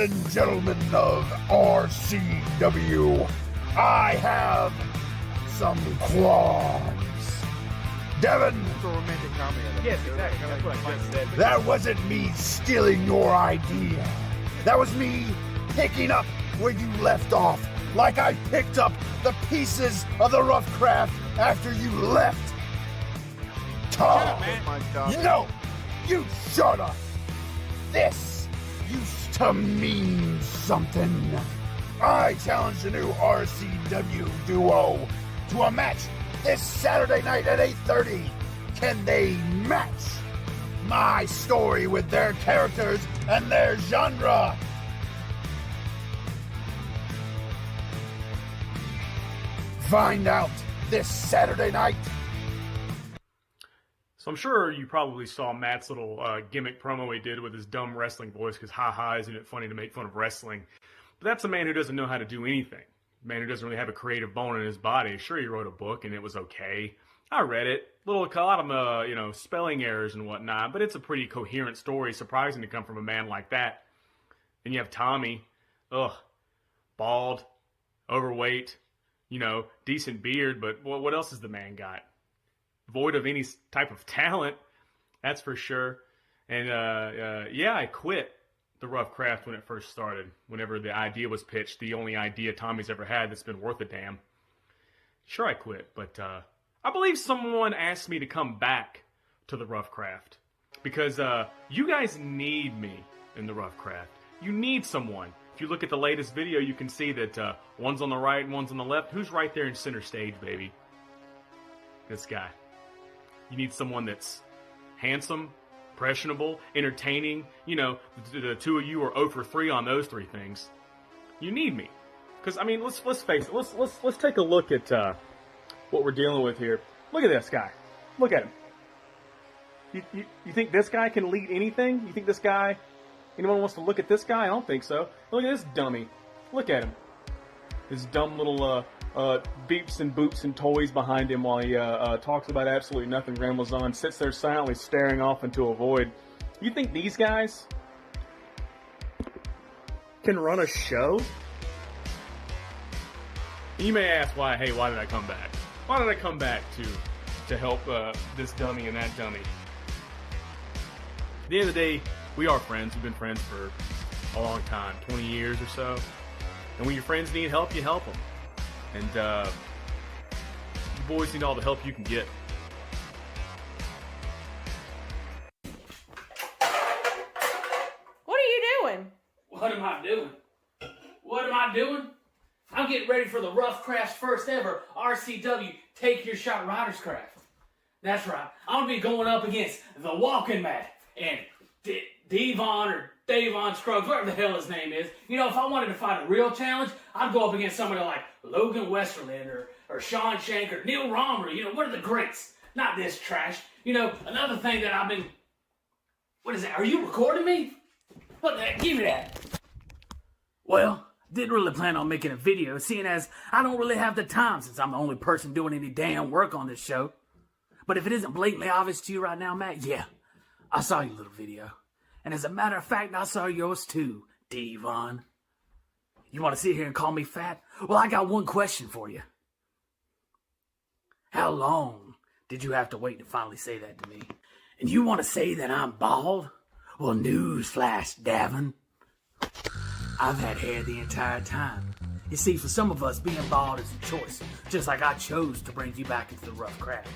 and gentlemen of RCW, I have some qualms. Devin, Yes, exactly. That's what I just said. that wasn't me stealing your idea. That was me picking up where you left off, like I picked up the pieces of the rough craft after you left. Tom, no, you shut up. This used to mean something. I challenge the new RCW duo to a match this Saturday night at 8:30. Can they match my story with their characters and their genre? Find out this Saturday night. So I'm sure you probably saw Matt's little gimmick promo he did with his dumb wrestling voice, because haha, isn't it funny to make fun of wrestling? But that's a man who doesn't know how to do anything. A man who doesn't really have a creative bone in his body. Sure, he wrote a book and it was okay. I read it. A lot of spelling errors and whatnot, but it's a pretty coherent story. Surprising to come from a man like that. And you have Tommy, bald, overweight, decent beard, but what else has the man got? Void of any type of talent, that's for sure. And I quit the rough craft when it first started. Whenever the idea was pitched, the only idea Tommy's ever had that's been worth a damn. Sure, I quit, but I believe someone asked me to come back to the rough craft because you guys need me in the rough craft. You need someone. If you look at the latest video, you can see that one's on the right and one's on the left. Who's right there in center stage, baby? This guy. You need someone that's handsome, impressionable, entertaining. The two of you are 0 for 3 on those three things. You need me. Because, let's face it. Let's take a look at what we're dealing with here. Look at this guy. Look at him. You think this guy can lead anything? You think this guy... Anyone wants to look at this guy? I don't think so. Look at this dummy. Look at him. His dumb little beeps and boops and toys behind him while he talks about absolutely nothing, rambles on, sits there silently staring off into a void. You think these guys can run a show? You may ask why did I come back? Why did I come back to help this dummy and that dummy? At the end of the day, we are friends. We've been friends for a long time, 20 years or so. And when your friends need help, you help them. And you boys need all the help you can get. What are you doing? What am I doing? What am I doing? I'm getting ready for the Rough Craft's first ever RCW Take Your Shot Riders Craft. That's right. I'm going to be going up against the Walking Matt and Devon or Davon Scruggs, whatever the hell his name is. If I wanted to fight a real challenge, I'd go up against somebody like Logan Westerland or Sean Shank or Neil Romer. What are the greats? Not this trash. Another thing that I've been... What is that? Are you recording me? What the heck? Give me that. Well, didn't really plan on making a video, seeing as I don't really have the time since I'm the only person doing any damn work on this show. But if it isn't blatantly obvious to you right now, Matt, yeah, I saw your little video. And as a matter of fact, I saw yours too, Devon. You want to sit here and call me fat? Well, I got one question for you. How long did you have to wait to finally say that to me? And you want to say that I'm bald? Well, newsflash, Davin. I've had hair the entire time. You see, for some of us, being bald is a choice, just like I chose to bring you back into the rough craft.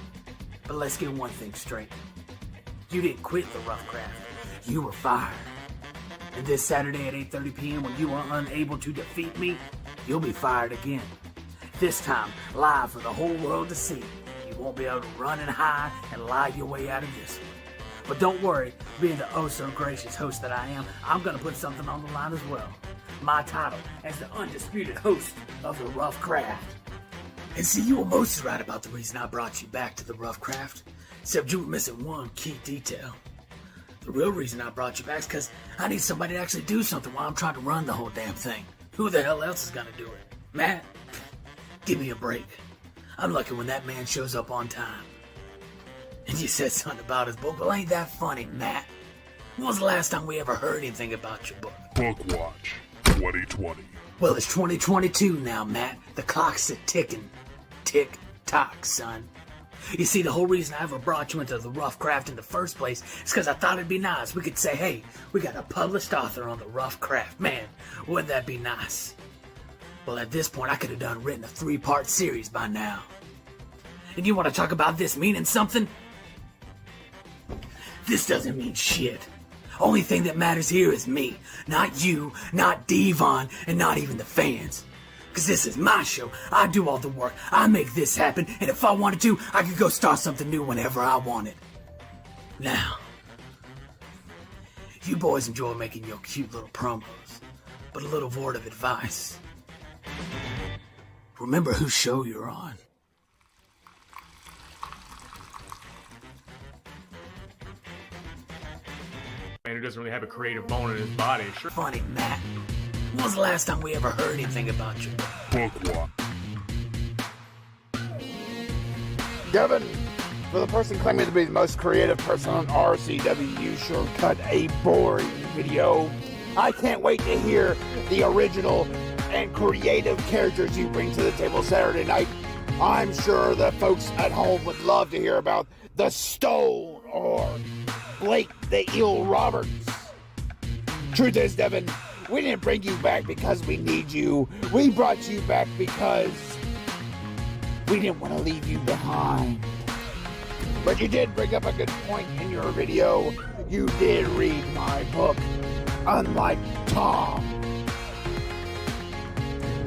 But let's get one thing straight. You didn't quit the rough craft. You were fired. And this Saturday at 8:30 p.m. when you are unable to defeat me, you'll be fired again. This time, live for the whole world to see. You won't be able to run and hide and lie your way out of this one. But don't worry, being the oh-so-gracious host that I am, I'm going to put something on the line as well. My title as the undisputed host of the Rough Craft. And see, you were mostly right about the reason I brought you back to the Rough Craft, except you were missing one key detail. The real reason I brought you back is because I need somebody to actually do something while I'm trying to run the whole damn thing. Who the hell else is going to do it? Matt? Give me a break. I'm lucky when that man shows up on time. And you said something about his book. Well, ain't that funny, Matt? When was the last time we ever heard anything about your book? Bookwatch 2020. Well, it's 2022 now, Matt. The clock's a ticking. Tick-tock, son. You see, the whole reason I ever brought you into the rough craft in the first place is because I thought it'd be nice. We could say, hey, we got a published author on the rough craft. Man, wouldn't that be nice? Well, at this point, I could have written a 3-part series by now. And you want to talk about this meaning something? This doesn't mean shit. Only thing that matters here is me. Not you, not Devon, and not even the fans. Because this is my show. I do all the work. I make this happen. And if I wanted to, I could go start something new whenever I wanted. Now, you boys enjoy making your cute little promos. But a little word of advice. Remember whose show you're on. Man who doesn't really have a creative bone in his body. Sure. Funny, Matt. When was the last time we ever heard anything about you? Bookwatch. Devin, for the person claiming to be the most creative person on RCW, you sure cut a boring video. I can't wait to hear the original and creative characters you bring to the table Saturday night. I'm sure the folks at home would love to hear about the Stone or Blake the Eel Roberts. Truth is, Devin, we didn't bring you back because we need you. We brought you back because we didn't want to leave you behind. But you did bring up a good point in your video. You did read my book, unlike Tom.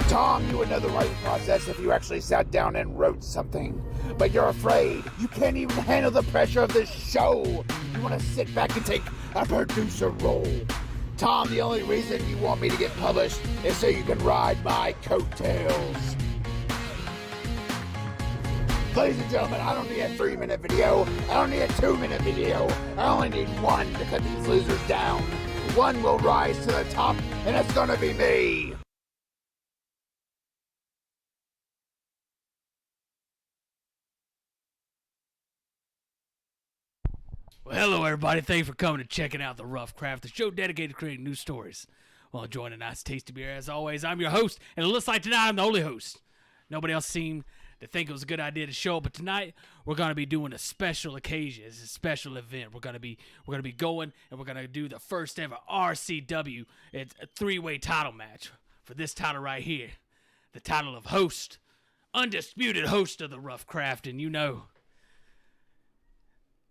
Tom, you would know the writing process if you actually sat down and wrote something. But you're afraid. You can't even handle the pressure of this show. You want to sit back and take a producer role. Tom, the only reason you want me to get published is so you can ride my coattails. Ladies and gentlemen, I don't need a 3-minute video. I don't need a 2-minute video. I only need one to cut these losers down. One will rise to the top, and it's gonna be me. Well, hello, everybody. Thanks for coming and checking out The Rough Craft, the show dedicated to creating new stories while enjoying a nice tasty beer. As always, I'm your host, and it looks like tonight I'm the only host. Nobody else seemed to think it was a good idea to show up, but tonight we're going to be doing a special occasion. It's a special event. We're going to be going, and we're going to do the first ever RCW. It's a 3-way title match for this title right here, the title of host, undisputed host of The Rough Craft, and you know,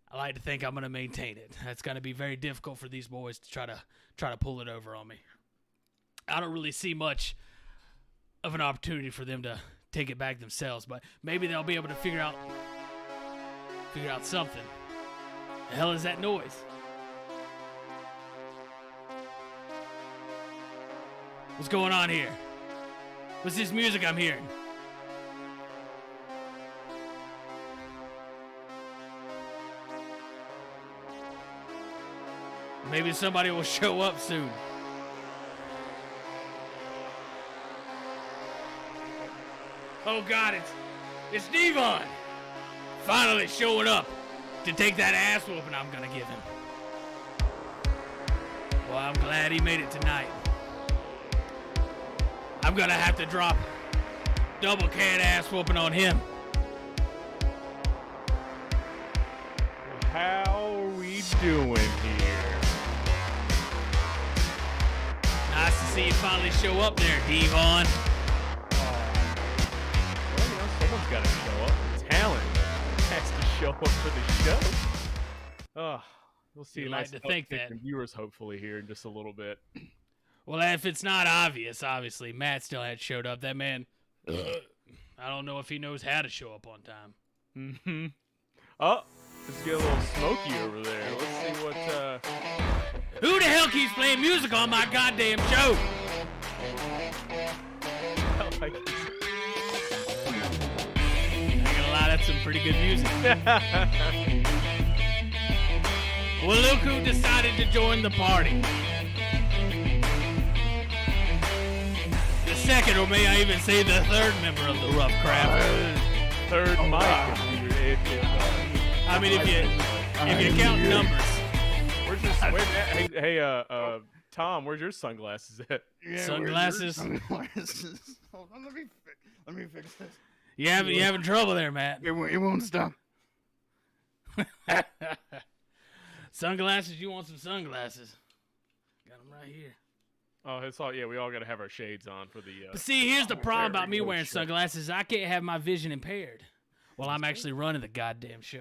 I like to think I'm going to maintain it. That's going to be very difficult for these boys to try to pull it over on me. I don't really see much of an opportunity for them to take it back themselves, but maybe they'll be able to figure out something. The hell is that noise? What's going on here? What's this music I'm hearing? Maybe somebody will show up soon. Oh God, it's Devon! Finally showing up to take that ass whooping I'm gonna give him. Well, I'm glad he made it tonight. I'm gonna have to drop double can ass whooping on him. How are we doing here? Nice to see you finally show up there, Devon. Well, you know, someone's got to show up. The talent has to show up for the show. Oh, we'll see. You like to think that. Viewers, hopefully, here in just a little bit. Well, if it's not obvious, obviously, Matt still had showed up. That man, I don't know if he knows how to show up on time. Mm-hmm. Oh, let's get a little smoky over there. Let's see what, Who the hell keeps playing music on my goddamn show? I like this. I ain't gonna lie, that's some pretty good music. Well, look who decided to join the party. The second, or may I even say the third member of the Rough Craft. Third mic. I mean, if you count numbers. We're just wait. Hey, Tom, where's your sunglasses at? Yeah, Sunglasses? where's your sunglasses? Hold on, let me fix this. You having trouble there, Matt? It won't stop. Sunglasses? You want some sunglasses? Got them right here. Oh, it's all. Yeah, we all got to have our shades on for the. But see, here's the problem about me very wearing good. sunglasses. I can't have my vision impaired while I'm actually running the goddamn show.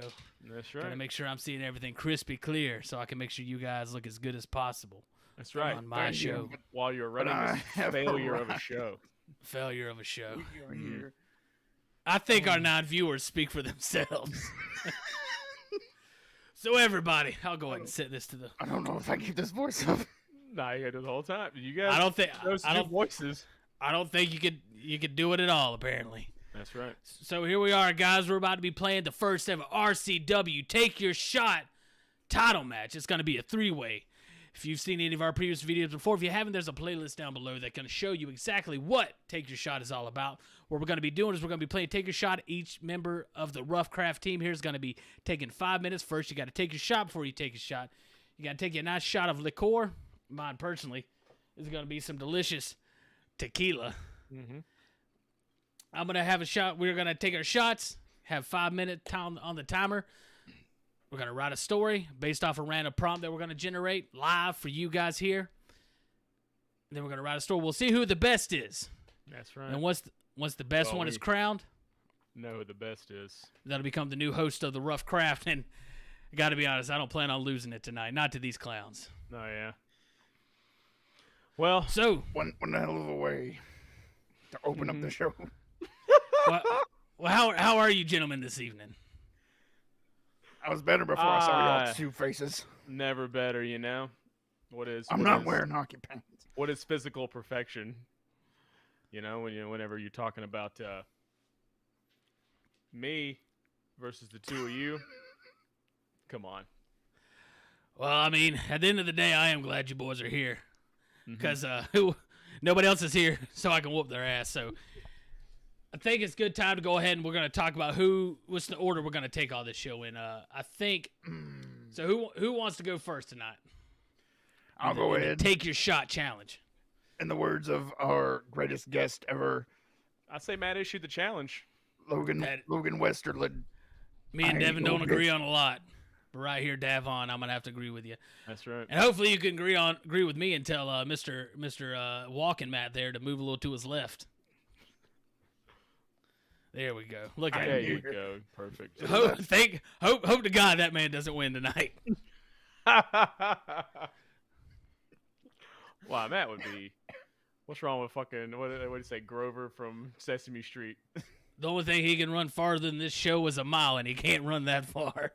That's Gotta right. make sure I'm seeing everything crispy clear so I can make sure you guys look as good as possible That's right. on my show. While you're running I this have failure of a arrived. show. Failure of a show. You're here. I think our non-viewers speak for themselves. So everybody, I'll go ahead and set this to the. I don't know if I keep this voice up. Nah, you got to do it the whole time. You guys. I don't think. Those I two don't. voices. I don't think you could do it at all. Apparently. That's right. So here we are, guys. We're about to be playing the first ever RCW Take Your Shot title match. It's going to be a three-way. If you've seen any of our previous videos before, if you haven't, there's a playlist down below that's going to show you exactly what Take Your Shot is all about. What we're going to be doing is we're going to be playing Take Your Shot. Each member of the Rough Craft team here is going to be taking 5 minutes. First, you got to take your shot before you take a shot. You got to take a nice shot of liqueur. Mine, personally, is going to be some delicious tequila. Mm-hmm. I'm going to have a shot. We're going to take our shots, have 5 minute time on the timer. We're going to write a story based off a random prompt that we're going to generate live for you guys here. Then we're going to write a story. We'll see who the best is. That's right. And once the best Well, one is we- crowned, know who the best is. that'll become the new host of the Rough Craft. And I got to be honest, I don't plan on losing it tonight. Not to these clowns. Oh yeah. Well, So, One hell of a way to open up the show. well, how are you gentlemen this evening? I was better before I saw Ah. y'all's two faces. never better, you know. I'm not wearing hockey pants. What is physical perfection? You know, whenever you're talking about me versus the two of you. Come on. Well, I mean, at the end of the day, I am glad you boys are here. Mm-hmm. Because nobody else is here, so I can whoop their ass. So I think it's a good time to go ahead and we're going to talk about what's the order we're going to take all this show in. I think, so who wants to go first tonight? I'll go In the ahead. Take your shot challenge. In the words of our greatest guest ever, I say Matt issued the challenge. Logan Westerlund. Me and I Devin go don't agree get- on a lot. But right here, Davon, I'm going to have to agree with you. That's right. And hopefully you can agree with me and tell Mr. Walking Matt there to move a little to his left. There we go. Look at There him. you go. Perfect. Hope to God that man doesn't win tonight. Wow, Matt would be. What's wrong with fucking what do you say, Grover from Sesame Street? The only thing he can run farther than this show is a mile, and he can't run that far.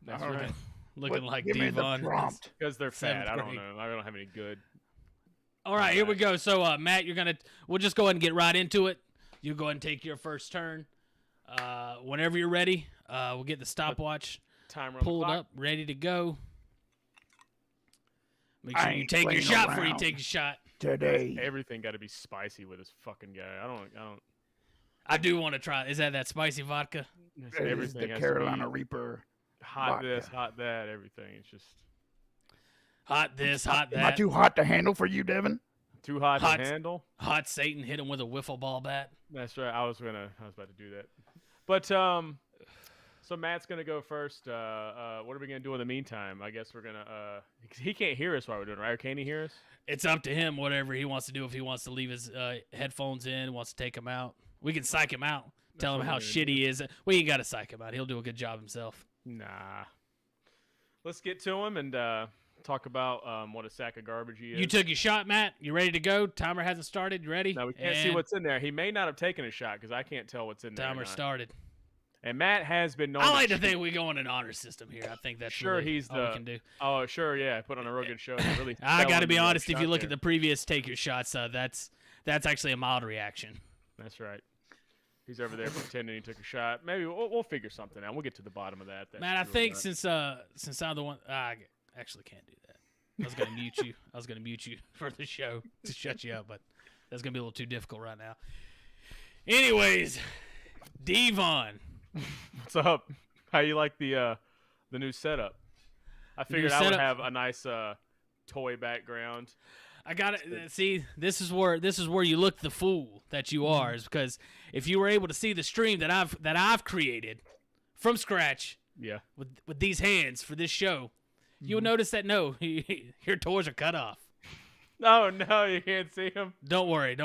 That's All right. right. Looking What- like give me the Devon. prompt. Because they're fat. Seventh I don't grade. know. I don't have any good. All right, here we go. So, Matt, we'll just go ahead and get right into it. You go ahead and take your first turn. Whenever you're ready, we'll get the stopwatch Timer on the pulled clock. up, ready to go. Make I sure you ain't take your playing shot before you around. take a shot. Today. Everything got to be spicy with this fucking guy. I don't. I do want to try. Is that spicy vodka? It's It is everything the has Carolina to be Reaper. hot vodka. this, hot that, everything. It's just Hot this, hot Am I that. too hot to handle for you, Devin? too hot Hot. to handle. Hot Satan hit him with a wiffle ball bat. That's right. I was about to do that. But so Matt's gonna go first. What are we gonna do in the meantime? I guess we're gonna he can't hear us while we're doing it, right? Or can he hear us? It's up to him, whatever he wants to do. If he wants to leave his headphones in, wants to take them out, we can psych him out. Tell him what how we're gonna shitty he is. We ain't got to psych him out. He'll do a good job himself. Nah. Let's get to him and talk about what a sack of garbage he is. You took your shot, Matt. You ready to go? Timer hasn't started. You ready? Now we can't see And what's in there. He may not have taken a shot because I can't tell what's in there. or timer not. started. And Matt has been known. I like to cheat. think we go on an honor system here. I think that's Sure, really he's all the. we can do. Oh, sure, yeah. Put on a real good show. Really. I got to selling be the honest. If shot you look there. at the previous take your shots, that's actually a mild reaction. That's right. He's over there pretending he took a shot. Maybe we'll figure something out. We'll get to the bottom of that. That's Matt, I true or think not. since I'm the one, I actually can't do that. I was gonna mute you. I was gonna mute you for the show to shut you up, but that's gonna be a little too difficult right now. Anyways, Devon, What's up? How you like the new setup? I figured I would have a nice toy background. I got it. See, this is where you look the fool that you are, is because if you were able to see the stream that I've created from scratch, yeah, with these hands for this show, you'll notice that your toys are cut off. Oh no, you can't see them. Don't worry.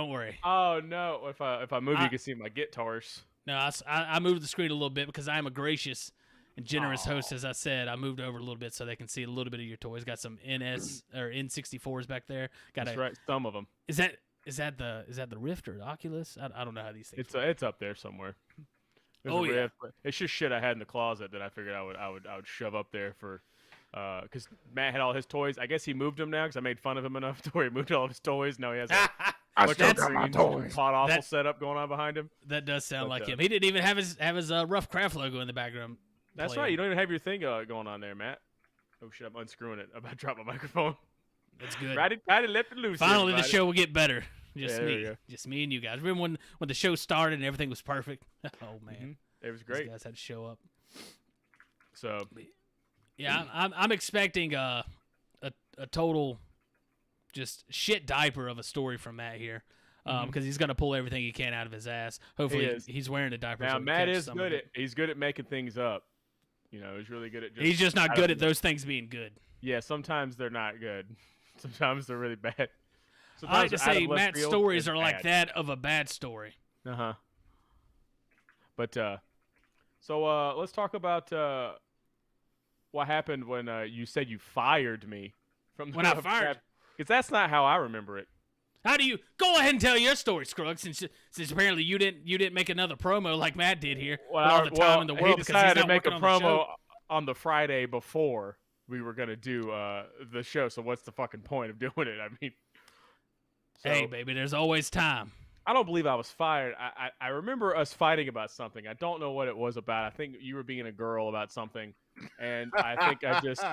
Oh no, if I move, you can see my guitars. No, I moved the screen a little bit because I am a gracious and generous host. As I said, I moved over a little bit so they can see a little bit of your toys. Got some N64s back there. That's right, some of them. Is that the Rift or the Oculus? I don't know how these things. It's up there somewhere. There's a Rift. It's just shit I had in the closet that I figured I would shove up there for. Because Matt had all his toys. I guess he moved them now because I made fun of him enough to where he moved all of his toys. Now he has I still got my toys. pot awful setup going on behind him. That does sound like him. He didn't even have his Rough Craft logo in the background. That's right. You don't even have your thing going on there, Matt. Oh shit! I'm unscrewing it. I'm about to drop my microphone. That's good. Righty, left it loose. Finally, everybody. the show will get better. Just there me and you guys. Remember when the show started and everything was perfect? Oh man, it was great. These guys had to show up. So. Yeah, I'm expecting a total just shit diaper of a story from Matt here, because he's gonna pull everything he can out of his ass. Hopefully, he's wearing a diaper. Now so Matt is good at he's good at making things up. You know, he's really good at. He's just not good at those things being good. Yeah, sometimes they're not good. Sometimes they're really bad. I like to say Matt's stories are like that of a bad story. But so let's talk about what happened when you said you fired me from the when I fired. Because that's not how I remember it. How do you go ahead and tell your story, Scruggs? Since apparently you didn't make another promo like Matt did here. Well, all the time in the world, he decided because he's to not make a working promo on the Friday before we were gonna do the show. So what's the fucking point of doing it? I mean, hey baby, there's always time. I don't believe I was fired. I remember us fighting about something. I don't know what it was about. I think you were being a girl about something, and I think I just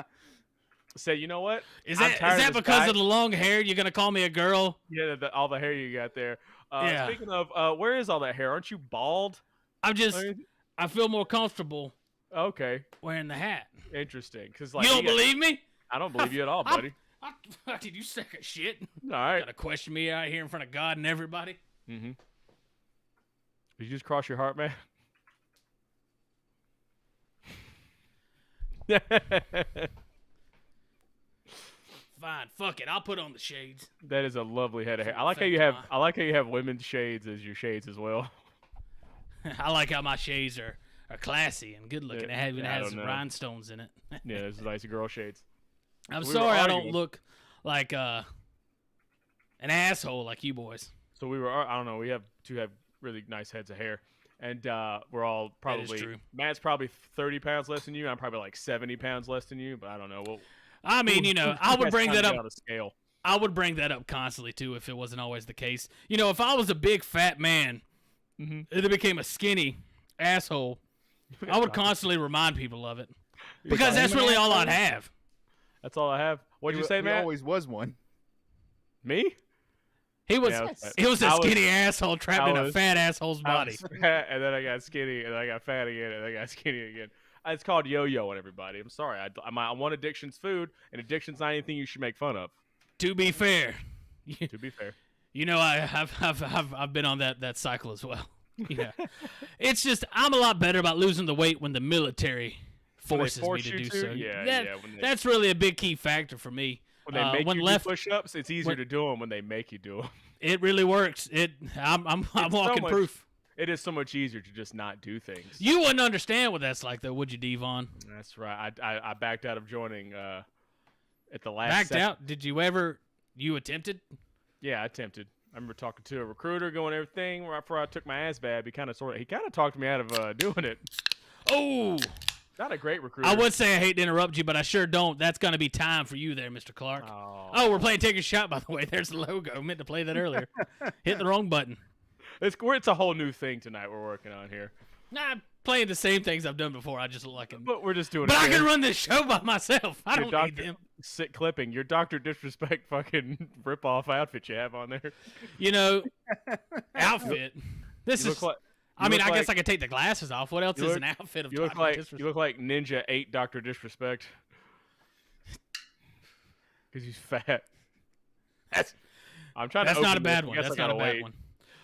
said, you know what? Is that because of the long hair? You're gonna call me a girl? Yeah, all the hair you got there. Speaking of, where is all that hair? Aren't you bald? I feel more comfortable. Okay. Wearing the hat. Interesting. Because you don't believe me? I don't believe you at all, buddy. Did you suck a shit? All right. Gotta question me out here in front of God and everybody. Mm-hmm. Did you just cross your heart, man? Fine, fuck it. I'll put on the shades. That is a lovely head of hair. I like how you have women's shades as your shades as well. I like how my shades are classy and good looking. It has rhinestones in it. Yeah, there's nice girl shades. I'm sorry I don't look like an asshole like you boys. So I don't know. We have really nice heads of hair, and we're all probably. Matt's probably 30 pounds less than you. I'm probably like 70 pounds less than you, but I don't know. I mean, I would bring that up. On a scale. I would bring that up constantly too if it wasn't always the case. If I was a big fat man, and it became a skinny asshole, I would constantly remind people of it because that's really all I'd have. That's all I have. What'd you say, Matt? He always was one. Me? He was a skinny asshole trapped in a fat asshole's body. Fat, and then I got skinny, and then I got fat again, and then I got skinny again. It's called yo-yoing, everybody. I'm sorry. I want addiction's food, and addiction's not anything you should make fun of. To be fair. To be fair. I've been on that cycle as well. Yeah. It's just I'm a lot better about losing the weight when the military forces me to do so. Yeah, that's really a big key factor for me. When they make you do push-ups, it's easier to do them when they make you do them. It really works. I'm walking proof. It is so much easier to just not do things. You wouldn't understand what that's like, though, would you, Devon? That's right. I backed out of joining at the last. Backed out? Did you ever? You attempted? Yeah, I attempted. I remember talking to a recruiter, going everything right before I took my ass bab. He kind of talked me out of doing it. Oh. Not a great recruiter. I would say I hate to interrupt you, but I sure don't. That's going to be time for you there, Mr. Clark. Oh, we're playing Take a Shot, by the way. There's the logo. I meant to play that earlier. Hit the wrong button. It's a whole new thing tonight we're working on here. Nah, I'm playing the same things I've done before. I just look like But we're just doing But I can run this show by myself. I don't need them. Sit clipping. Your Dr. Disrespect fucking rip-off outfit you have on there. Outfit. This is... I guess I could take the glasses off. What else is an outfit of Dr. Disrespect? You look like Ninja 8 Dr. Disrespect. Because he's fat. That's I'm trying That's to not a open bad this. one. I guess That's I not a gotta bad wait. one.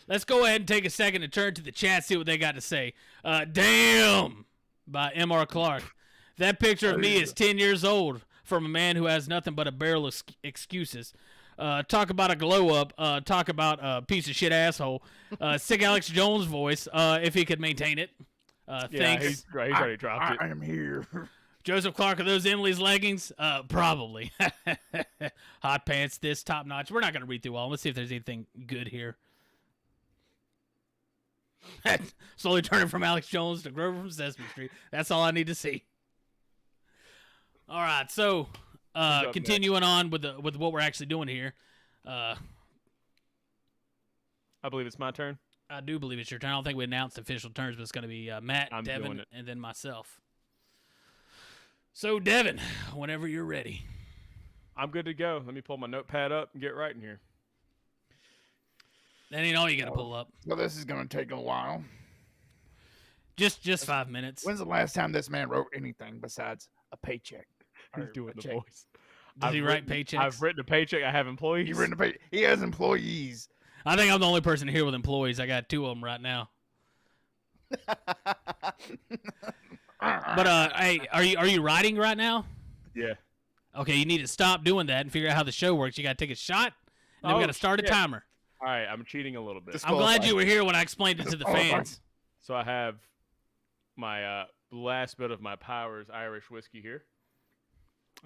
Let's go ahead and take a second to turn to the chat, see what they got to say. Damn, by M.R. Clark. That picture of me is 10 years old from a man who has nothing but a barrel of excuses. Talk about a glow up. Talk about a piece of shit asshole. Sick Alex Jones voice, if he could maintain it. Yeah, Thanks. he's already dropped it. I am here. Joseph Clark, are those Emily's leggings? Probably. Hot pants, this top notch. We're not going to read through all. Let's see if there's anything good here. Slowly turning from Alex Jones to Grover from Sesame Street. That's all I need to see. All right, so continuing on with what we're actually doing here. I believe it's my turn. I do believe it's your turn. I don't think we announced official terms, but it's going to be Matt, I'm doing Devin, it. and then myself. So, Devin, whenever you're ready. I'm good to go. Let me pull my notepad up and get right in here. That ain't all you got to pull up. Well, this is going to take a while. Just 5 minutes. When's the last time this man wrote anything besides a paycheck? He's Or doing a the check? voice. Does he write paychecks? I've written a paycheck. I have employees. He written a pay. He has employees. I think I'm the only person here with employees. I got 2 of them right now. But hey, are you writing right now? Yeah. Okay, you need to stop doing that and figure out how the show works. You got to take a shot, and then we Oh, got to start a shit. timer. All right, I'm cheating a little bit. Just- I'm glad you were here when I explained it to the fans. So I have my last bit of my Powers Irish whiskey here.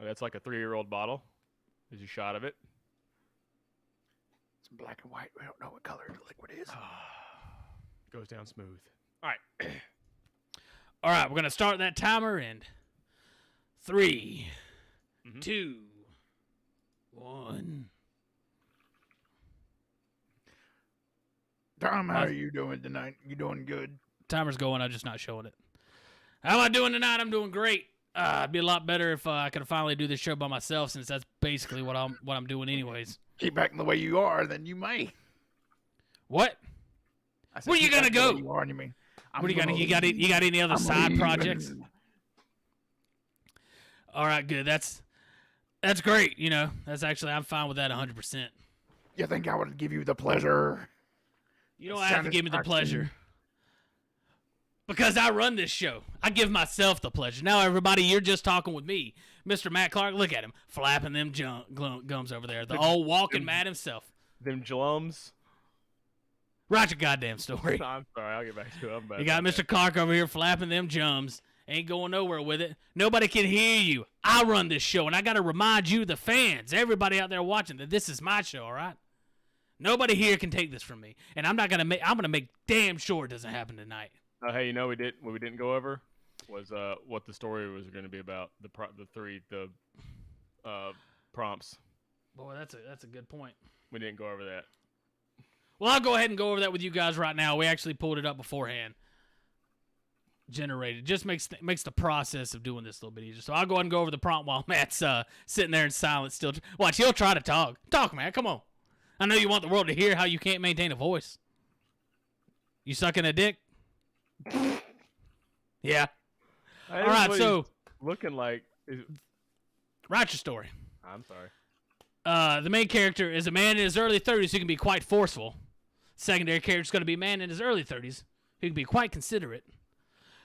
That's like a 3-year-old bottle. There's a shot of it. It's black and white. We don't know what color the liquid is. Goes down smooth. All right. All right, we're gonna start that timer in 3, Mm-hmm. 2, 1. Tom, how are you doing tonight? You doing good? Timer's going. I'm just not showing it. How am I doing tonight? I'm doing great. It'd be a lot better if I could finally do this show by myself, since that's basically what I'm doing anyways. Keep acting the way you are, then you may. What? I said, Where you keep gonna acting the way go? You are, and you mean. What do you got? You got any other side projects? All right, good. That's great. You know, that's actually, I'm fine with that 100%. You think I would give you the pleasure? You don't have to give me the pleasure. Because I run this show. I give myself the pleasure. Now, everybody, you're just talking with me. Mr. Matt Clark, look at him. Flapping them gums over there. The old walking Matt himself. Them glums. Write your goddamn story. I'm sorry. I'll get back to it. I'm bad. You got Mr. Clark over here flapping them jums. Ain't going nowhere with it. Nobody can hear you. I run this show, and I got to remind you, the fans, everybody out there watching, that this is my show, all right? Nobody here can take this from me. And I'm going to make damn sure it doesn't happen tonight. Hey, you know what we didn't go over was what the story was going to be about. The prompts. Boy, that's a good point. We didn't go over that. Well, I'll go ahead and go over that with you guys right now. We actually pulled it up beforehand. Generated. Just makes the process of doing this a little bit easier. So I'll go ahead and go over the prompt while Matt's sitting there in silence still. Watch, he'll try to talk. Talk, Matt. Come on. I know you want the world to hear how you can't maintain a voice. You sucking a dick? Yeah. All right, so looking like. write your story. I'm sorry. The main character is a man in his early 30s who can be quite forceful. Secondary character is going to be a man in his early 30s who can be quite considerate.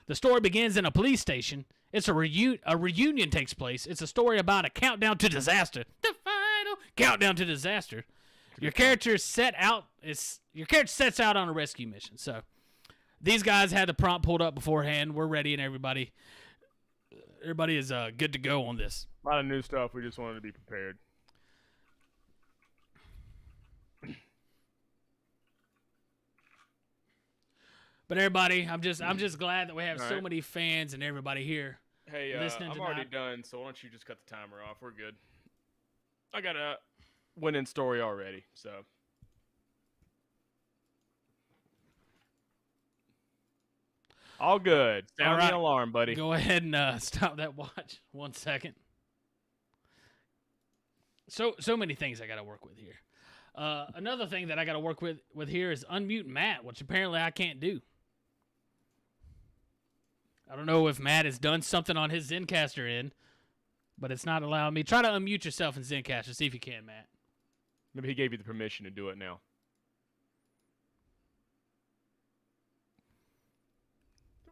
The story begins in a police station. It's a reunion takes place. It's a story about a countdown to disaster. The final countdown to disaster. Your character sets out on a rescue mission. So these guys had the prompt pulled up beforehand. We're ready, and everybody is good to go on this. A lot of new stuff. We just wanted to be prepared. But everybody, I'm just glad that we have so many fans and everybody here. Hey, listening I'm tonight. already done, so why don't you just cut the timer off? We're good. I got a winning story already, so. All good. Sound All right. the alarm, buddy. Go ahead and stop that watch 1 second. So many things I got to work with here. Another thing that I got to work with here is unmute Matt, which apparently I can't do. I don't know if Matt has done something on his Zencaster end but it's not allowing me. Try to unmute yourself in Zencaster. See if you can, Matt. Maybe he gave you the permission to do it now.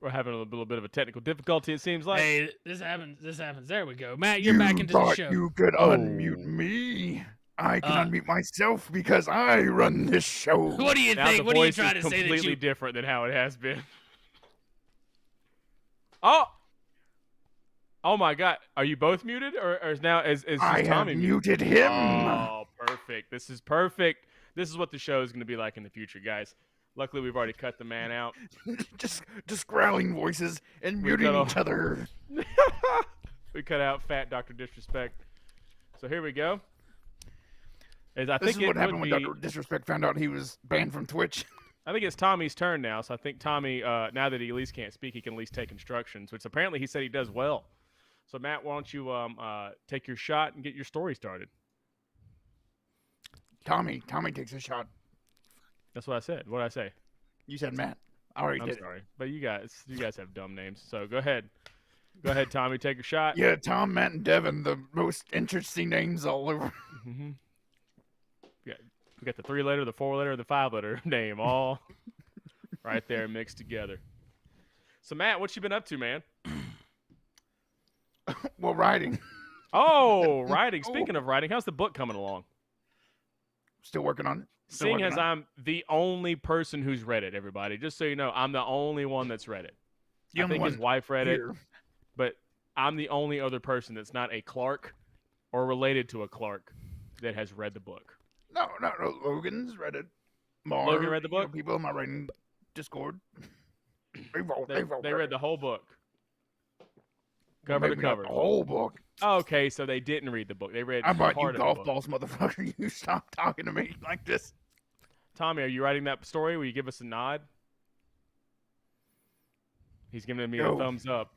We're having a little bit of a technical difficulty, it seems like. Hey, this happens. This happens. There we go. Matt, you're back into the thought show. you could unmute me. I can unmute myself because I run this show. What do you Now think? the What are you voice trying is to say that completely you? different than how it has been. Oh my God! Are you both muted, or is just I have Tommy muted him. Oh, perfect! This is perfect. This is what the show is going to be like in the future, guys. Luckily, we've already cut the man out. just growling voices and muting each other. We cut out Fat Dr. Disrespect. So here we go. This is what happened when Dr. Disrespect found out he was banned from Twitch. I think it's Tommy's turn now, so I think Tommy, now that he at least can't speak, he can at least take instructions, which apparently he said he does well. So, Matt, why don't you take your shot and get your story started? Tommy takes a shot. That's what I said. What did I say? You said Matt. I already did. I'm sorry, but you guys have dumb names. So go ahead, Tommy, take a shot. Yeah, Tom, Matt, and Devin, the most interesting names all over. Mm-hmm. Yeah, we got the 3-letter, the 4-letter, the 5-letter name all right there mixed together. So Matt, what you been up to, man? Well, writing. Oh, writing. Speaking of writing, how's the book coming along? Still working on it. Seeing as I'm the only person who's read it, everybody, just so you know, I'm the only one that's read it. I think his wife read it, but I'm the only other person that's not a Clark or related to a Clark that has read the book. No. Logan's read it. Logan read the book? People in my writing Discord. They read the whole book. Cover to cover. The whole book. Okay, so they didn't read the book. They read I bought part you of golf the book. balls, motherfucker. You stop talking to me like this. Tommy, are you writing that story? Will you give us a nod? He's giving me a thumbs up.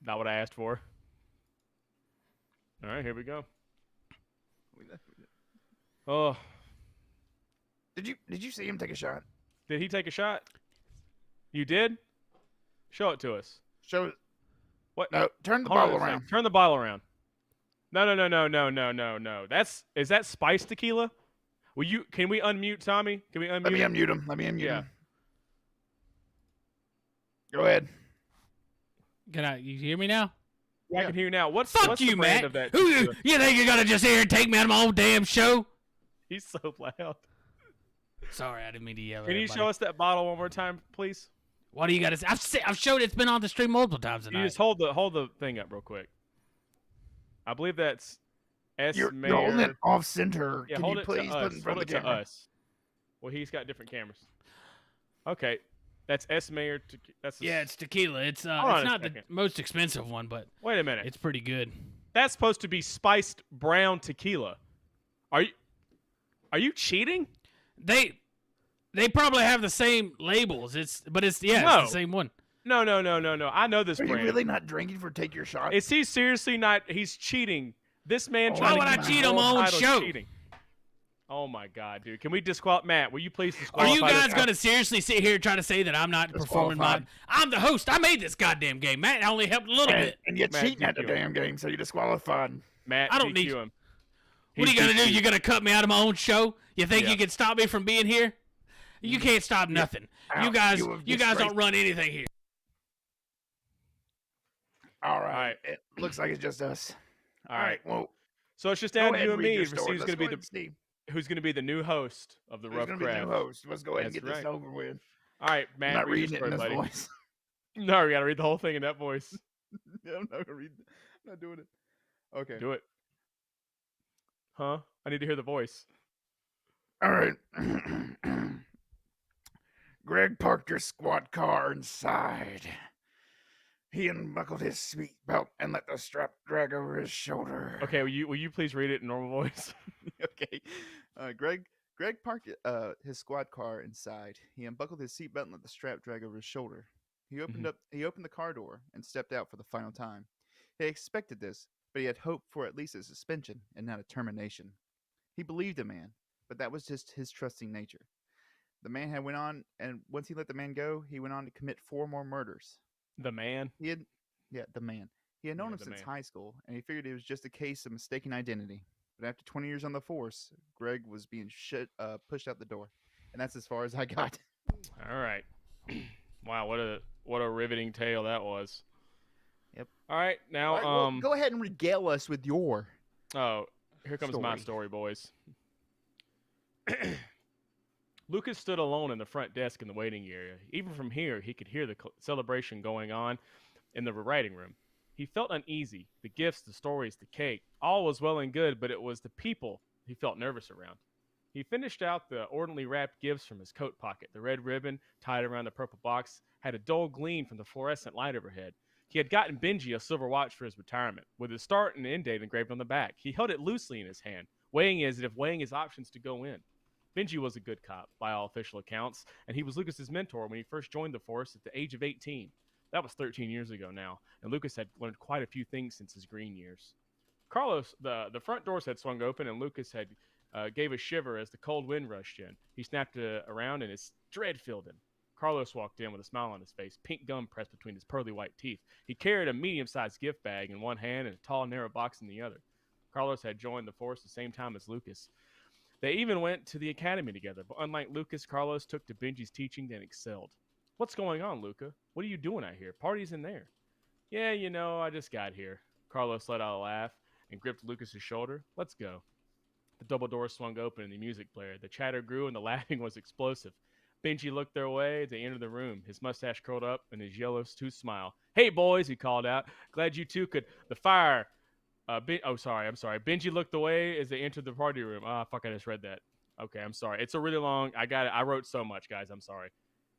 Not what I asked for. All right, here we go. Oh. Did you see him take a shot? Did he take a shot? You did? Show it to us. Show it. What? No, turn the bottle around. Turn the bottle around. No. Is that spiced tequila? Can we unmute Tommy? Can we unmute? Let me unmute him. Go ahead. You hear me now? Yeah, I can hear you now. What's Fuck you, the brand Matt. of that? Who you think you're gonna just here and take me out of my own damn show? He's so loud. Sorry, I didn't mean to yell. Can you show us that bottle one more time, please? What do you got to say? I've showed it's been on the stream multiple times tonight. You just hold the thing up real quick. I believe that's S. You're Mayor. holding it off center. Yeah, Can hold you it please to us. put it in front Hold of the it to camera? us. Well, he's got different cameras. Okay, that's S. Mayor. It's tequila. It's on a not the second. most expensive one, but Wait a minute. it's pretty good. That's supposed to be spiced brown tequila. Are you cheating? They probably have the same labels. It's the same one. No. I know this Are you brand. really not drinking for take your shot? Is he seriously not? He's cheating. This man Why trying to would I get cheat the on my world own title show? cheating. Oh my God, dude! Can we disqualify Matt? Will you please Are disqualify? you guys this? gonna seriously sit here and try to say that I'm not performing my? I'm the host. I made this goddamn game. Matt only helped a little bit. And you're Matt, cheating at the DQ him. damn game, so you're disqualified. Matt, I don't DQ need- him. What are you He's gonna do? DQ'd. You're gonna cut me out of my own show? You think Yeah. you can stop me from being here? You can't stop nothing. Ow, You guys you have don't disgraced- run anything here. All right. right. It looks like it's just us. All right. Well, So it's just go down to ahead you and and read me your to see story. who's Let's gonna be go ahead and see who's gonna be the new host of the who's Rough going to be the new Craft. host. Let's go ahead and That's get this right. over with. All right, Matt. I'm not read reading your it in story, this buddy. voice. No, we gotta read the whole thing in that voice. I'm not gonna read. I'm not doing it. Okay. Do it. Huh? I need to hear the voice. All right. Greg parked your squad car inside. He unbuckled his seat belt and let the strap drag over his shoulder. Okay, will you please read it in normal voice? Okay. Greg parked his squad car inside. He unbuckled his seatbelt and let the strap drag over his shoulder. He opened the car door and stepped out for the final time. He expected this, but he had hoped for at least a suspension and not a termination. He believed the man, but that was just his trusting nature. The man had went on, and once he let the man go, he went on to commit 4 more murders. The man. The man. He had known Yeah, him the since man. high school, and he figured it was just a case of mistaken identity. But after 20 years on the force, Greg was being pushed out the door, and that's as far as I got. All right. Wow, what a riveting tale that was. Yep. All right, now All right, well, go ahead and regale us with your. oh, here comes my story. story, boys. Lucas stood alone in the front desk in the waiting area. Even from here, he could hear the celebration going on in the writing room. He felt uneasy. The gifts, the stories, the cake, all was well and good, but it was the people he felt nervous around. He finished out the ornately wrapped gifts from his coat pocket. The red ribbon tied around the purple box had a dull gleam from the fluorescent light overhead. He had gotten Benji a silver watch for his retirement, with his start and end date engraved on the back. He held it loosely in his hand, weighing it as if weighing his options to go in. Benji was a good cop, by all official accounts, and he was Lucas's mentor when he first joined the force at the age of 18. That was 13 years ago now, and Lucas had learned quite a few things since his green years. Carlos, the front doors had swung open, and Lucas had gave a shiver as the cold wind rushed in. He snapped around, and his dread filled him. Carlos walked in with a smile on his face, pink gum pressed between his pearly white teeth. He carried a medium-sized gift bag in one hand and a tall, narrow box in the other. Carlos had joined the force the same time as Lucas. They even went to the academy together, but unlike Lucas, Carlos took to Benji's teaching and excelled. What's going on, Luca? What are you doing out here? Party's in there. Yeah, you know, I just got here. Carlos let out a laugh and gripped Lucas's shoulder. Let's go. The double doors swung open and the music blared. The chatter grew and the laughing was explosive. Benji looked their way as they entered the room, his mustache curled up and his yellow tooth smile. Hey, boys, he called out. Glad you two could. The fire. I'm sorry. Benji looked away as they entered the party room. Ah, fuck, I just read that. Okay, I'm sorry. It's a really long. I got it. I wrote so much, guys. I'm sorry.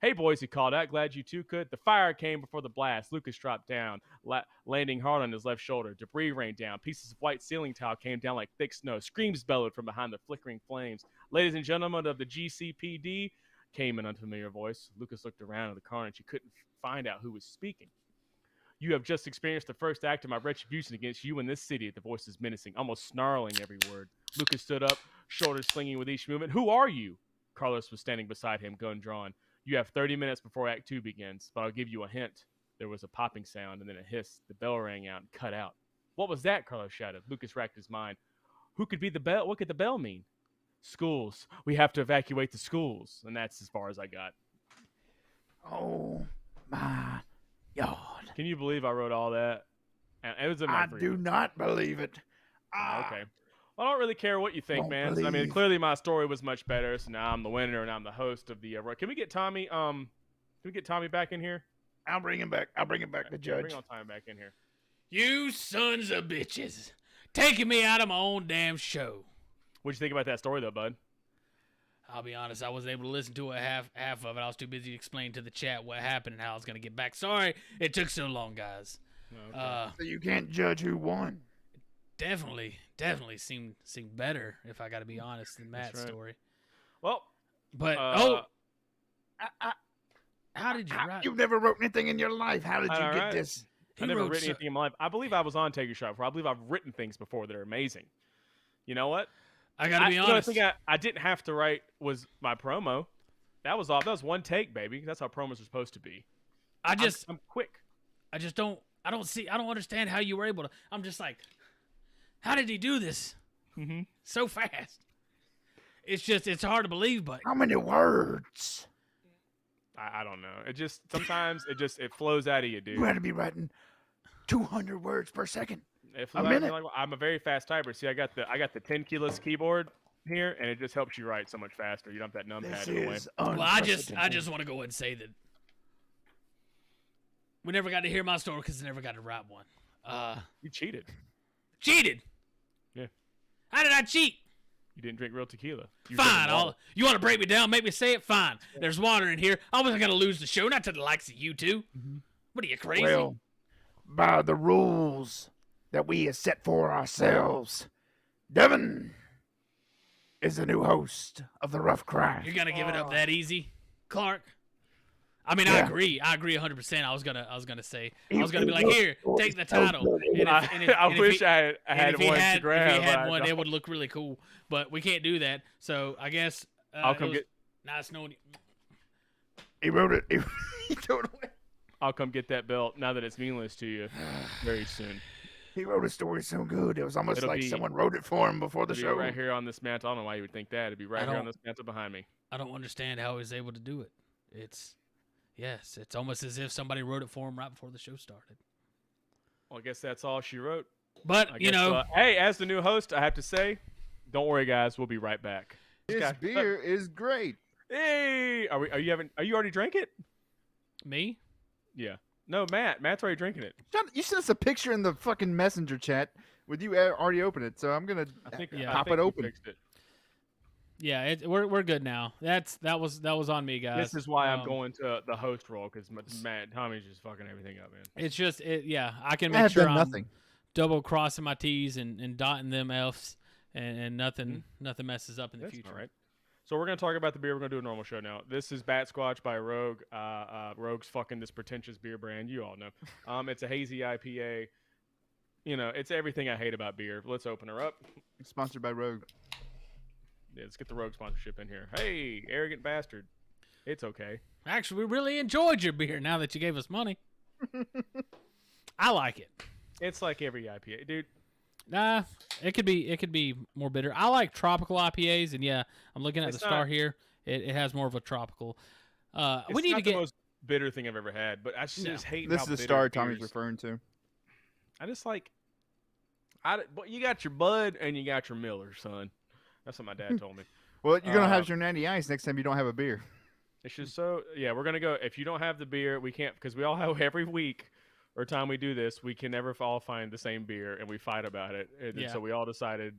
Hey, boys, he called out. Glad you two could. The fire came before the blast. Lucas dropped down, landing hard on his left shoulder. Debris rained down. Pieces of white ceiling tile came down like thick snow. Screams bellowed from behind the flickering flames. Ladies and gentlemen of the GCPD, came an unfamiliar voice. Lucas looked around at the carnage. He couldn't find out who was speaking. You have just experienced the first act of my retribution against you in this city. The voice is menacing, almost snarling every word. Lucas stood up, shoulders swinging with each movement. Who are you? Carlos was standing beside him, gun drawn. You have 30 minutes before Act 2 begins, but I'll give you a hint. There was a popping sound and then a hiss. The bell rang out and cut out. What was that? Carlos shouted. Lucas racked his mind. Who could be the bell? What could the bell mean? Schools. We have to evacuate the schools. And that's as far as I got. Oh, my God. Can you believe I wrote all that? And it was in my I do not believe it. Okay. Well, I don't really care what you think, man. I mean, clearly my story was much better, so now I'm the winner and I'm the host of the. Can we get Tommy? Can we get Tommy back in here? I'll bring him back. I'll bring him back, the judge. Bring on Tommy back in here. You sons of bitches, taking me out of my own damn show. What'd you think about that story, though, bud? I'll be honest, I wasn't able to listen to it half of it. I was too busy explaining to the chat what happened and how I was going to get back. Sorry it took so long, guys. Okay. So you can't judge who won. Definitely seemed better, if I got to be honest, than Matt's story. Well, but how did you write? You've never wrote anything in your life. How did you get this? I never written anything in my life. I believe I was on Take Your Shot before. I believe I've written things before that are amazing. You know what? I got to be honest. The thing I didn't have to write was my promo. That was all. That was one take, baby. That's how promos are supposed to be. I'm quick. I don't understand how you were able to. I'm just like, how did he do this so fast? It's hard to believe, but how many words? I don't know. It just sometimes it flows out of you, dude. You had to be writing 200 words per second. A minute. I'm a very fast typer. See, I got the 10 keyless keyboard here, and it just helps you write so much faster. You don't have that numpad in the way. Well, I just want to go ahead and say that we never got to hear my story because I never got to write one. You cheated. Cheated? Yeah. How did I cheat? You didn't drink real tequila. Fine. You want to break me down, make me say it? Fine. Yeah. There's water in here. I wasn't going to lose the show, not to the likes of you two. Mm-hmm. What are you, crazy? Well, by the rules that we have set for ourselves, Devin is the new host of the Rough Craft. You're going to give it up that easy, Clark? I mean, yeah. I agree 100%. I was gonna say, I was gonna be like, here, take the title. I wish I had one to grab. If he had one, it would look really cool. But we can't do that. So I guess I'll come get. Nice knowing you. He wrote it. He threw it away. I'll come get that belt now that it's meaningless to you very soon. He wrote a story so good. It was almost It'll like be- someone wrote it for him before the It'll show. be right here on this mantle. I don't know why you would think that. It'd be right here on this mantle behind me. I don't understand how he was able to do it. It's almost as if somebody wrote it for him right before the show started. Well, I guess that's all she wrote. But, I you guess, know, hey, as the new host, I have to say, don't worry, guys. We'll be right back. This beer is great. Hey, are you already drank it? me? Yeah. No, Matt. Matt's already drinking it. John, you sent us a picture in the fucking messenger chat with you already opened it, so I'm gonna pop it open. Fixed it. Yeah, we're good now. That was on me, guys. This is why I'm going to the host role because Tommy's just fucking everything up, man. It's just I can I make have sure done I'm nothing. double crossing my T's and dotting them F's and nothing messes up in the future. All right. So we're gonna talk about the beer. We're gonna do a normal show now. This is Batsquatch by Rogue. Rogue's fucking this pretentious beer brand. You all know. It's a hazy IPA. You know, it's everything I hate about beer. Let's open her up. Sponsored by Rogue. Yeah, let's get the Rogue sponsorship in here. Hey, arrogant bastard. It's okay. Actually, we really enjoyed your beer now that you gave us money. I like it. It's like every IPA, dude. Nah, it could be more bitter. I like tropical IPAs, and yeah, I'm looking at the star here. It has more of a tropical. We need to get the most bitter thing I've ever had, but I just hate. This how is the bitter star beers- Tommy's referring to. I just like. But you got your Bud and you got your Miller, son. That's what my dad told me. Well, you're gonna have your natty ice next time you don't have a beer. It's just so we're gonna go. If you don't have the beer, we can't because we all have every week or time we do this, we can never all find the same beer and we fight about it. And so we all decided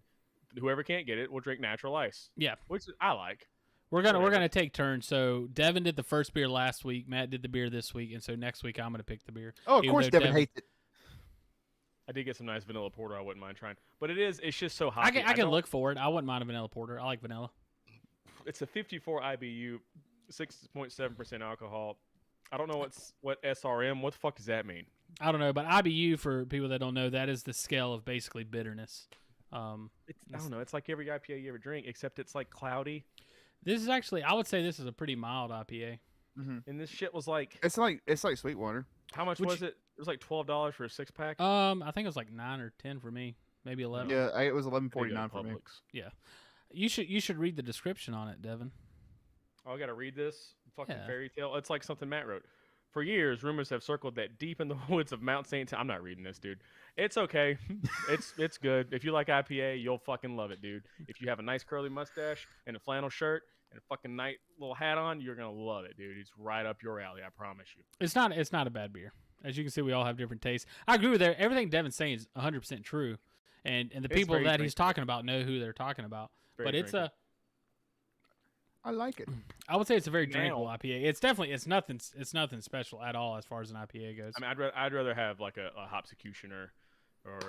whoever can't get it will drink natural ice. Yeah, which I like. We're gonna take turns. So Devin did the first beer last week. Matt did the beer this week, and so next week I'm gonna pick the beer. Oh, of course, Devin hates it. I did get some nice vanilla porter. I wouldn't mind trying, but it's just so hot. I can look for it. I wouldn't mind a vanilla porter. I like vanilla. It's a 54 IBU, 6.7% alcohol. I don't know what SRM. What the fuck does that mean? I don't know, but IBU, for people that don't know, that is the scale of basically bitterness. I don't know. It's like every IPA you ever drink, except it's like cloudy. This is actually, I would say, this is a pretty mild IPA. Mm-hmm. And this shit was like, it's like Sweetwater. How much was it? It was like $12 for a 6-pack. I think it was like 9 or 10 for me, maybe 11. Yeah, it was $11.49 for me. Yeah, you should read the description on it, Devin. Oh, I gotta read this fucking fairy tale. It's like something Matt wrote. For years, rumors have circled that deep in the woods of Mount St. I'm not reading this, dude. It's okay. It's good. If you like IPA, you'll fucking love it, dude. If you have a nice curly mustache and a flannel shirt and a fucking nice little hat on, you're gonna love it, dude. It's right up your alley. I promise you. It's not a bad beer. As you can see, we all have different tastes. I agree with everything Devin's saying is 100% true, and the people that he's talking about know who they're talking about. But it's I like it. I would say it's a very drinkable IPA. It's nothing special at all as far as an IPA goes. I mean, I'd rather have like a Hopsecutioner or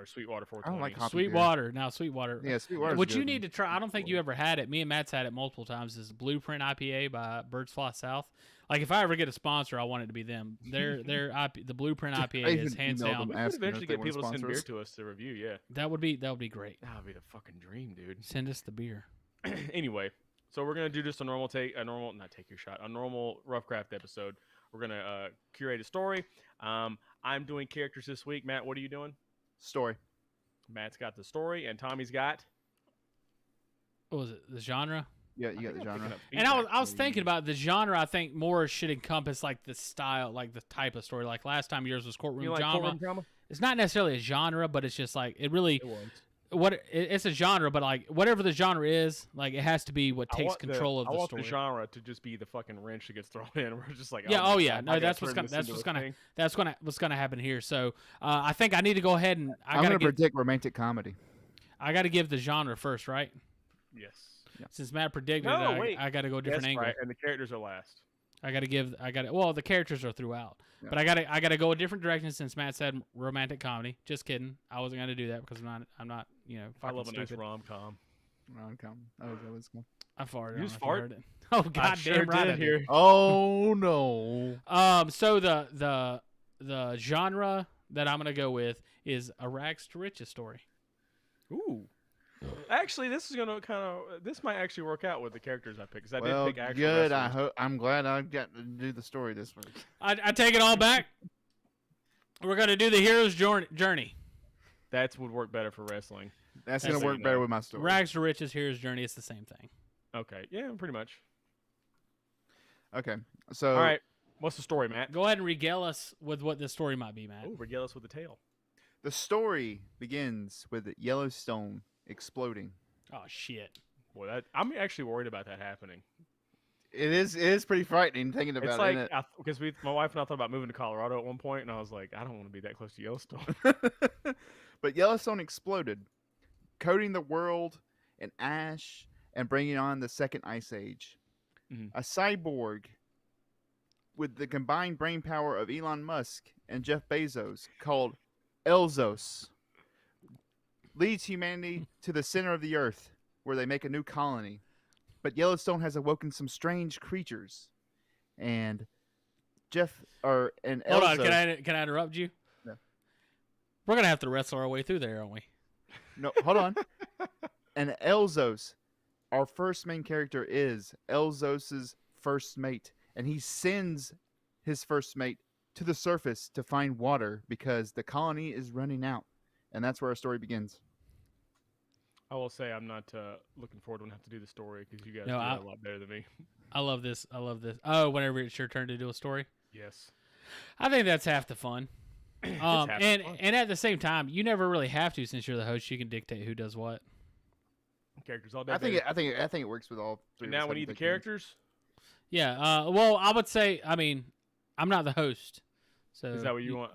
Sweetwater 420. I don't like Sweetwater. Now Sweetwater. Yeah, Sweetwater. What you need to try, I don't think you ever had it. Me and Matt's had it multiple times. Is Blueprint IPA by Bird's Fly South. Like if I ever get a sponsor, I want it to be them. The Blueprint IPA is hands down. We could eventually get people to send beer to us to review. Yeah, that would be great. That would be the fucking dream, dude. Send us the beer. Anyway, so we're gonna do just a normal Roughcraft episode. We're gonna curate a story. I'm doing characters this week. Matt, what are you doing? Story. Matt's got the story, and Tommy's got. What was it? The genre? Yeah, you got the genre. And I was thinking about the genre. I think more should encompass like the style, like the type of story. Like last time yours was courtroom drama. It's not necessarily a genre, but it's just like it really. It's a genre, but like whatever the genre is, like it has to be what takes control of the story. I want the genre to just be the fucking wrench that gets thrown in. We're just like, no, that's what's gonna happen here. So I think I need to go ahead and I'm gonna predict romantic comedy. I got to give the genre first, right? Yes. Since Matt predicted it, I got to go a different angle. Right, and the characters are last. Well, the characters are throughout, but I got to go a different direction since Matt said romantic comedy. Just kidding. I wasn't going to do that because I'm not, I love stupid. a nice rom-com. Oh, that was cool. I farted. You just fart? Oh, goddamn right here. Oh no. So the genre that I'm going to go with is a rags to riches story. Ooh. Actually, this is gonna this might actually work out with the characters I picked because I Well, did pick actual good. wrestlers. I'm glad I got to do the story this week. I take it all back. We're gonna do the hero's journey. That would work better for wrestling. That's Just gonna so work you better know. with my story. Rags to riches, hero's journey. It's the same thing. Okay, yeah, pretty much. Okay, so All right, what's the story, Matt? Go ahead and regale us with what this story might be, Matt. Oh, regale us with the tale. the story begins with Yellowstone exploding. Oh shit. Boy, I'm actually worried about that happening. It is pretty frightening thinking about It's it. like Isn't because my wife and I thought about moving to Colorado at one point, and I was like, I don't want to be that close to Yellowstone. it? But Yellowstone exploded, coating the world in ash and bringing on the second ice age. Mhm. A cyborg with the combined brain power of Elon Musk and Jeff Bezos, called Elzos, leads humanity to the center of the earth, where they make a new colony. But Yellowstone has awoken some strange creatures, and Hold on, Elzos, can I interrupt you? No. We're gonna have to wrestle our way through there, aren't we? No, hold on. And Elzos, our first main character, is Elzos's first mate, and he sends his first mate to the surface to find water because the colony is running out, and that's where our story begins. I will say I'm not looking forward to when I have to do the story because you guys No, do that a lot better than me. I love this. Oh, whenever it's your turn to do a story. Yes. I think that's half the fun. half the fun. And at the same time, you never really have to since you're the host. You can dictate who does what. Characters all day. I think baby. it works with all three. And of us now we having need the big names. characters. Yeah. Well, I would say. I mean, I'm not the host, so Is that what you want?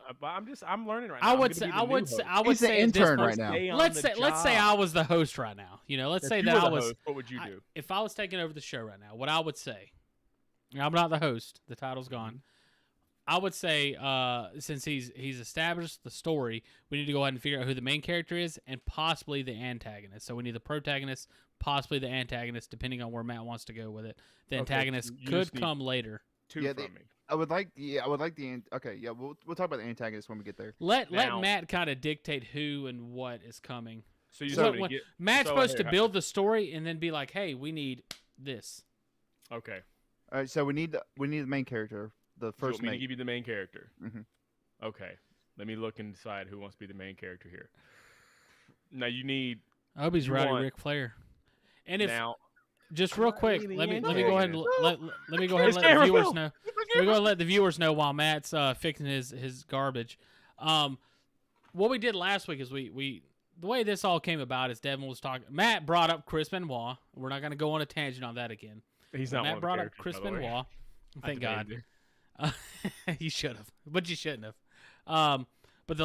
I'm learning right now. I I'm would gonna say. be the I new would say. host. I would He's the say at this intern point- right now. Stay on Let's the say job. I was the host right now. You know, let's If say you that were I the was. host, what would you do? If I was taking over the show right now, what I would say, I'm not the host. The title's gone. I would say, since he's established the story, we need to go ahead and figure out who the main character is and possibly the antagonist. So we need the protagonist, possibly the antagonist, depending on where Matt wants to go with it. The Okay, antagonist you could just need- come later. Two Yeah, from me. I would like the. Okay, yeah, we'll talk about the antagonist when we get there. Let Now- Matt kind of dictate who and what is coming. So you So just want me When- to get Matt's so supposed here, to build the story and then be like, "Hey, we need this." Okay. All right, so we need the main character, the You first want me to mate. give you the main character. Mhm. Okay. Let me look and decide who wants to be the main character here. Now you need I hope he's You Rowdy want- Ric Flair. And if now. just real quick, really let me into go ahead and let me go ahead and let the camera viewers fell. know. Let me go ahead and let the viewers know while Matt's fixing his garbage. What we did last week is we the way this all came about is Devin was talking. Matt brought up Chris Benoit. We're not going to go on a tangent on that again. He's not Matt one of the brought up characters, Chris by the way. Benoit. I Thank God. debated You should have, but you shouldn't have. But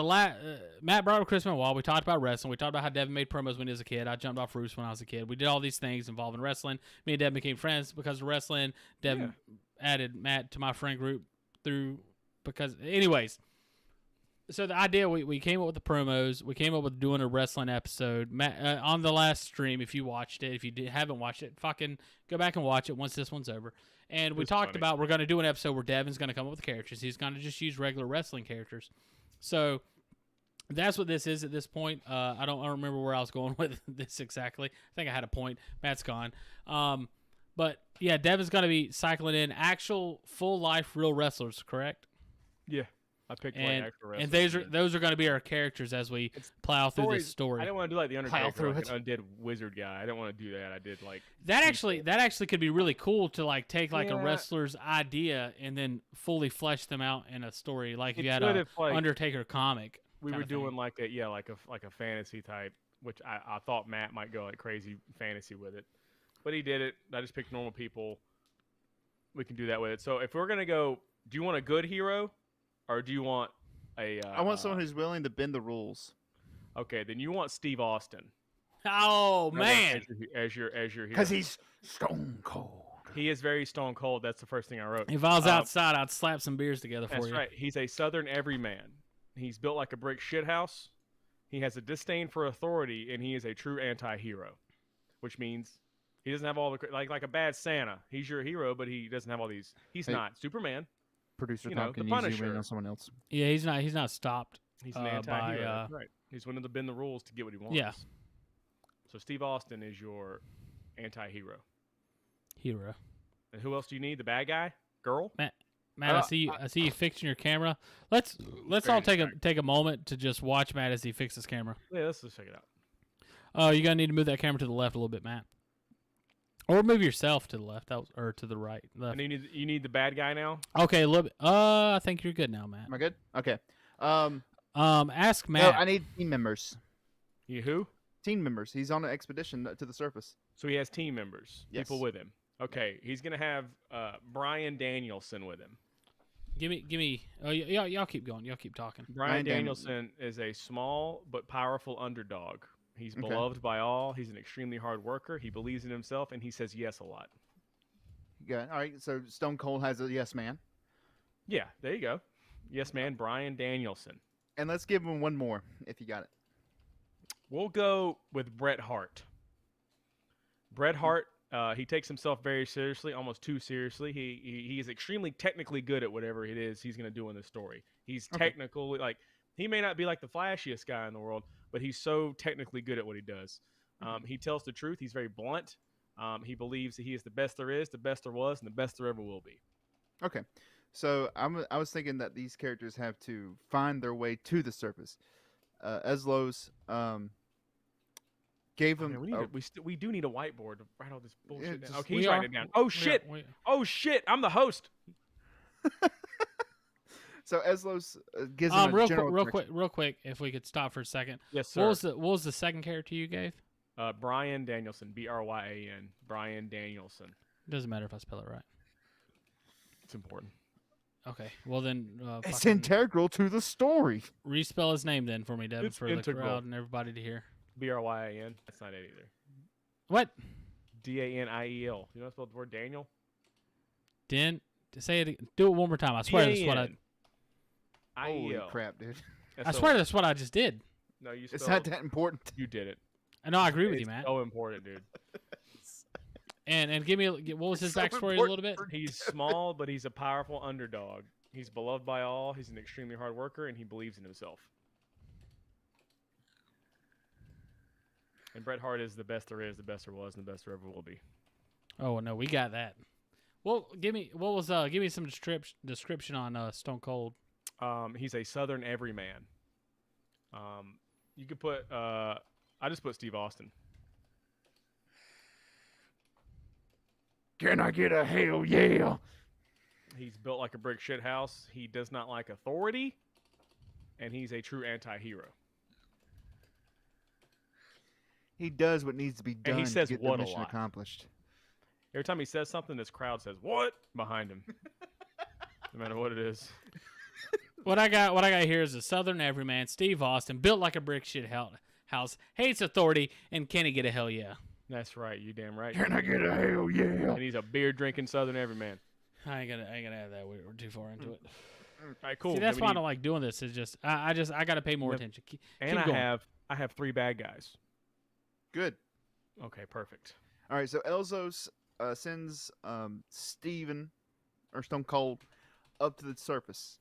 Matt brought up Chris Benoit. We talked about wrestling. We talked about how Devin made promos when he was a kid. I jumped off roofs when I was a kid. We did all these things involving wrestling. Me and Devin became friends because of wrestling. Devin added Matt to my friend group anyways. So the idea, we came up with the promos. We came up with doing a wrestling episode. Matt, on the last stream, if you watched it, if you haven't watched it, fucking go back and watch it once this one's over. And we It's talked funny. about we're going to do an episode where Devin's going to come up with characters. He's going to just use regular wrestling characters. So that's what this is at this point. I don't remember where I was going with this exactly. I think I had a point. Matt's gone. But yeah, Devin's going to be cycling in actual full life real wrestlers, correct? Yeah. I picked like And extra and wrestlers. those are going to be our characters as we plow through this I story. didn't want to do like the Undertaker, through like it. an undead wizard guy. I didn't want to do that. I did like That actually could be really cool to like take like a Yeah. wrestler's idea and then fully flesh them out in a story. Like if It you had could a if, like, Undertaker comic. we kinda were doing thing. like a fantasy type, which I thought Matt might go like crazy fantasy with it, but he did it. I just picked normal people. We can do that with it. So if we're gonna go, do you want a good hero, or do you want a? I want someone who's willing to bend the rules. Okay, then you want Steve Austin. Oh man, as your hero. Because he's stone cold. He is very stone cold. That's the first thing I wrote. if I was outside, I'd slap some beers together for That's you. right. He's a Southern everyman. He's built like a brick shithouse. He has a disdain for authority, and he is a true anti-hero, which means he doesn't have all the like a bad Santa. He's your hero, but he doesn't have all these. He's Hey. not Superman. Producer You know, Tom can the use you Punisher. in on someone else. Yeah, he's not stopped. He's an by, anti-hero. That's right. He's willing to bend the rules to get what he wants. Yeah. So Steve Austin is your anti-hero. Hero. And who else do you need? The bad guy? Girl? Matt, I see you fixing your camera. Let's all take a moment to just watch Matt as he fixes his camera. Yeah, let's just check it out. Oh, you're gonna need to move that camera to the left a little bit, Matt. Or move yourself to the left, or to the right. Left. And you need the bad guy now? Okay, a little bit. I think you're good now, Matt. Am I good? Okay. Ask No, Matt. I need team members. You who? Team members. He's on an expedition to the surface. So he has team members, Yes. people with him. Okay, he's gonna have Brian Danielson with him. Give me. Oh, y'all keep going. Y'all keep talking. Brian Danielson is a small but powerful underdog. He's Okay. beloved by all. He's an extremely hard worker. He believes in himself, and he says yes a lot. Yeah. All right. So Stone Cold has a yes man, Yeah, there you go. Yes, man, Brian Danielson. and let's give him one more if you got it. We'll go with Bret Hart. Bret Hart, he takes himself very seriously, almost too seriously. He is extremely technically good at whatever it is he's going to do in the story. He's technical, like he may not be like the flashiest guy in the world, but he's so technically good at what he does. He tells the truth. He's very blunt. He believes that he is the best there is, the best there was, and the best there ever will be. Okay. So I was thinking that these characters have to find their way to the surface. Eslos gave him. We do need a whiteboard to write all this bullshit down. just- Okay, he's writing it down. Oh shit! Oh shit! I'm the host. So Eslos gives him a general real quick, if we could stop for a second. Yes, sir. What was the second character you gave? Brian Danielson, Bryan, Brian Danielson. Doesn't matter if I spell it right. It's important. Okay, well then, It's fucking integral to the story. respell his name then for me, Devin, It's for the integral. crowd and everybody to hear. Bryan. That's not it either. What? Daniel. You know how to spell the word Daniel? Do it one more time. I swear that's what Holy crap, dude! I swear that's what I just did. No, you It's spelled. not that important. You did it. I know I agree with It's you, Matt. so important, dude. And give me what was his So backstory a little bit? He's small, but he's a powerful underdog. He's beloved by all. He's an extremely hard worker, and he believes in himself. And Bret Hart is the best there is, the best there was, and the best there ever will be. Oh no, we got that. Well, give me some description on Stone Cold. He's a Southern everyman. You could put. I just put Steve Austin. Can I get a hell yeah? He's built like a brick shit house. He does not like authority, and he's a true anti-hero. He does what needs to be done And he says to get what the a mission lot. accomplished. Every time he says something, this crowd says "what" behind him, no matter what it is. What I got here is a Southern everyman, Steve Austin, built like a brick shit house, hates authority, and can he get a hell yeah? That's right. You damn right. Can I get a hell yeah? And he's a beer drinking Southern everyman. I ain't gonna add that. We're too far into it. All right, cool. See, that's why I don't like doing this. Is just I got to pay more attention. Keep And going. I have 3 bad guys. Good. Okay, perfect. All right. So Elzos sends Steven or Stone Cold up to the surface.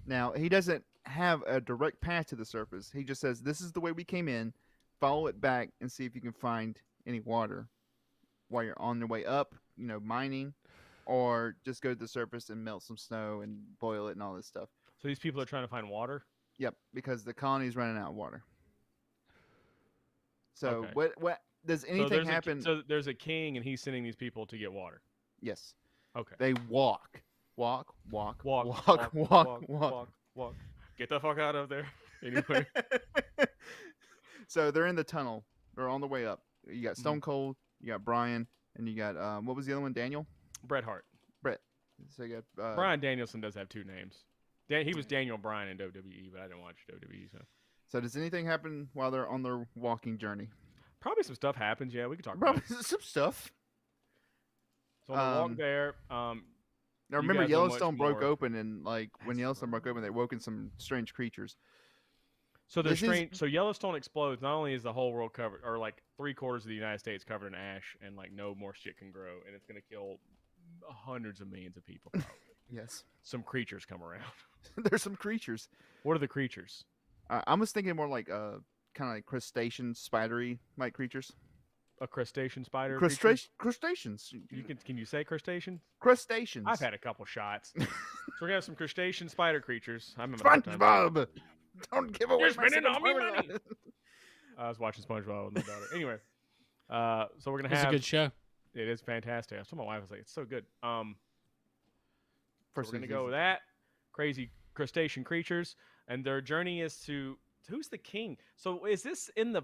Now he doesn't have a direct path to the surface. He just says, "This is the way we came in. Follow it back and see if you can find any water while you're on your way up. You know, mining, or just go to the surface and melt some snow and boil it and all this stuff." So these people are trying to find water. Yep, because the colony's running out of water. So Okay. what does So anything there's happen? so there's a king, and he's sending these people to get water. Yes, Okay. they walk. Get the fuck out of there. Anyway. So they're in the tunnel. They're on the way up. You got Mm-hmm. Stone Cold, you got Brian, and you got what was the other one? Daniel? Bret Hart. Brett. So you got Brian Danielson does have 2 names. He was Daniel Bryan in WWE, but I didn't watch WWE. So does anything happen while they're on their walking journey? Probably some stuff happens. Yeah, we can talk about Probably it. some stuff. So on the walk there, Now You remember guys know much Yellowstone broke more. open, and like when Yellowstone broke open, they woke in some strange creatures. so there's this is- strange. So Yellowstone explodes. Not only is the whole world covered, or like 3/4 of the United States covered in ash, and like no more shit can grow, and it's gonna kill hundreds of millions of people. Probably. Yes, Some creatures come around. there's some creatures. What are the creatures? I was thinking more like kind of like crustacean, spidery like creatures. A crustacean spider. creature? Crustaceans. Can you say crustacean? Crustaceans. I've had a couple shots. So we're gonna have some crustacean spider creatures. I'm having a hard time. SpongeBob. Don't give away You're my spending all my SpongeBob. money. I was watching SpongeBob with my daughter. Anyway, so we're gonna It's have. a good show. It is fantastic. I told my wife, I was like, it's so good. So First we're gonna season. go with that. Crazy crustacean creatures, and their journey is to who's the king? So is this in the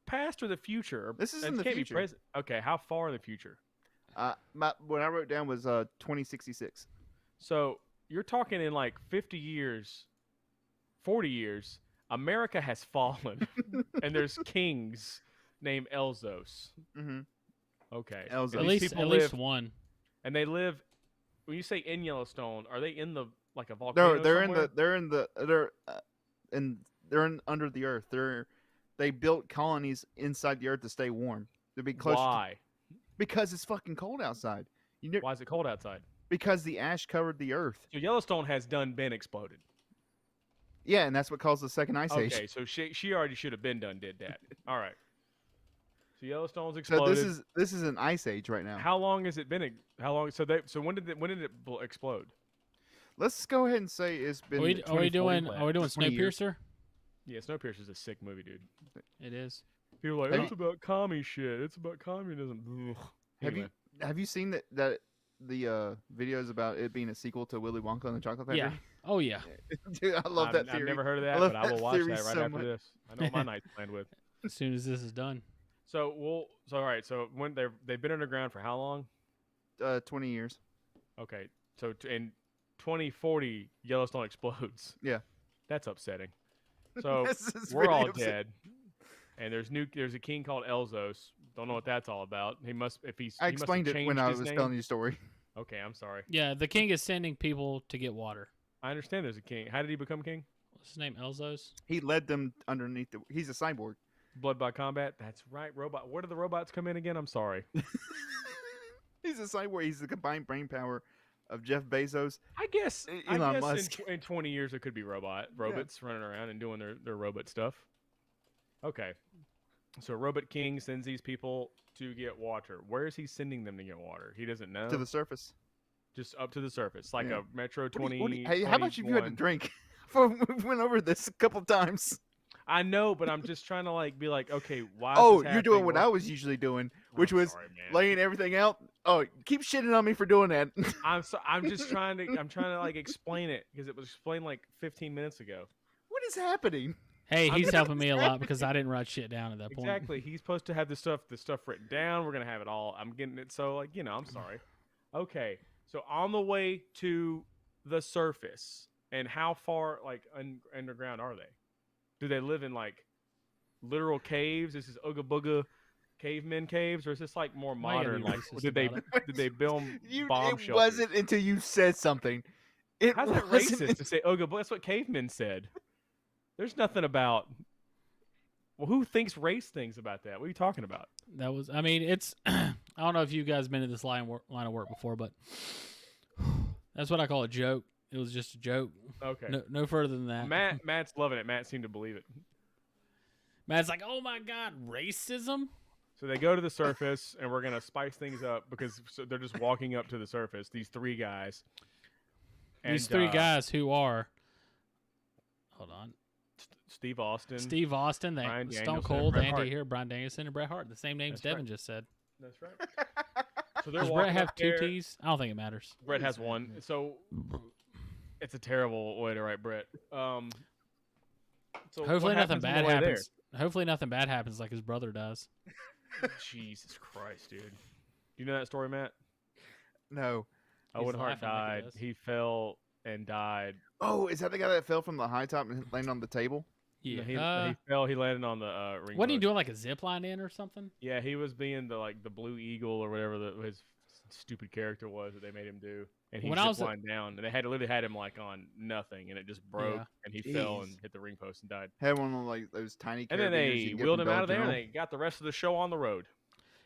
past or the future? Or- This is it in the can't be future. present. Okay, how far in the future? What I wrote down was 2066. So you're talking in like 50 years, 40 years, America has fallen, and there's kings named Elzos. Mm-hmm. Okay. Elzos. And At these least people at least live- one. And they live. When you say in Yellowstone, are they in the like a volcano? They're under the earth. They built colonies inside the earth to stay warm. To be close. Why? Because it's fucking cold outside. Why is it cold outside? Because the ash covered the earth. So Yellowstone has been exploded. Yeah, and that's what caused the second ice age. Okay, so she already should have been done. Did that? All right. So Yellowstone's So exploded. this is an ice age right now. How long has it been? How long? So when did it explode? Let's go ahead and say it's been. Are we 20, doing 40, 20 years. Snowpiercer? Yeah, Snowpiercer's a sick movie, dude. It is. People are like, Have it's about commie shit. It's about communism. Ugh. Anyway. Have you seen the videos about it being a sequel to Willy Wonka and the Chocolate Factory? Yeah. Oh yeah. Dude, I love that theory. I've never heard of I that, love but I will that watch theory that right so after much. this. I know what my night's planned with. As soon as this is done. So all right. So when they've been underground for how long? 20 years. Okay. So in 2040, Yellowstone explodes. Yeah. That's upsetting. So This is we're really all upsetting. dead. And there's a king called Elzos. Don't know what that's all about. He must I he must have explained it when changed I his was name. telling you the story. Okay, I'm sorry. Yeah, the king is sending people to get water. I understand there's a king. How did he become king? What's his name? Elzos? He led them underneath the. He's a cyborg. Blood by combat. That's right. Robot. Where do the robots come in again? I'm sorry. He's a cyborg. He's the combined brain power of Jeff Bezos. I guess Elon Musk. in 20 years there could be robots running around and doing their robot stuff. Okay. So Robot King sends these people to get water. Where is he sending them to get water? He doesn't know. To the surface. Just up to the surface, like Yeah. a Metro What do 20. you- hey, how much have you had to 21. drink? We went over this a couple times. I know, but I'm just trying to be like, okay, why? Oh, is this you're doing happening? what I was usually doing, which I'm was sorry, man. laying everything out. Oh, keep shitting on me for doing that. I'm just trying to explain it because it was explained like 15 minutes ago. What is happening? Hey, I'm he's gonna- helping me a lot because I didn't write shit down at that point. Exactly. He's supposed to have the stuff written down. We're gonna have it all. I'm getting it. So I'm sorry. Okay. So on the way to the surface, and how far underground are they? Do they live in literal caves? This is Ooga Booga cavemen caves, or is this more Why you gotta modern? be racist Did they about did they build It bomb shelters? wasn't until you said something. It How's that wasn't racist to say Ooga Booga? That's what cavemen said. There's nothing about. Well, who thinks race things about that? What are you talking about? That was. I mean, it's. I don't know if you guys been in this line of work before, but that's what I call a joke. It was just a joke. Okay. No further than that. Matt's loving it. Matt seemed to believe it. Matt's like, oh my god, racism. So they go to the surface, and we're gonna spice things up because they're just walking up to the surface. These three guys. These three guys who are. Hold on. Steve Austin. Steve Austin, Brian Stone Danielson, Cold, Bret Andy Hart. here, Brian Danielson, and Bret Hart. The same names That's Devin right. just said. That's right. So they're Does walking Bret have up two there. T's? I don't think it matters. Brett has one. So it's a terrible way to write Brett. So Hopefully what nothing happens on bad the way there? happens. Hopefully nothing bad happens like his brother does. Jesus Christ, dude. You know that story, Matt? No. Owen Hart laughing like he died. does. He fell and died. Oh, is that the guy that fell from the high top and landed on the table? Yeah. He fell. He landed on the ring. What are you post. doing, like a zip line in or something? Yeah, he was being the Blue Eagle or whatever his stupid character was that they made him do, and he When I was ziplined down, and they literally had him on nothing, and it just broke, Yeah. and he fell Jeez. and hit the ring post and died. Had one of those tiny. And then carabiners they you can get wheeled from him out of Dollar there, and General. they got the rest of the show on the road.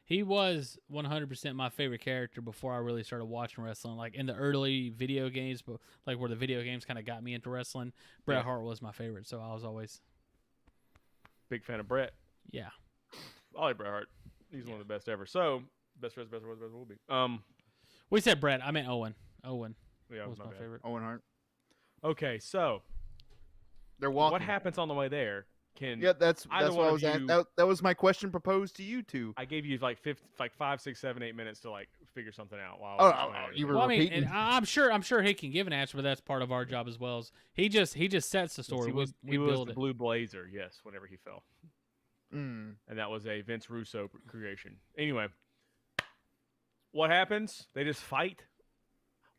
He was 100% my favorite character before I really started watching wrestling. Like in the early video games, but like where the video games kind of got me into wrestling, Bret Yeah. Hart was my favorite. So I was always. Big fan of Brett. Yeah. I like Bret Hart. He's one of the best ever. So, best will be. We said Brett. I meant Owen. Owen Yeah, was my bad. favorite. Owen Hart. Okay, so They're walking. what happens on the way there? Yeah, that's either what one I of was at. you- That was my question proposed to you two. I gave you like 5, 6, 7, 8 minutes to like figure something out while I Oh, was explaining you it. were Well, I mean, repeating. and I'm sure he can give an answer, but that's part of our job as well. He just sets the story. He was, we was build the it. Blue Blazer, yes, whenever he fell. Mm. And that was a Vince Russo creation. Anyway, what happens? They just fight.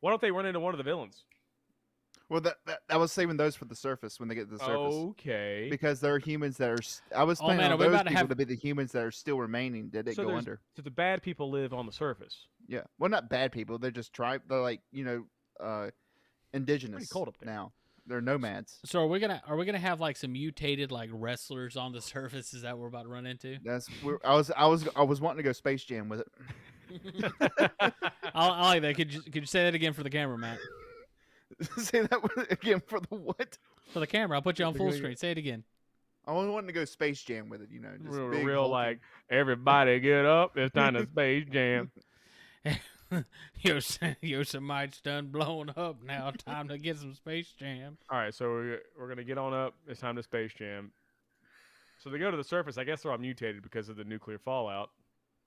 Why don't they run into one of the villains? Well, I was saving those for the surface when they get to the surface. Okay. Because there are humans that are. I was planning man, on are we those about to people have- to be the humans that are still remaining that didn't go under. So the bad people live on the surface. Yeah. Well, not bad people. They're just They're like indigenous. Pretty cold up there. Now. They're nomads. So are we gonna have like some mutated like wrestlers on the surface? Is that what we're about to run into? I was wanting to go Space Jam with it. I like that. Could you say that again for the camera, Matt? Say that again for the what? For the camera, I'll put you on full screen. Say it again. I was wanting to go Space Jam with it. Just big real hulking. like everybody get up. It's time to Space Jam. Yosemite's done blowing up now. Time to get some Space Jam. All right, so we're gonna get on up. It's time to Space Jam. So they go to the surface. I guess they're all mutated because of the nuclear fallout.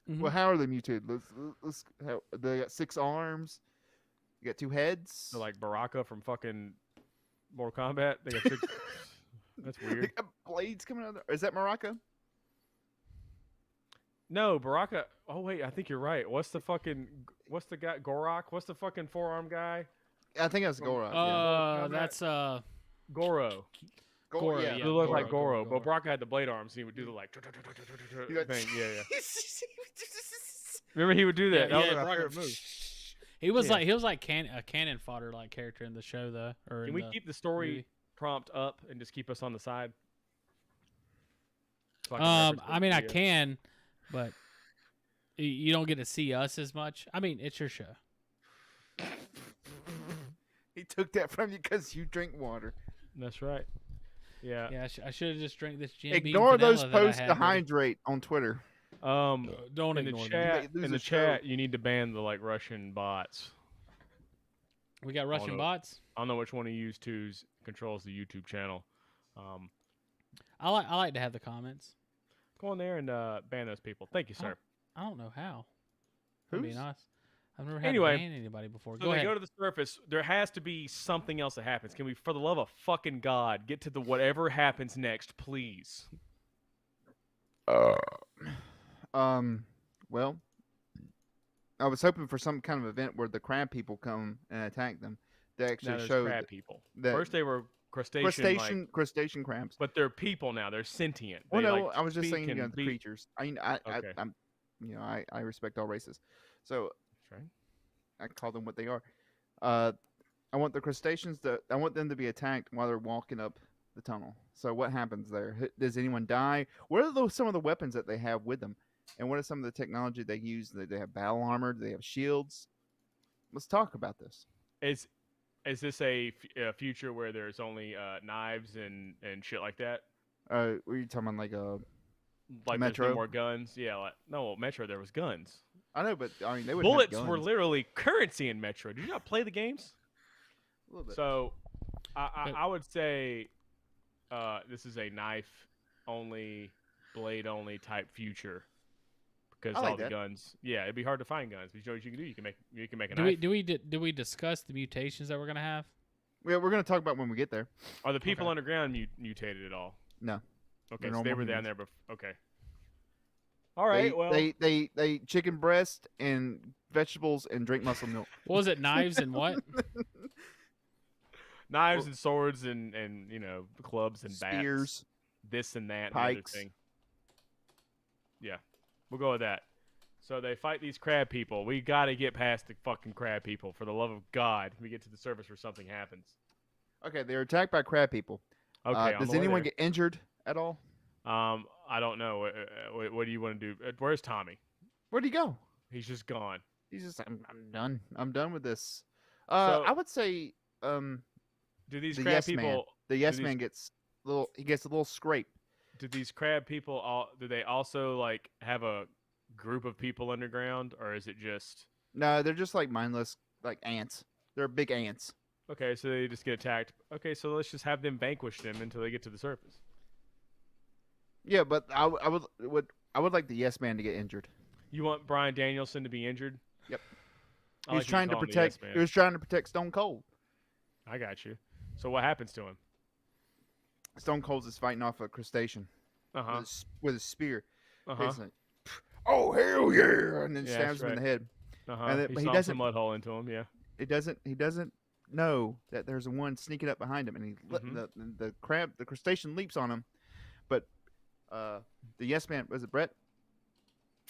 Well, how are they mutated? They got 6 arms. You got 2 heads. They're like Baraka from fucking Mortal Kombat. They got 6. That's They weird. got blades coming out of there. Is that Morocco? No, Baraka. Oh wait, I think you're right. What's the guy? Gorak? What's the fucking forearm guy? I think that's Goro. That's Goro. Goro, yeah. yeah. It looked like Goro, Goro, Goro. but Baraka had the blade arms, and he would do the like You got- thing. Yeah. Remember he would do that. That was my Baraka- favorite move. He was Yeah. like a cannon fodder like character in the show though. Or Can in we the keep the story movie. prompt up and just keep us on the side? So can reference I mean, the I video? can, but you don't get to see us as much. I mean, it's your show. He took that from you because you drink water. That's right. Yeah. Yeah, I should have just drank this Jim Beam Ignore those vanilla that I posts had to ready. hydrate on Twitter. Don't in the ignore them. chat, You may lose in the the show. chat, you need to ban the like Russian bots. We got Russian know. bots. I don't know which one of you two's controls the YouTube channel. I like to have the comments. Go on there and ban those people. Thank you, sir. I don't know how. I'm being Who's? honest. I've never had Anyway, to ban anybody before. So Go they ahead. go to the surface. There has to be something else that happens. Can we, for the love of fucking God, get to the whatever happens next, please? Well, I was hoping for some kind of event where the crab people come and attack them. They Now actually there's show crab people. that First they were crustacean, crustacean crabs. but they're people now. They're sentient. Well, They, no, like, I was just speak saying, and the be- creatures. I'm, I respect all races, so That's right. I call them what they are. I want the crustaceans I want them to be attacked while they're walking up the tunnel. So what happens there? Does anyone die? What are some of the weapons that they have with them? And what are some of the technology they use? They have battle armor. Do they have shields? Let's talk about this. Is this a future where there's only knives and shit like that? What are you talking about? Like Like there's Metro? no more guns? Yeah. No, Metro there was guns. I know, but I mean they would Bullets have were guns. literally currency in Metro. Did you not play the games? A little bit. So, I would say this is a knife only, blade only type future because I like all the that. guns. Yeah, it'd be hard to find guns, but you know what you can do? You can make a knife. Do we discuss the mutations that we're gonna have? Yeah, we're gonna talk about when we get there. Are the people Okay. underground mutated at all? No. Okay, They're so they normal were down humans. there before. Okay. All right. Well, they chicken breast and vegetables and drink muscle milk. What was it? Knives and what? knives and swords and clubs and bats. Spears. This and that and the other Pikes. thing. Yeah, we'll go with that. So they fight these crab people. We got to get past the fucking crab people. For the love of God, we get to the surface where something happens. Okay, they're attacked by crab people. Okay. on Does the way anyone there. get injured at all? I don't know. What do you want to do? Where's Tommy? Where'd he go? He's just gone. He's just I'm done. I'm done with this. So- I would say Do these the crab yes people? man. The yes these- man gets a little scrape. do these crab people do they also like have a group of people underground, or is it just No, they're just like mindless, like ants. They're big ants. okay? So they just get attacked. Okay, so let's just have them vanquish them until they get to the surface. Yeah, but I would like the Yes Man to get injured. You want Bryan Danielson to be injured? Yep. I He was like you trying to calling the protect. Yes Man. He was trying to protect Stone Cold. I got you. So what happens to him? Stone Cold is fighting off a crustacean with a spear. He's like, oh hell yeah! And then Yeah, stabs that's him in right. the head. And but he he doesn't- a mud hole into him. Yeah. He doesn't know that there's one sneaking up behind him, and the crustacean leaps on him. But the Yes Man, was it Brett?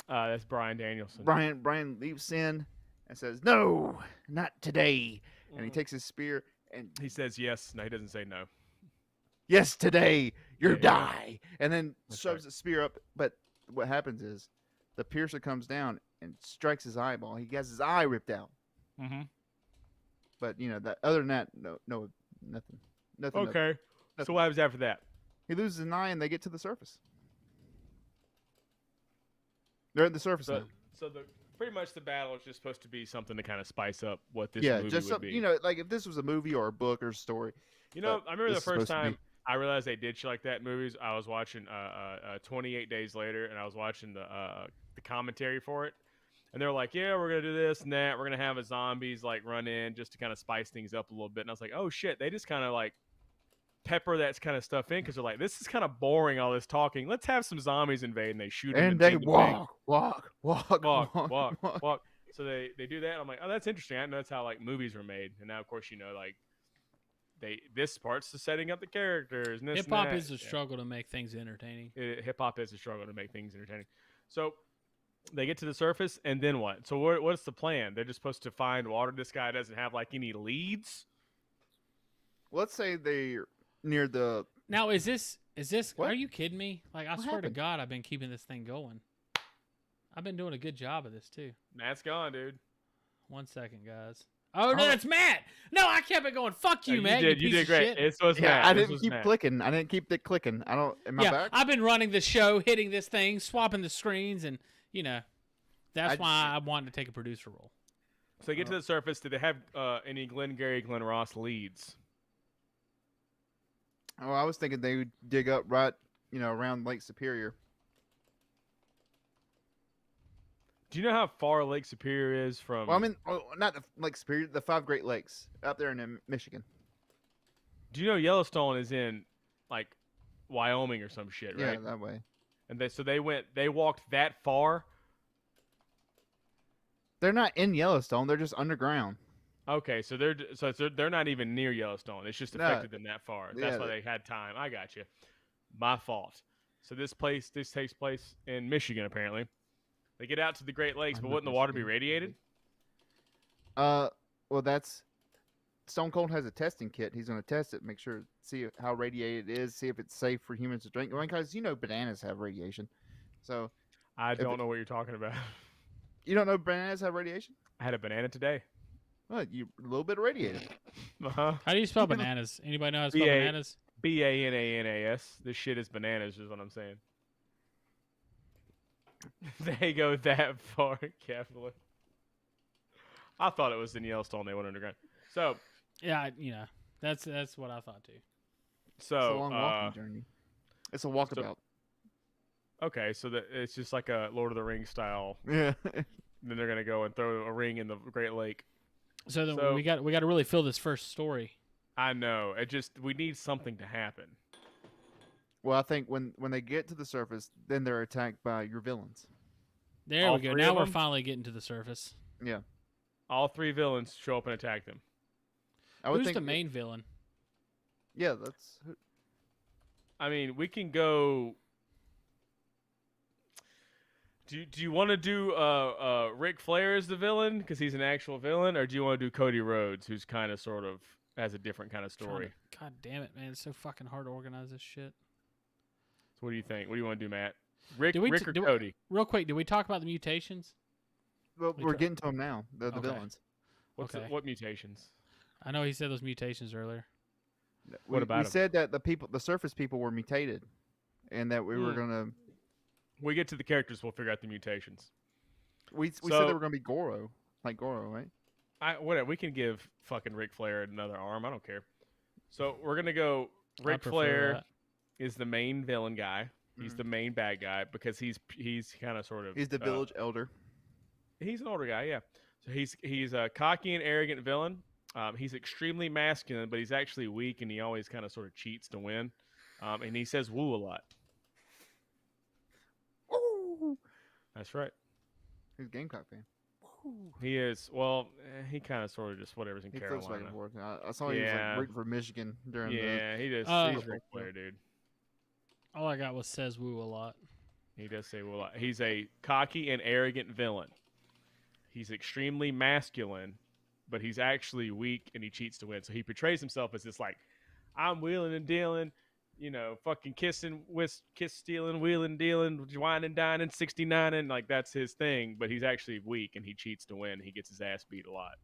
That's Bryan Danielson. Brian leaps in and says, "No, not today." And he takes his spear and He says yes. No, he doesn't say no. yes, today you Yeah. die. And then That's shoves the spear up. But what happens is the piercer comes down and strikes his eyeball. He has his eye ripped out. Mm-hmm. But that other than that, no, nothing. Okay. So what happens after that? He loses an eye, and they get to the surface. They're at the surface now. So pretty much the battle is just supposed to be something to kind of spice up what this Yeah, movie just would be. like if this was a movie or a book or a story. I remember the this is first supposed to time be- I realized they did shit like that in movies. I was watching 28 Days Later, and I was watching the commentary for it, and they were like, "Yeah, we're gonna do this and that. We're gonna have a zombies like run in just to kind of spice things up a little bit." And I was like, "Oh shit!" They just kind of like pepper that kind of stuff in because they're like, "This is kind of boring. All this talking. Let's have some zombies invade." And they shoot them And they in the walk. walk. So they do that. And I'm like, oh, that's interesting. I know that's how like movies were made. And now, of course, like this part's the setting up the characters. And this Hip and hop that. is a struggle to make things entertaining. Hip hop is a struggle to make things entertaining. So they get to the surface, and then what? So what's the plan? They're just supposed to find water. This guy doesn't have like any leads. Let's say they're near the. Now, is this? What? Are you kidding me? Like, I What swear happened? to God, I've been keeping this thing going. I've been doing a good job of this too. Matt's gone, dude. 1 second, guys. Oh no, that's Matt. No, I kept it going. Fuck you, Matt. You piece did of great. shit. It was Yeah, Matt. I This didn't was keep Matt. clicking. I didn't keep it clicking. I don't. Am I back? I've been running the show, hitting this thing, swapping the screens, and that's why I wanted to take a producer role. So they get to the surface. Did they have any Glengarry Glen Ross leads? Oh, I was thinking they would dig up right, around Lake Superior. Do you know how far Lake Superior is from? Well, I mean, not the Lake Superior, the 5 Great Lakes out there in Michigan. Do you know Yellowstone is in like Wyoming or some shit, right? Yeah, that way. And they walked that far. They're not in Yellowstone. They're just underground. Okay, so they're not even near Yellowstone. It's just No. affected them that far. That's Yeah, why they had time. I got you. My fault. So this takes place in Michigan apparently. They get out to the Great Lakes, I'm but not wouldn't the water be Michigan. radiated? Well, that's Stone Cold has a testing kit. He's going to test it, make sure, see how radiated it is, see if it's safe for humans to drink. Because bananas have radiation. So I don't know what you're talking about. you don't know bananas have radiation? I had a banana today. Well, you a little bit radiated. Uh-huh. How do you spell bananas? Anybody know how to spell B-A- bananas? Bananas. This shit is bananas, is what I'm saying. They go that far, Kevin. I thought it was in Yellowstone. They went underground. So, Yeah, that's what I thought too. It's a long walking journey. It's a walkabout. Okay, so it's just like a Lord of the Rings style. Yeah. Then they're gonna go and throw a ring in the Great Lake. So then So- we got to really fill this first story. I know. We need something to happen. Well, I think when they get to the surface, then they're attacked by your villains. There All we go. three Now of we're them? finally getting to the surface. Yeah. All 3 villains show up and attack them. I would Who's think the main villain? Yeah, that's I mean, we can go. Do you want to do Ric Flair as the villain because he's an actual villain, or do you want to do Cody Rhodes, who's kind of sort of has a different kind of story? God damn it, man! It's so fucking hard to organize this shit. So what do you think? What do you want to do, Matt? Rick Did we or do- Cody? Real quick, did we talk about the mutations? well, We we're try- getting to them now. They're the Okay. villains. Okay. What mutations? I know he said those mutations earlier. What about we 'em? said that the surface people were mutated, and that we were gonna. We get to the characters, we'll figure out the mutations. We said they were gonna be Goro, like Goro, right? Whatever. We can give fucking Ric Flair another arm. I don't care. So we're gonna go. I Ric prefer Flair that. is the main villain guy. He's the main bad guy because he's kind of sort of. He's the village elder. He's an older guy, yeah. So he's a cocky and arrogant villain. He's extremely masculine, but he's actually weak, and he always kind of sort of cheats to win. And he says "woo" a lot. Woo! That's right. He's a Gamecock fan. He is. Well, he kind of sort of just whatever's in He flips back Carolina. and forth. I saw he was like rooting for Michigan during Yeah, he just he's Ric Flair, dude. All I got was says woo a lot. He does say "woo" a lot. He's a cocky and arrogant villain. He's extremely masculine, but he's actually weak and he cheats to win. So he portrays himself as this like, I'm wheeling and dealing, fucking kiss stealing, wheeling, dealing, wine and dining, 69, and like that's his thing. But he's actually weak and he cheats to win. He gets his ass beat a lot.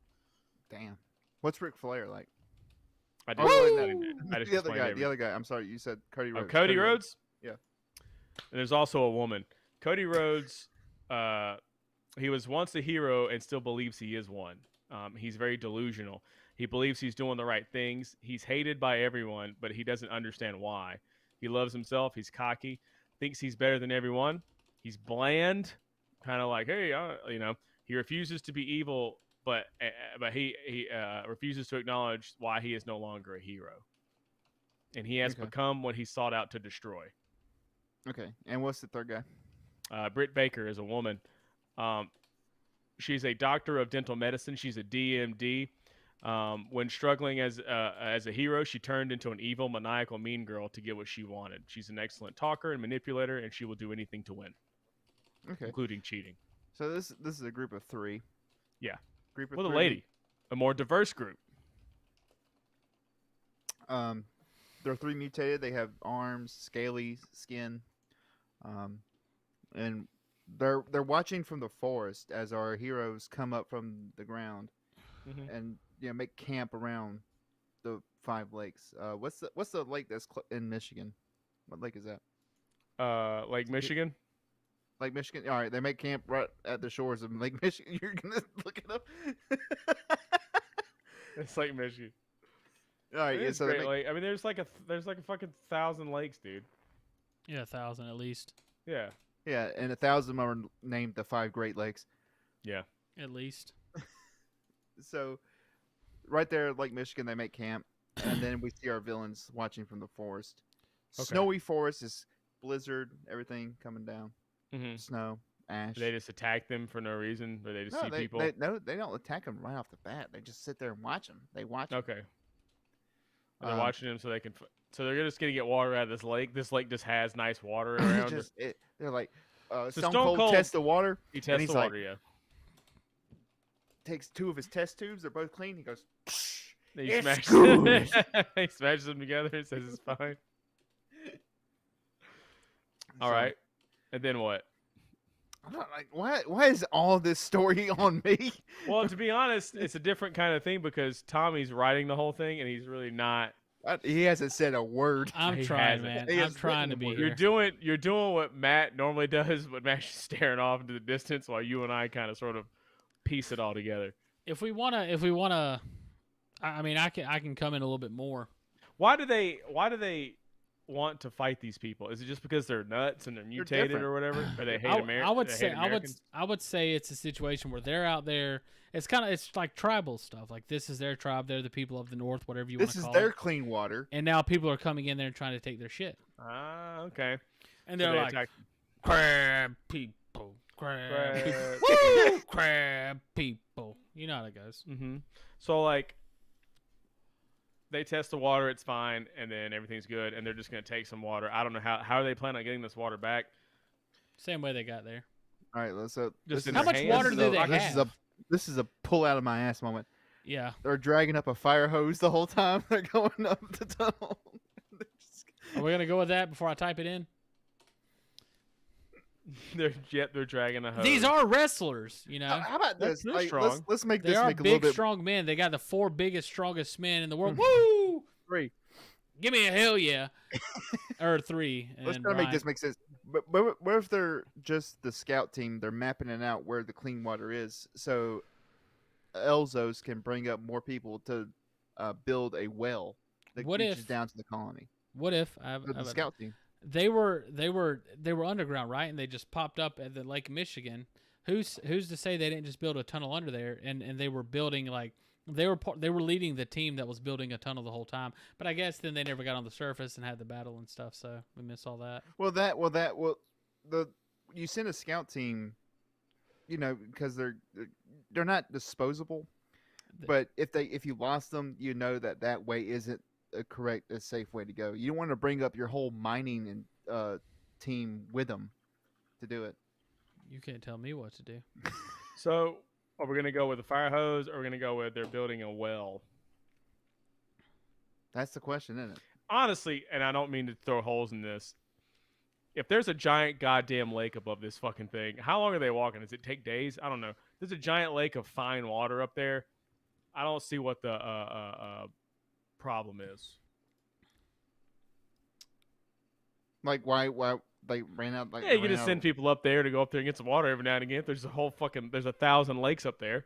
Damn. What's Ric Flair like? I just The other guy. I'm sorry, you said Cody Rhodes. Oh, Cody Rhodes? Yeah. And there's also a woman. Cody Rhodes, he was once a hero and still believes he is one. He's very delusional. He believes he's doing the right things. He's hated by everyone, but he doesn't understand why. He loves himself. He's cocky. Thinks he's better than everyone. He's bland, kind of like, hey, He refuses to be evil, but he refuses to acknowledge why he is no longer a hero. And he has become what he sought out to destroy. Okay. And what's the third guy? Britt Baker is a woman. She's a doctor of dental medicine. She's a DMD. When struggling as a hero, she turned into an evil, maniacal, mean girl to get what she wanted. She's an excellent talker and manipulator, and she will do anything to win, including cheating. So this is a group of 3. Yeah. Group of With a 3. lady, a more diverse group. They're 3 mutated. They have arms, scaly skin, and they're watching from the forest as our heroes come up from the ground and make camp around the 5 lakes. What's the lake that's in Michigan? What lake is that? Lake Michigan. Lake Michigan. All right, they make camp right at the shores of Lake Michigan. You're gonna look it up. It's Lake Michigan. All right, yeah. So I mean, there's like a fucking 1,000 lakes, dude. Yeah, 1,000 at least. Yeah. Yeah, and 1,000 are named the 5 Great Lakes. Yeah. At least. So, right there, Lake Michigan, they make camp, and then we see our villains watching from the forest. Okay. Snowy forest is blizzard, everything coming down. Mm-hmm. Snow, ash. They just attack them for no reason, or they just see people. They don't attack them right off the bat. They just sit there and watch them. They watch. Okay. They're watching them so they can. So they're just gonna get water out of this lake. This lake just has nice water around it. They're like, So Stone Cold tests the water. He tests the water, yeah. Takes 2 of his test tubes. They're both clean. He goes, He it's smashes good. he smashes them together and says it's fine. All So, right. And then what? I'm not like, why is all this story on me? Well, to be honest, it's a different kind of thing because Tommy's writing the whole thing and he's really not. He hasn't said a word. I'm He trying, hasn't. man. He I'm has trying to written be the here. You're doing what Matt normally does, but Matt's just staring off into the distance while you and I kind of sort of piece it all together. If we wanna, I mean, I can come in a little bit more. Why do they want to fight these people? Is it just because they're nuts and they're mutated different. or whatever? Or they hate I would Americans? I would say it's a situation where they're out there. It's like tribal stuff. Like this is their tribe. They're the people of the North, whatever you want This to is call their it. clean water. And now people are coming in there and trying to take their shit. Ah, okay. And So they're they like, attack- crab people, crab Crab people, woo, crab people. You know how that goes. Mm-hmm. So like, they test the water, it's fine, and then everything's good, and they're just gonna take some water. I don't know how are they planning on getting this water back. Same way they got there. All right, so Just in How their much hands? water do they this have? This is a pull out of my ass moment. Yeah. They're dragging up a fire hose the whole time. They're going up the tunnel. Are we gonna go with that before I type it in? They're dragging a hose. These are wrestlers, you know. How about this? They're Like, strong. let's make They this are make a little big, bit strong men. They got the 4 biggest, strongest men in the world. Woo! 3. give me a hell yeah, or 3. And Let's then try to make Ryan- this make sense. But what if they're just the scout team? They're mapping it out where the clean water is, so Elzos can bring up more people to build a well that What reaches if- down to the colony. What if I The scout team. they were underground, right? And they just popped up at the Lake Michigan. Who's to say they didn't just build a tunnel under there? And they were building like they were leading the team that was building a tunnel the whole time. But I guess then they never got on the surface and had the battle and stuff. So we miss all that. You send a scout team, because they're not disposable. But if you lost them, that way isn't a safe way to go. You don't want to bring up your whole mining and team with them to do it. You can't tell me what to do. So, are we going to go with a fire hose, or are we going to go with they're building a well? That's the question, isn't it? Honestly, and I don't mean to throw holes in this, if there's a giant goddamn lake above this fucking thing, how long are they walking? Does it take days? I don't know. There's a giant lake of fine water up there. I don't see what the problem is. Like why they ran out? Yeah, you can just send people up there to go up there and get some water every now and again. There's 1,000 lakes up there.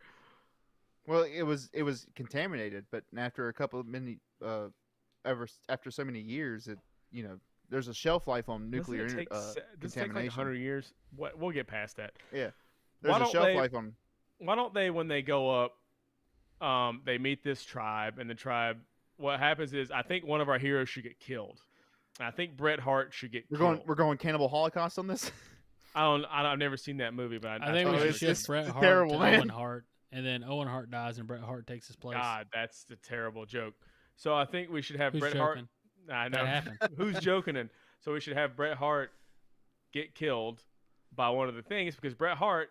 Well, it was contaminated, but after after so many years, there's a shelf life on nuclear Doesn't it take like contamination. 100 years? We'll get past that. Yeah, there's a shelf life on. Why don't they, when they go up, they meet this tribe, and the tribe. What happens is, I think one of our heroes should get killed. I think Bret Hart should get killed. We're going Cannibal Holocaust on this. I've never seen that movie, but I think we should it's shift Bret Hart terrible, to man. Owen Hart, and then Owen Hart dies, and Bret Hart takes his place. God, that's a terrible joke. So I think we should have Who's Bret joking? Hart. I know. That happened. Who's joking? And so we should have Bret Hart get killed by one of the things, because Bret Hart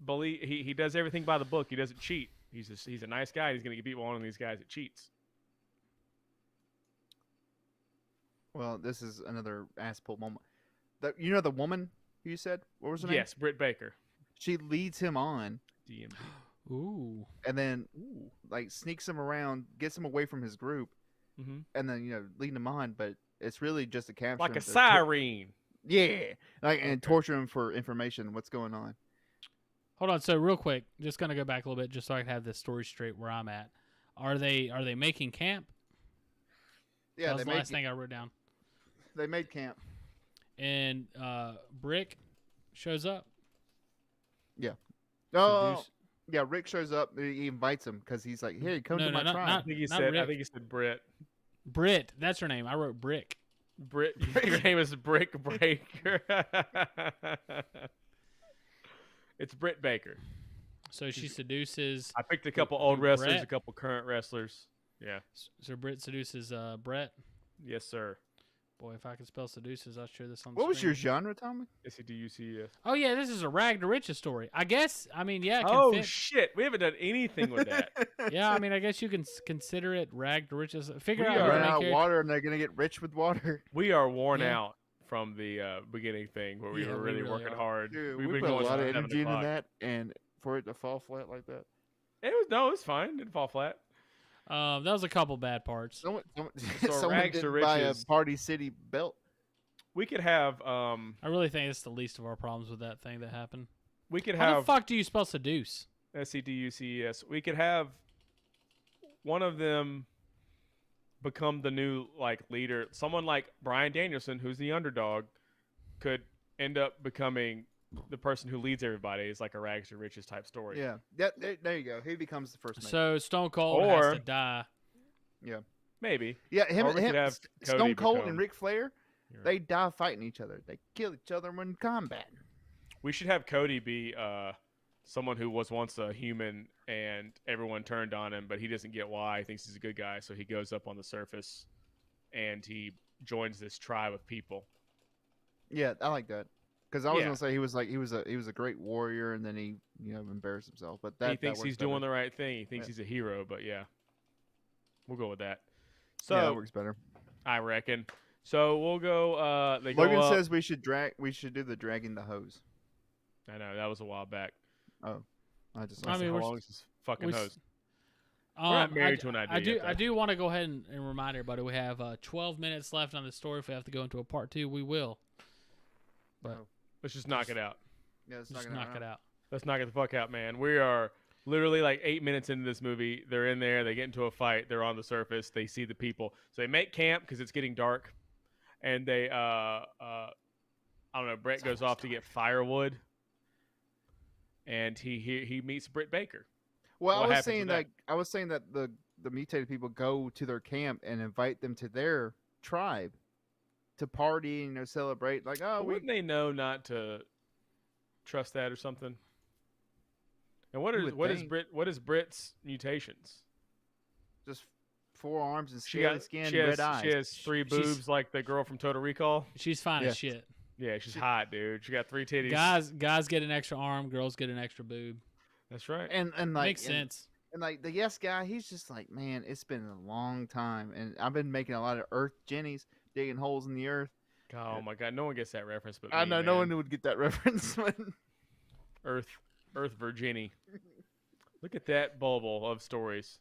he does everything by the book. He doesn't cheat. He's a nice guy. He's going to beat one of these guys that cheats. Well, this is another ass pull moment. The woman who you said, what was her name? Yes, Britt Baker. She leads him on, DMD. Ooh. and then like sneaks him around, gets him away from his group, Mhm. and then leading him on. But it's really just a capture. Like him a to siren. and torture him for information. What's going on? Hold on. So real quick, just gonna go back a little bit, just so I can have this story straight where I'm at. Are they making camp? Yeah, that was the last thing I wrote down. They made camp. And Brick shows up. Oh, Seduce- yeah. Rick shows up. He invites him because he's like, "Hey, come to my tribe." I think he Not said. I Rick. think he said Britt. Brit, that's her name. I wrote Brick. Britt. Your name is Brick Breaker. It's Britt Baker. So she seduces. I picked a couple old wrestlers, Brett? a couple current wrestlers. Yeah. So Britt seduces Brett. Yes, sir. Boy, if I could spell seduces, I'd share this on the What was screen. your genre, Tommy? SEDUCES. Oh yeah, this is a rag to riches story. I guess. I mean, yeah. It can Oh fit. shit! We haven't done anything with that. Yeah, I mean, I guess you can consider it rag to riches. Figure We out are- your Run main out of character. water, and they're gonna get rich with water. We are worn Yeah. out from the beginning thing where we Yeah, were we really really working are. hard. Dude, We've we been put a going lot of since 7 energy into o'clock. that, and for it to fall flat like that. It was fine. It didn't fall flat. That was a couple bad parts. Someone So rags to didn't buy a riches. Party City belt. We could have I really think it's the least of our problems with that thing that happened. we could How the have fuck do you spell seduce? SEDUCES. We could have one of them become the new leader. Someone like Bryan Danielson, who's the underdog, could end up becoming the person who leads everybody. It's like a rags to riches type story. Yeah, there you go. He becomes the first mate. So Stone Cold has Or- to die. Maybe. Yeah, or we could have Stone Cody Cold become- and Ric Flair, You're they die fighting each other. They kill each other when combat. We should have Cody be someone who was once a human and everyone turned on him, but he doesn't get why. He thinks he's a good guy, so he goes up on the surface and he joins this tribe of people. Yeah, I like that. Because I was Yeah. gonna say he was a great warrior, and then he embarrassed himself. But He thinks he's doing the right thing. He thinks Yeah. he's a hero, but yeah, we'll go with that. So yeah, So that works better. I reckon. So we'll go. They Logan go up. says we should do the dragging the hose. I know that was a while back. I just I mean, how we're long is this fucking we hose? We're not married to an idea. I do want to go ahead and remind everybody we have 12 minutes left on the story. If we have to go into a part 2, we will. But let's just knock it out. Yeah, let's just knock it out. Let's knock it the fuck out, man. We are literally like 8 minutes into this movie. They're in there. They get into a fight. They're on the surface. They see the people. So they make camp because it's getting dark. And they, I don't know, Brett goes off to get firewood. And he meets Britt Baker. Well, I was saying that the mutated people go to their camp and invite them to their tribe to party and celebrate. Like, wouldn't they know not to trust that or something? And what is Britt's mutations? Just 4 arms and scaly skin, red eyes. She has 3 boobs like the girl from Total Recall. She's fine as shit. Yeah, she's hot, dude. She got 3 titties. Guys get an extra arm. Girls get an extra boob. That's right. And like makes sense. And like the yes guy, he's just like, man, it's been a long time, and I've been making a lot of earth jennies, digging holes in the earth. Oh my god, no one gets that reference, but I know no one would get that reference. Earth Virginie. Look at that bubble of stories.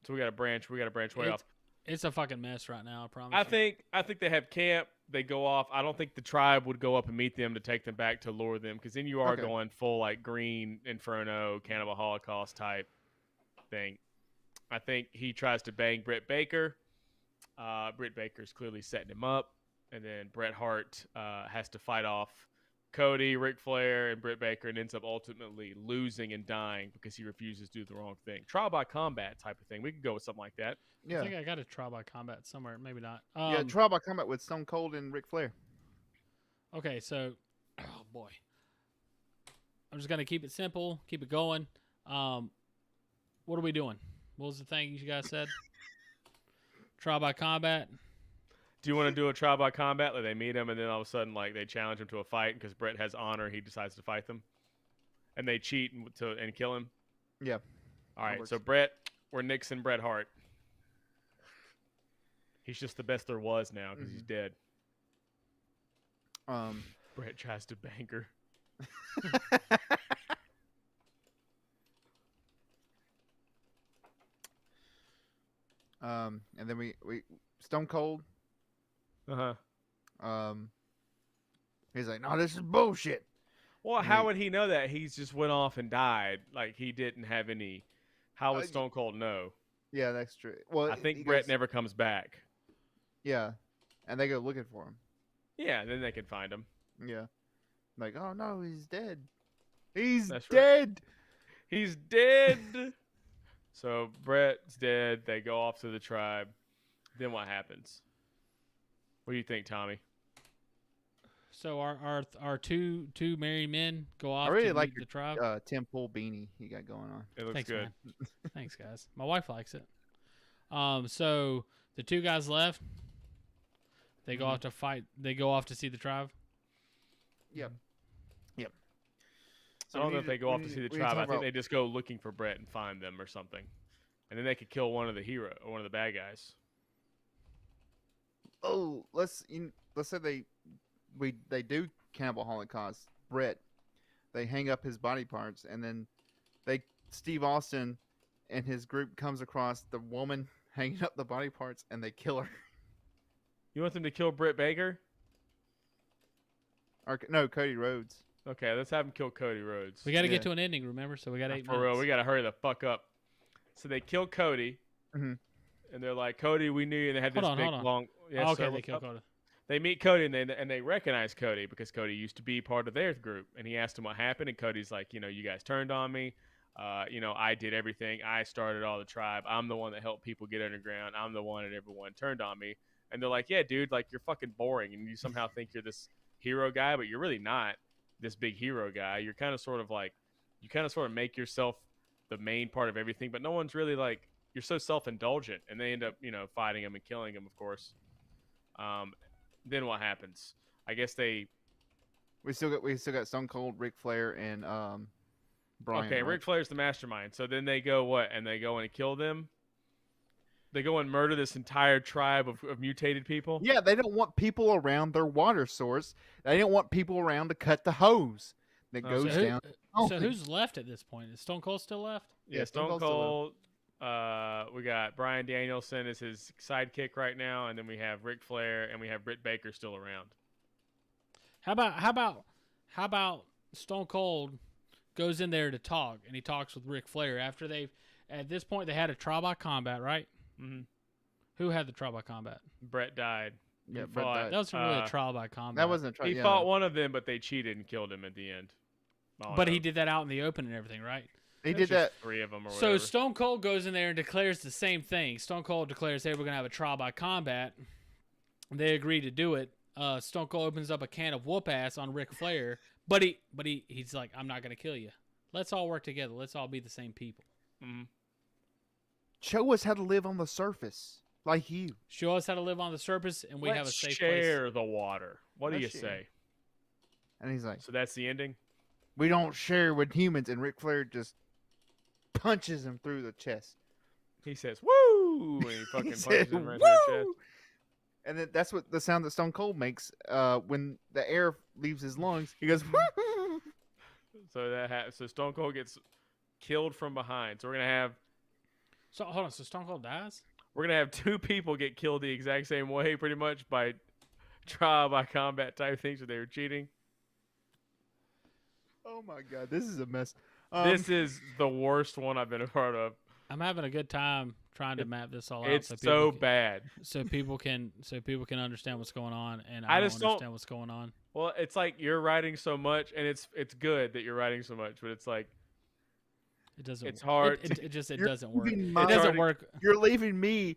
So we got a branch way off. It's a fucking mess right now, I promise. I think they have camp. They go off. I don't think the tribe would go up and meet them to take them back to lure them, because then you are going full like Green Inferno, Cannibal Holocaust type thing. I think he tries to bang Britt Baker. Britt Baker's clearly setting him up, and then Bret Hart has to fight off Cody, Ric Flair, and Britt Baker, and ends up ultimately losing and dying because he refuses to do the wrong thing. Trial by combat type of thing. We could go with something like that. Yeah. I think I got a trial by combat somewhere. Maybe not. Yeah, trial by combat with Stone Cold and Ric Flair. Okay, so, oh boy. I'm just going to keep it simple, keep it going. What are we doing? What was the thing you guys said? Trial by combat. Do you want to do a trial by combat? Like they meet him, and then all of a sudden, like they challenge him to a fight because Brett has honor. He decides to fight them, and they cheat and kill him. Yeah. All right. So Brett, we're Nixon Bret Hart. He's just the best there was now because he's dead. Brett tries to bang her. And then we Stone Cold. He's like, no, this is bullshit. Well, how would he know that? He just went off and died. Like he didn't have any. How would Stone Cold know? Yeah, that's true. Well, I think Brett never comes back. Yeah, and they go looking for him. Yeah, then they can find him. Yeah, like, oh no, he's dead. He's That's dead. Right. He's dead. So Brett's dead. They go off to the tribe. Then what happens? What do you think, Tommy? So our two married men go off. I really to like the tribe. Tim Pool beanie you got going on. It looks Thanks, good. Man. Thanks, guys. My wife likes it. So the 2 guys left. They go off to fight. They go off to see the tribe. Yep. So I don't know if they go off to see the tribe. I think they just go looking for Brett and find them or something, and then they could kill one of the bad guys. Oh, let's say they do Cannibal Holocaust Brett. They hang up his body parts, and then Steve Austin and his group comes across the woman hanging up the body parts, and they kill her. You want them to kill Britt Baker? Or no, Cody Rhodes. Okay, let's have him kill Cody Rhodes. We got to get to an ending, remember? So we got 8 minutes. For real, we got to hurry the fuck up. So they kill Cody, and they're like, Cody, we knew you. And they had this long. Yes, okay, they kill Cody. They meet Cody, and they recognize Cody because Cody used to be part of their group. And he asked him what happened, and Cody's like, you guys turned on me. I did everything. I started all the tribe. I'm the one that helped people get underground. I'm the one that everyone turned on me. And they're like, yeah, dude, like you're fucking boring, and you somehow think you're this hero guy, but you're really not this big hero guy. You're kind of sort of make yourself the main part of everything, but no one's really like, you're so self-indulgent. And they end up, fighting him and killing him, of course. Then what happens? I guess we still got Stone Cold, Ric Flair, and Brian. Okay, right? Ric Flair's the mastermind. So then they go what? And they go in and kill them? They go and murder this entire tribe of mutated people? Yeah, they don't want people around their water source. They don't want people around to cut the hose. that Oh, goes So, who, down. so who's left at this point? Is Stone Cold still left? Yeah, Stone Cold. We got Bryan Danielson as his sidekick right now, and then we have Ric Flair, and we have Britt Baker still around. How about Stone Cold goes in there to talk, and he talks with Ric Flair after at this point they had a trial by combat, right? Mm-hmm. Who had the trial by combat? Brett died. Yeah, He Brett fought, died. That wasn't really a trial by combat. That wasn't a trial. He fought one of them, but they cheated and killed him at the end. But he did that out in the open and everything, right? He There's did that. just 3 of them or So whatever. Stone Cold goes in there and declares the same thing. Stone Cold declares, "Hey, we're gonna have a trial by combat." They agree to do it. Stone Cold opens up a can of whoop ass on Ric Flair, but he's like, "I'm not gonna kill you. Let's all work together. Let's all be the same people. Mm-hmm. Show us how to live on the surface, like you. Show us how to live on the surface, and we have a Let's safe share place." the water. What do you Let's share. say? And he's like, So that's the ending? we don't share with humans. And Ric Flair just punches him through the chest. He says, "Woo!" and he fucking punches said, him right in the chest. "Woo!" And then that's what the sound that Stone Cold makes when the air leaves his lungs. He goes, "Woo!" So so Stone Cold gets killed from behind. So we're gonna have So hold on. So Stone Cold dies? 2 people get killed the exact same way, pretty much by trial by combat type things, where they were cheating. Oh my god, this is a mess. This is the worst one I've been a part of. I'm having a good time trying to map this all out. It's so so people bad. so people can understand what's going on, and I I just don't don't- understand what's going on. Well, it's like you're writing so much, and it's good that you're writing so much, but it's like It doesn't. It's hard It just You're doesn't work. leaving It my- doesn't work. You're leaving me.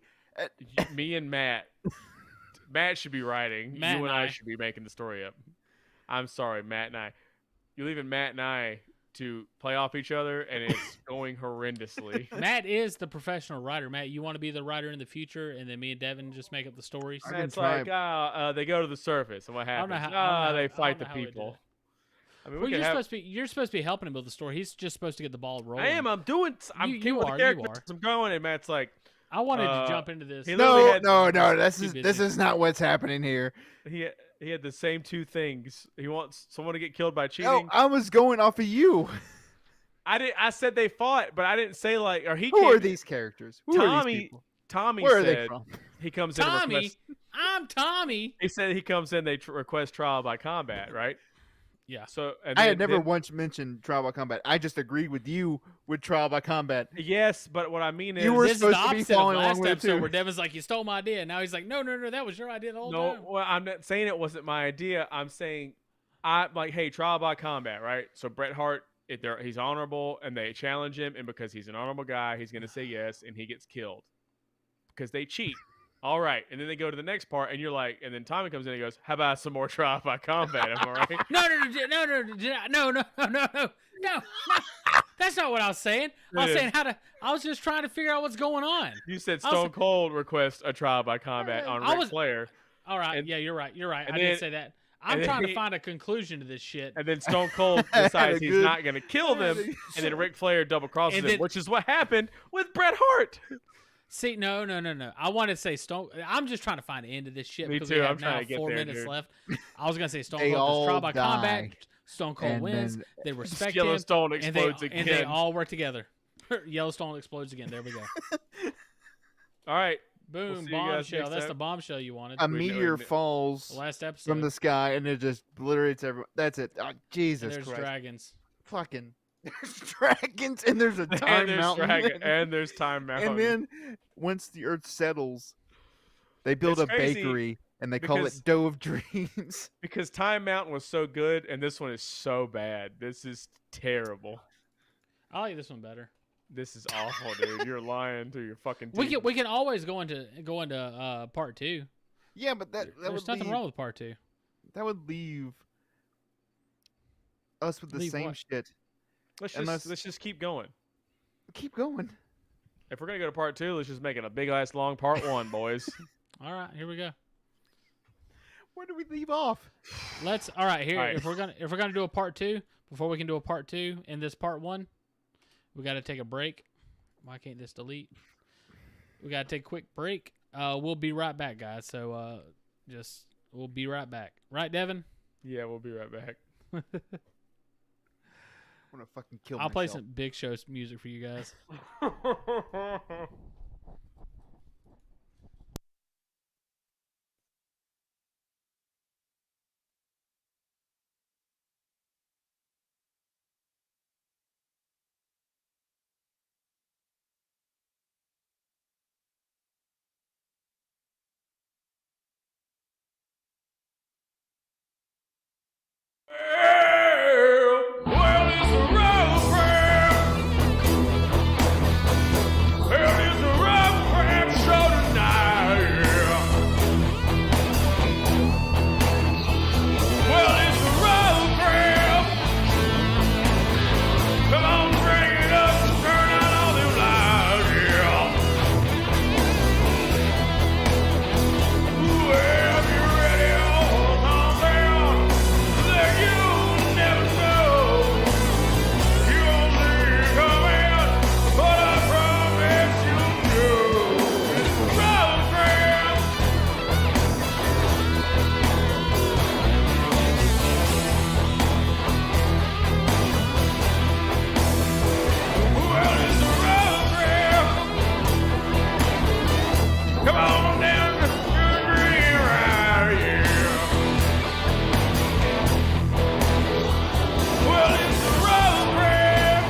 me and Matt. Matt should be writing. Matt you and and I I. should be making the story up. I'm sorry, Matt and I. You're leaving Matt and I to play off each other, and it's going horrendously. Matt is the professional writer. Matt, you want to be the writer in the future, and then me and Devin just make up the stories. I can It's try. like, they go to the surface, and what I don't happens? know how- I don't know how- They I fight don't the know how we did people. it. I mean, Well, we you're could have. supposed to be helping him build the story. He's just supposed to get the ball rolling. I am. I'm doing. I'm You keeping with are, the you characters. are. I'm going, and Matt's like, I wanted to Uh, jump into this. he literally No, had- no. This Too is busy. not what's happening here. he had the same 2 things. He wants someone to get killed by cheating. No, I was going off of you. I said they fought, but I didn't say like. Or he. Who came- are these characters? Who are these Tommy. people? Tommy Where are they said from? he comes in. And Tommy, requests, I'm Tommy. he said he comes in. They request trial by combat, right? Yeah. So and I then- had never then- once mentioned trial by combat. I just agreed with you with trial by combat. Yes, but what I mean is, You were This is the supposed to be opposite of following along last with it, episode too. where Devin's like, "You stole my idea." Now he's like, "No, that was your idea the whole no. time." Well, I'm not saying it wasn't my idea. I'm saying I'm like, hey, trial by combat, right? So Bret Hart, he's honorable, and they challenge him, and because he's an honorable guy, he's gonna say yes, and he gets killed because they cheat. All right, and then they go to the next part, and you're like, and then Tommy comes in and he goes, "How about some more trial by combat?" Am I right? No. That's not what I was saying. I was It saying I was just trying to figure out what's going on. You said I was- Stone Cold requests a trial by combat on I Ric was- Flair, All right. And- Yeah, you're right. I and did then- say that. I'm then trying to he- find a conclusion to this shit. and then Stone Cold Had decides a he's good- not going to kill them, and then Ric Flair double crosses And him, then- which is what happened with Bret Hart. See, no. I wanted to say Stone. I'm just trying to find an end to this shit Me because too, we I'm have trying now to get 4 there, minutes dude. left. I was gonna say Stone They Cold does trial all by die. combat. Stone Cold And wins. then- They respect him. Yellowstone And explodes they, again. and they all work together. Yellowstone explodes again. There we go. All right, Boom. see you guys Bombshell. next That's time. the bombshell you wanted. A We know meteor it- falls Last episode. from the sky and it just obliterates everyone. That's it. Oh, and Jesus there's Christ. dragons. Fucking. There's dragons and there's a time and there's mountain. and there's Time Mountain. And then once the earth settles, they build It's a crazy bakery and they call because- it Dough of Dreams. because Time Mountain was so good, and this one is so bad. This is terrible. I like this one better. This is awful, dude. You're lying to your fucking teeth. We can always go into part 2. Yeah, but that There's would nothing leave, wrong with part 2. that would leave us with the Leave same what? shit. Let's unless- just keep going. Keep going. If we're gonna go to part 2, let's just make it a big ass long part 1, boys. All right, here we go. Where do we leave off? All right, here All right. if we're gonna do a part 2, before we can do a part 2 in this part 1, we got to take a break. Why can't this delete? We got to take a quick break. We'll be right back, guys. So we'll be right back. Right, Devin? Yeah, we'll be right back. gonna fucking kill I'll play myself. some Big Show music for you guys. Well, it's a road trip. Well, it's a road trip show tonight. Well, it's a road trip. Come on, bring it up, turn out all them lights, yeah. Well, if you're ready, all calm down. That you never know. You only come in, but I promise you do. It's a road trip. Well, it's a road trip. Come on down to the green ride, yeah. Well, it's a road trip.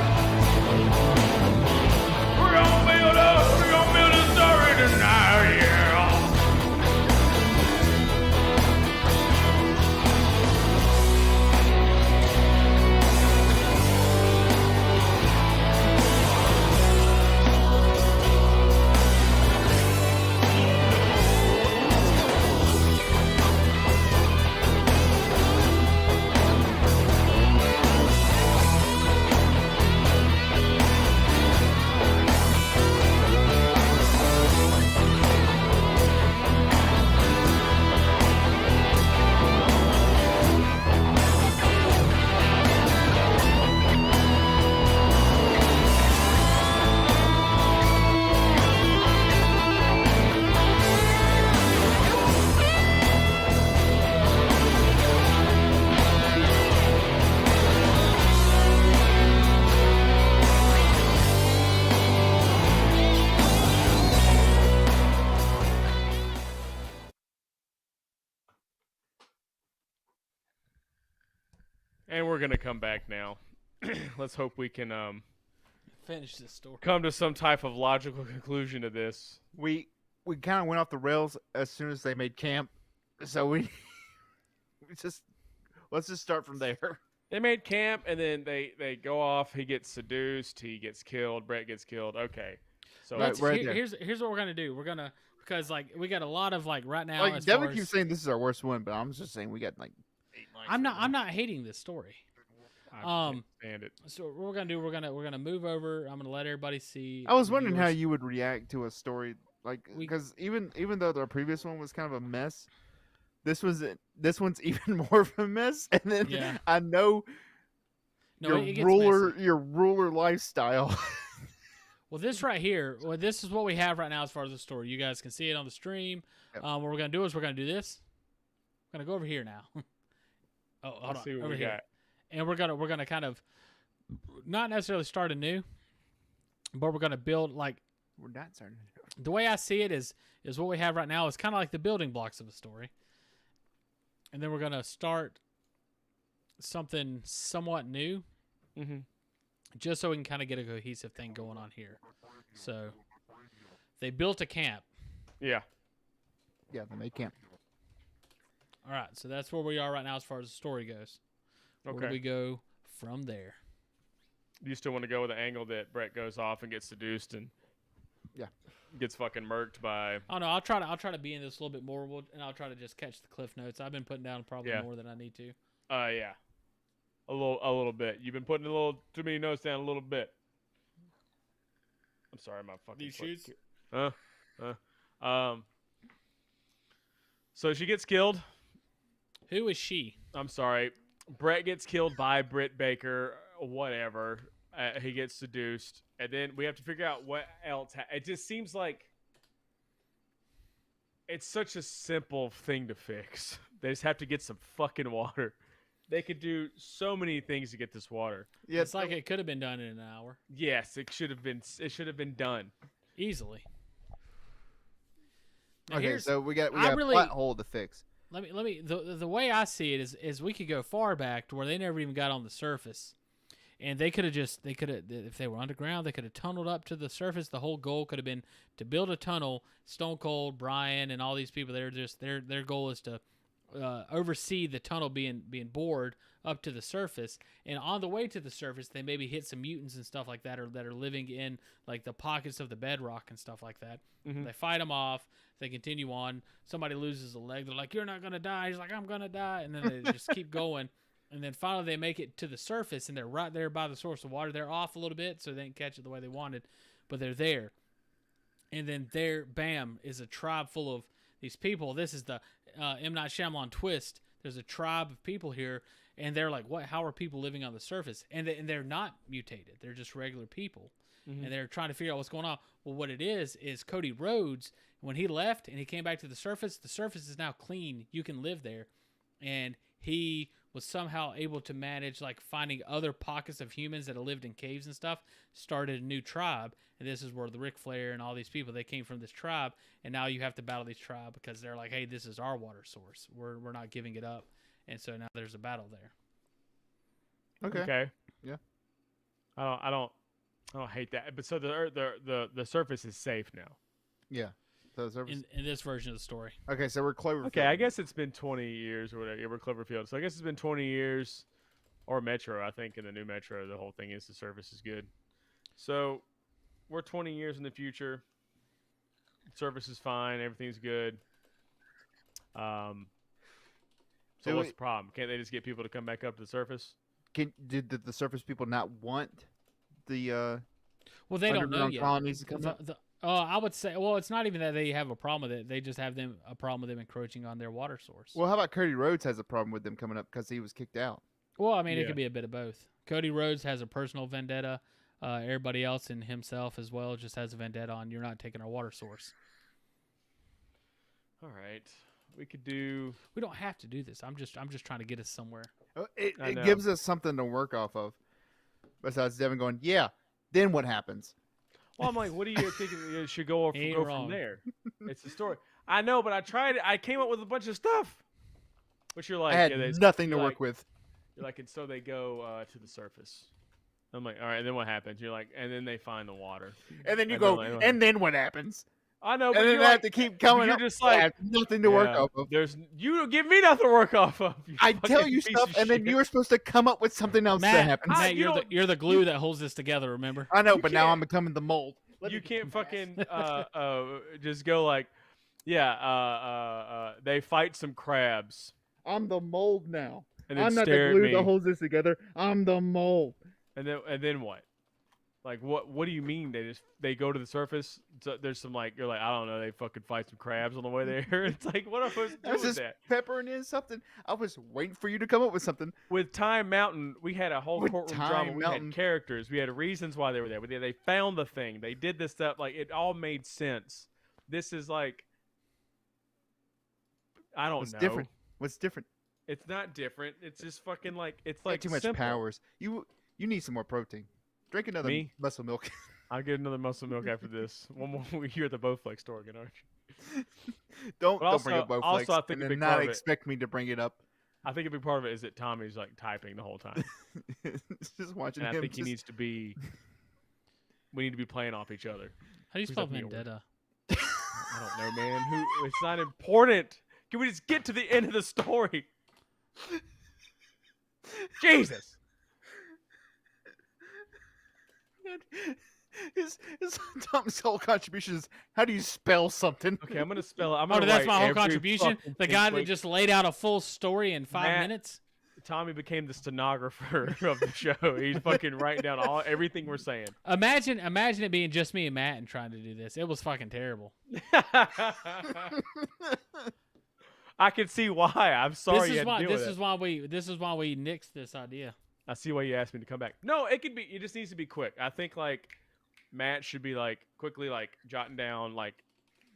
We're gonna build a story tonight, yeah. And we're gonna come back now. Let's hope we can Finish this story. come to some type of logical conclusion to this. We kind of went off the rails as soon as they made camp, so we let's just start from there. They made camp, and then they go off. He gets seduced. He gets killed. Brett gets killed. Okay, so Right, there. Here's what we're gonna do. We're gonna, because like we got a lot of like right now. Like as Devin far keeps as, saying this is our worst one, but I'm just saying we got like 8 lines. I'm not hating this story. I can't stand it. So what we're gonna do, we're gonna move over. I'm gonna let everybody see. I was the wondering how viewers. you would react to a story like, because even though the previous one was kind of a mess, this one's even more of a mess. And then Yeah. I know No, it gets your ruler lifestyle. Well, this right here, this is what we have right now as far as the story. You guys can see it on the stream. Yep. What we're gonna do is we're gonna do this. We're gonna go over here now. Oh, hold Let's on, see what over we here. got. And we're gonna kind of not necessarily start anew, but we're gonna build like We're not starting. the way I see it is what we have right now is kind of like the building blocks of a story, and then we're gonna start something somewhat new, Mm-hmm. just so we can kind of get a cohesive thing going on here. So they built a camp. Yeah. Yeah, they made camp. All right, so that's where we are right now as far as the story goes. Where do Okay. we go from there? You still want to go with the angle that Brett goes off and gets seduced and gets fucking murked by. Oh no, I'll try to be in this a little bit more, and I'll try to just catch the cliff notes. I've been putting down probably Yeah. more than I need to. Yeah. A little bit. You've been putting a little too many notes down a little bit. I'm sorry, my fucking. These shoes? So she gets killed. Who is she? I'm sorry. Brett gets killed by Britt Baker. Whatever. He gets seduced, and then we have to figure out what else. It just seems like it's such a simple thing to fix. They just have to get some fucking water. They could do so many things to get this water. Yeah, It's like it could have been done in an hour. Yes, it should have been. It should have been done. Easily. Now okay, here's- so we got I a really- plot hole to fix. Let me the way I see it is we could go far back to where they never even got on the surface. And they could have if they were underground, they could have tunneled up to the surface. The whole goal could have been to build a tunnel. Stone Cold, Brian, and all these people, they're just their goal is to oversee the tunnel being bored up to the surface. And on the way to the surface, they maybe hit some mutants and stuff like that, or that are living in like the pockets of the bedrock and stuff like that. Mm-hmm. They fight them off. They continue on. Somebody loses a leg. They're like, "You're not gonna die." He's like, "I'm gonna die," and then they just keep going. And then finally they make it to the surface, and they're right there by the source of water. They're off a little bit, so they didn't catch it the way they wanted, but they're there. And then there, bam, is a tribe full of these people. This is the M. Night Shyamalan twist. There's a tribe of people here, and they're like, "What? How are people living on the surface?" And they're not mutated. They're just regular people, and they're trying to figure out what's going on. Well, what it is Cody Rhodes. When he left and he came back to the surface is now clean. You can live there, and he was somehow able to manage like finding other pockets of humans that have lived in caves and stuff, started a new tribe. And this is where the Ric Flair and all these people, they came from this tribe. And now you have to battle these tribe because they're like, "Hey, this is our water source. We're not giving it up." And so now there's a battle there. Okay. Yeah. I don't hate that. But so the surface is safe now. Yeah. So surface. In this version of the story. Okay, so we're Cloverfield. Okay, I guess it's been 20 years or whatever. Yeah, we're Cloverfield. So I guess it's been 20 years, or Metro. I think in the new Metro, the whole thing is the service is good. So we're 20 years in the future. Service is fine. Everything's good. So what's the problem? Can't they just get people to come back up to the surface? Did the surface people not want the Well, they don't know underground yet. colonies to come up? I would say, well, it's not even that they have a problem with it. They just have a problem with them encroaching on their water source. Well, how about Cody Rhodes has a problem with them coming up because he was kicked out? Well, I mean, it Yeah. could be a bit of both. Cody Rhodes has a personal vendetta. Everybody else and himself as well just has a vendetta on you're not taking our water source. All right, we could do. We don't have to do this. I'm just trying to get us somewhere. It I know. gives us something to work off of. Besides Devin going, yeah, then what happens? Well, I'm like, what do you think it should go Ain't from wrong. there? It's the story. I know, but I tried it. I came up with a bunch of stuff. Which you're like, I had yeah, nothing to you're work like- with. You're like, and so they go to the surface. I'm like, all right, and then what happens? You're like, and then they find the water. And then you And go, then, like, and then what happens? I know, but And then you're I like, have to keep coming you're up. just I like, have nothing to work yeah, off of. You don't give me nothing to work off of. You I tell fucking you piece stuff, of and then shit. you're supposed to come up with something else that Matt, happens. Matt, you you're the glue that holds this together. Remember? I know, you but now can't- I'm becoming the mold. You can't fucking just go like, yeah, they fight some crabs I'm the mold now. and then I'm not the stare at glue me, that holds this together. I'm the mold. and then what? Like what do you mean they go to the surface? So there's some like you're like I don't know they fucking fight some crabs on the way there. It's like what am I supposed to do That's with just that? peppering in something. I was waiting for you to come up with something. With Time Mountain, we had a whole With courtroom Time drama. We Mountain. had characters. We had reasons why they were there. They found the thing. They did this stuff. Like it all made sense. This is like I don't What's know. different? What's different? It's not different. It's just fucking like it's like Too much simple. powers. You need some more protein. Drink another Me? muscle milk. I'll get another muscle milk after this. One more you're at the Bowflex store again, aren't you? don't But bring up also- Bowflex also I think and a then big not part of it- expect me to bring it up. I think a big part of it is that Tommy's like typing the whole time. Just watching And I him. think he just- needs to be we need to be playing off each other. How do you Who's spell up in your vendetta? I don't know, man. It's not important. Can we just get to the end of the story? Jesus. His Tom's whole contribution is how do you spell something? Okay, I'm gonna spell it. I'm Oh, gonna that's write my whole every contribution. fucking The thing. guy that Wait, just laid out a full story in 5 Matt, minutes. Tommy became the stenographer of the show. He's fucking writing down everything we're saying. Imagine it being just me and Matt and trying to do this. It was fucking terrible. I can see why. I'm sorry This you is had why. to deal This with is it. why we. This is why we nixed this idea. I see why you asked me to come back. No, it could be. It just needs to be quick. I think like Matt should be like quickly like jotting down like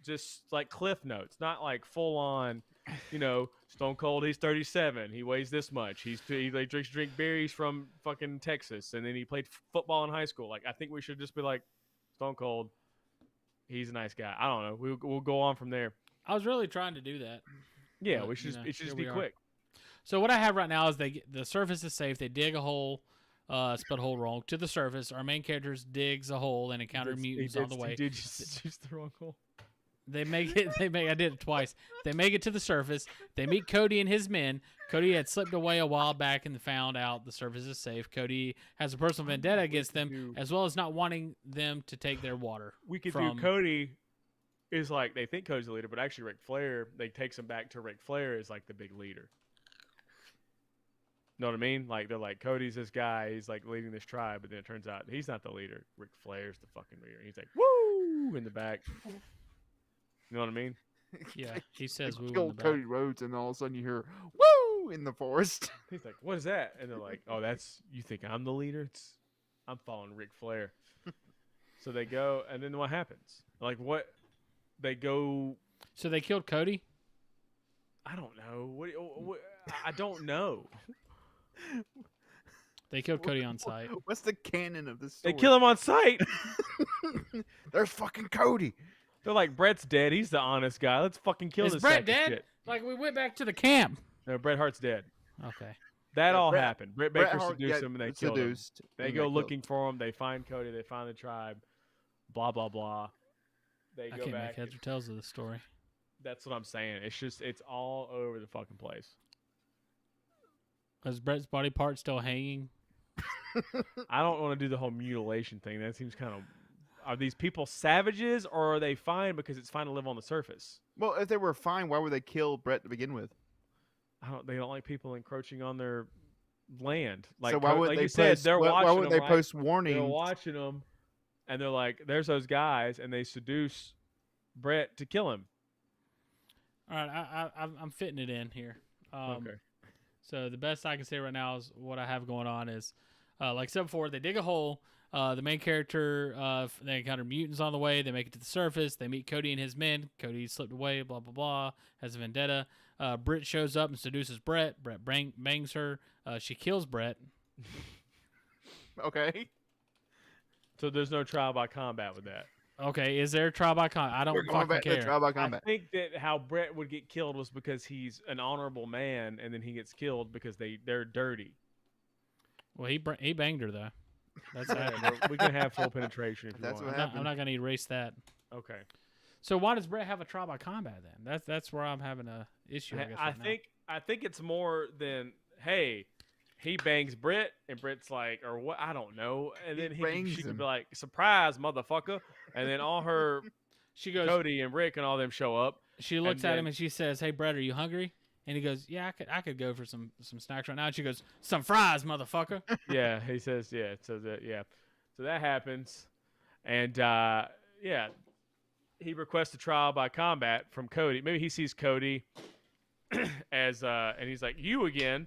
just like cliff notes, not like full on. you know, Stone Cold, he's 37. He weighs this much. He drink beer. He's from fucking Texas, and then he played football in high school. Like, I think we should just be like, Stone Cold, he's a nice guy. I don't know. We'll go on from there. I was really trying to do that. Yeah, But, we should. It should just here be we are. quick. So what I have right now is the surface is safe. They dig a hole, spelled hole wrong, to the surface. Our main character digs a hole and encounter mutants on the way. Dude, just use the wrong hole. They make it. I did it twice. They make it to the surface. They meet Cody and his men. Cody had slipped away a while back and found out the surface is safe. Cody has a personal vendetta against them, as well as not wanting them to take their water. We could do Cody is like, they think Cody's the leader, but actually Ric Flair, they takes him back to Ric Flair is like the big leader. Know what I mean? Like, they're like, Cody's this guy, he's like leading this tribe, but then it turns out he's not the leader. Ric Flair's the fucking leader. He's like, woo, in the back. You know what I mean? Yeah, he says woo in Kill the back. Cody Rhodes, and all of a sudden you hear woo in the forest. He's like, what is that? And they're like, oh, that's, you think I'm the leader? I'm following Ric Flair. So they go, and then what happens? Like, what? They go. So they killed Cody? I don't know. What I don't know. They killed Cody on sight. What's the canon of this story? They kill him on sight. There's fucking Cody. They're like, Bret's dead. He's the honest guy. Let's fucking kill Is this Bret sack of dead? shit. Like, we went back to the camp. No, Bret Hart's dead. Okay. That Yeah, all Bret- happened. Bret Bret Baker Hart seduced got him, and they killed him. seduced, They and go killed looking for him. They find Cody. They find the tribe. Blah, blah, blah. They I go can't back. make heads or tails of the story. That's what I'm saying. It's all over the fucking place. Is Bret's body part still hanging? I don't want to do the whole mutilation thing. That seems kind of. Are these people savages, or are they fine because it's fine to live on the surface? Well, if they were fine, why would they kill Bret to begin with? They don't like people encroaching on their land. Like, so why would like they you said, post, they're why watching would them, they right? post warning? They're watching them, and they're like, "There's those guys," and they seduce Bret to kill him. All right, I'm fitting it in here. Okay. So the best I can say right now is what I have going on is, like I said before, they dig a hole. The main character, they encounter mutants on the way. They make it to the surface. They meet Cody and his men. Cody slipped away, blah, blah, blah, has a vendetta. Britt shows up and seduces Bret. Bret bangs her. She kills Bret. Okay. So there's no trial by combat with that. Okay, is there a trial by combat? I don't We're going fucking back to care. trial by I combat. think that how Bret would get killed was because he's an honorable man, and then he gets killed because they're dirty. Well, he banged her, though. That's We can have full penetration if you That's want. what happened. I'm not going to erase that. Okay. So why does Bret have a trial by combat then? That's where I'm having a issue. I guess, right now. I think it's more than, hey, he bangs Bret, and Bret's like, or what? I don't know. And He then bangs she could him. be like, surprise, motherfucker. And then all her She goes. Cody and Rick and all them show up. She looks and at then- him and she says, "Hey, Brett, are you hungry?" And he goes, "Yeah, I could go for some snacks right now." And she goes, "Some fries, motherfucker." Yeah, he says, yeah. So that happens, and yeah, he requests a trial by combat from Cody. Maybe he sees Cody as and he's like, "You again,"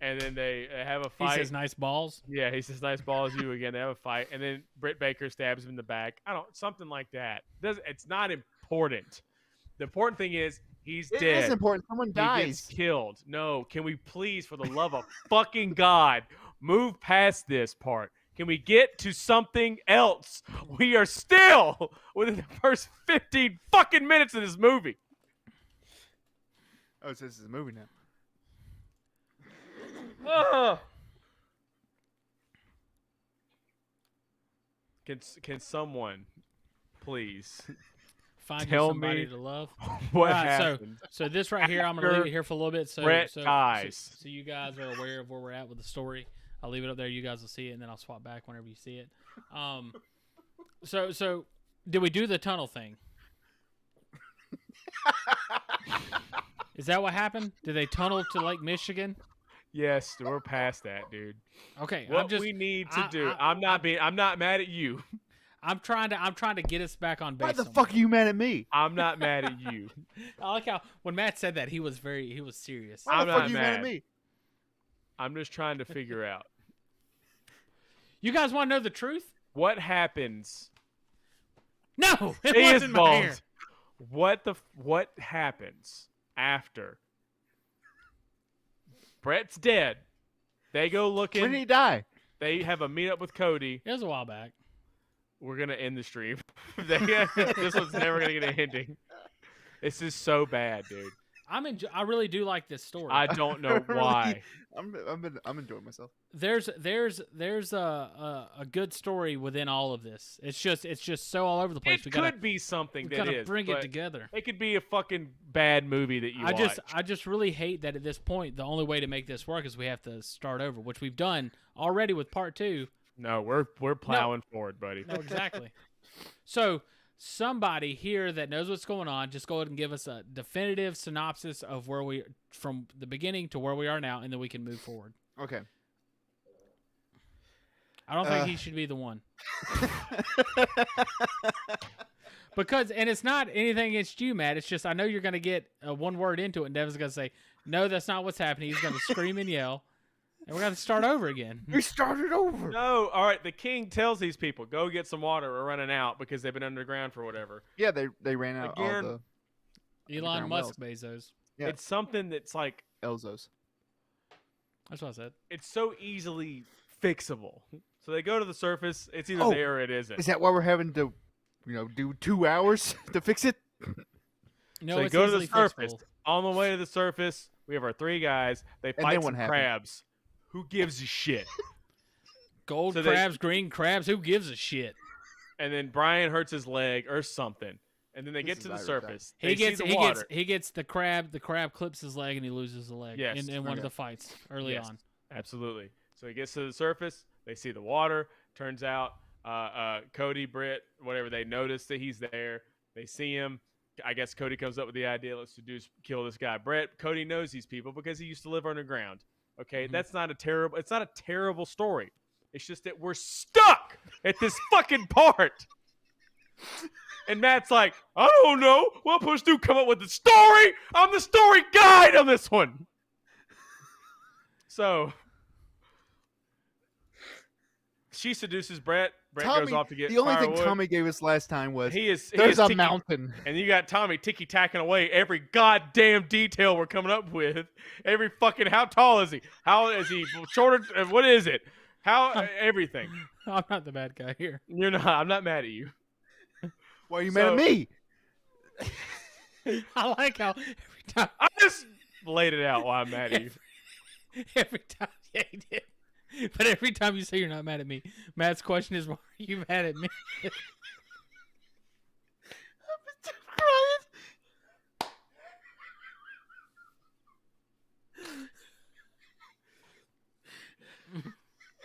and then they have a He fight. says, "Nice balls." Yeah, he says, "Nice balls, you again." They have a fight, and then Britt Baker stabs him in the back. Something like that. It's not important. The important thing is he's It dead. is important. Someone He dies. gets killed. No, can we please, for the love of fucking God, move past this part? Can we get to something else? We are still within the first 15 fucking minutes of this movie. Oh, so this is a movie now. Ugh. Can someone please Find you tell somebody me to love. what Right, happened? so this right here, I'm gonna leave it here for a little bit. So Brett so dies. you guys are aware of where we're at with the story. I'll leave it up there. You guys will see it, and then I'll swap back whenever you see it. So did we do the tunnel thing? Is that what happened? Did they tunnel to Lake Michigan? Yes, we're past that, dude. Okay, What I'm just we need to I- do. I- I'm not mad at you. I'm trying to get us back on base. Why the somewhere. fuck are you mad at me? I'm not mad at you. I like how when Matt said that he was serious. Why I'm the fuck not are you mad at mad. me? I'm just trying to figure out You guys want to know the truth? what happens. No, it He is wasn't my hair. bald. What happens after Brett's dead. They go looking. When did he die? They have a meetup with Cody. It was a while back. We're gonna end the stream. This one's never gonna get an ending. This is so bad, dude. I really do like this story. I don't know why. I'm enjoying myself. There's a good story within all of this. It's just so all over the place. It could be something that gotta is. bring it but together. It could be a fucking bad movie that you watch. I just really hate that at this point the only way to make this work is we have to start over, which we've done already with part 2. No, we're plowing forward, buddy. No, exactly. So somebody here that knows what's going on, just go ahead and give us a definitive synopsis of where we from the beginning to where we are now, and then we can move forward. Okay. I don't think he should be the one. Because, and it's not anything against you, Matt. It's just I know you're going to get one word into it, and Devin's going to say, no, that's not what's happening. He's going to scream and yell, and we're going to start over again. We started over. No, all right. The king tells these people, go get some water. We're running out because they've been underground for whatever. Yeah, they ran out Again, all the Elon underground Musk, wells. Bezos. Yeah. It's something that's like, Elzos. That's what I said. it's so easily fixable. So they go to the surface. It's either there or it isn't. Is that why we're having to, do 2 hours to fix it? No, So they it's go to the easily surface. fixable. On the way to the surface, we have our 3 guys. They then fight what some happened? crabs. Who gives a shit? Gold So crabs, green crabs. Who gives a shit? And then Brian hurts his leg or something. And then they get This to is the Irish surface. He They gets see the water. he gets the crab. The crab clips his leg and he loses the leg. Yes. In one of Okay. the fights early Yes. on. Absolutely. So he gets to the surface. They see the water. Turns out Cody, Britt, whatever, they notice that he's there. They see him. I guess Cody comes up with the idea, let's kill this guy. Brett, Cody knows these people because he used to live underground. Okay, it's not a terrible story. It's just that we're stuck at this fucking part. And Matt's like, I don't know. What I'm supposed to do? Come up with the story? I'm the story guide on this one. So she seduces Brett. Brett goes off to get the only firewood. thing Tommy gave us last time was There's there's a ticky- mountain. And you got Tommy ticky-tacking away every goddamn detail we're coming up with. Every fucking, how tall is he? How is he shorter? What is it? How, everything. I'm not the bad guy here. You're not. I'm not mad at you. Why are you mad at me? I like how every time, I just laid it out why I'm mad at you. every time, yeah, he did. But every time you say you're not mad at me, Matt's question is, why are you mad at me?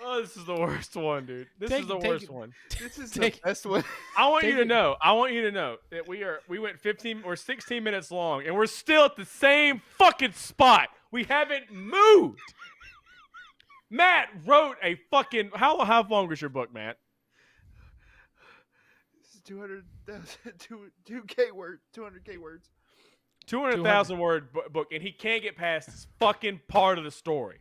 Oh, this is the worst one, dude. This is the worst one. This is the best one. I want you to know that we went 15 or 16 minutes long and we're still at the same fucking spot. We haven't moved. Matt wrote a fucking how long was your book, Matt? This is 200K words. 200,000 word book, and he can't get past this fucking part of the story.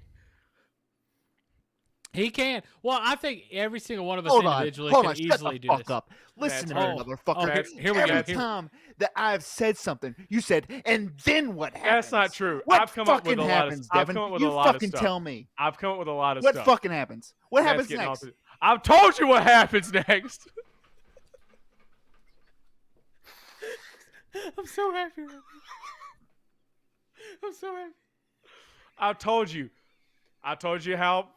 He can. Well, I think every single one of us Hold on, individually hold can on. Shut easily the do fuck this. up. Listen to That's- me, motherfucker. that's- here we go. Every time that I've said something, you said, and then what happens? That's not true. What I've come up fucking with a lot of happens, I've Devin? come up with You a lot of fucking stuff. tell me. I've come up with a lot of What stuff. fucking happens? What Matt's happens getting next? all- I've told you what happens next. I'm so happy right now. I'm so happy. I told you how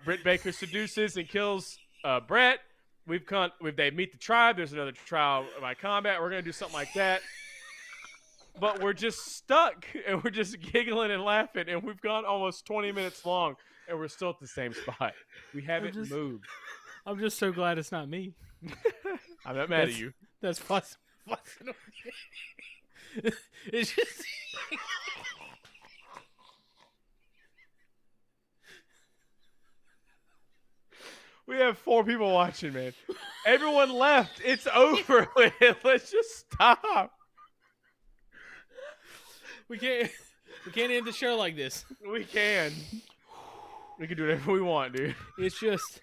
Britt Baker seduces and kills Brett. They meet the tribe. There's another trial by combat. We're gonna do something like that. But we're just stuck and we're just giggling and laughing and we've gone almost 20 minutes long and we're still at the same spot. We haven't moved. I'm just so glad it's not me. I'm not mad at you. That's fussing on me. It's just. We have 4 people watching, man. Everyone left. It's over. Let's just stop. We can't end the show like this. We can. We can do whatever we want, dude. It's just,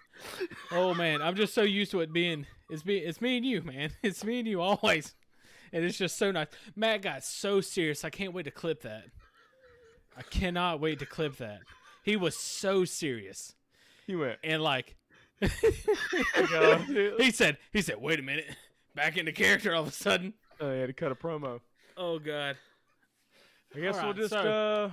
oh man, I'm just so used to it being it's me and you, man. It's me and you always, and it's just so nice. Matt got so serious. I can't wait to clip that. I cannot wait to clip that. He was so serious. He went. And like, Go. he said, wait a minute, back into character all of a sudden. Oh, he had to cut a promo. Oh God. I guess All we'll right, just so-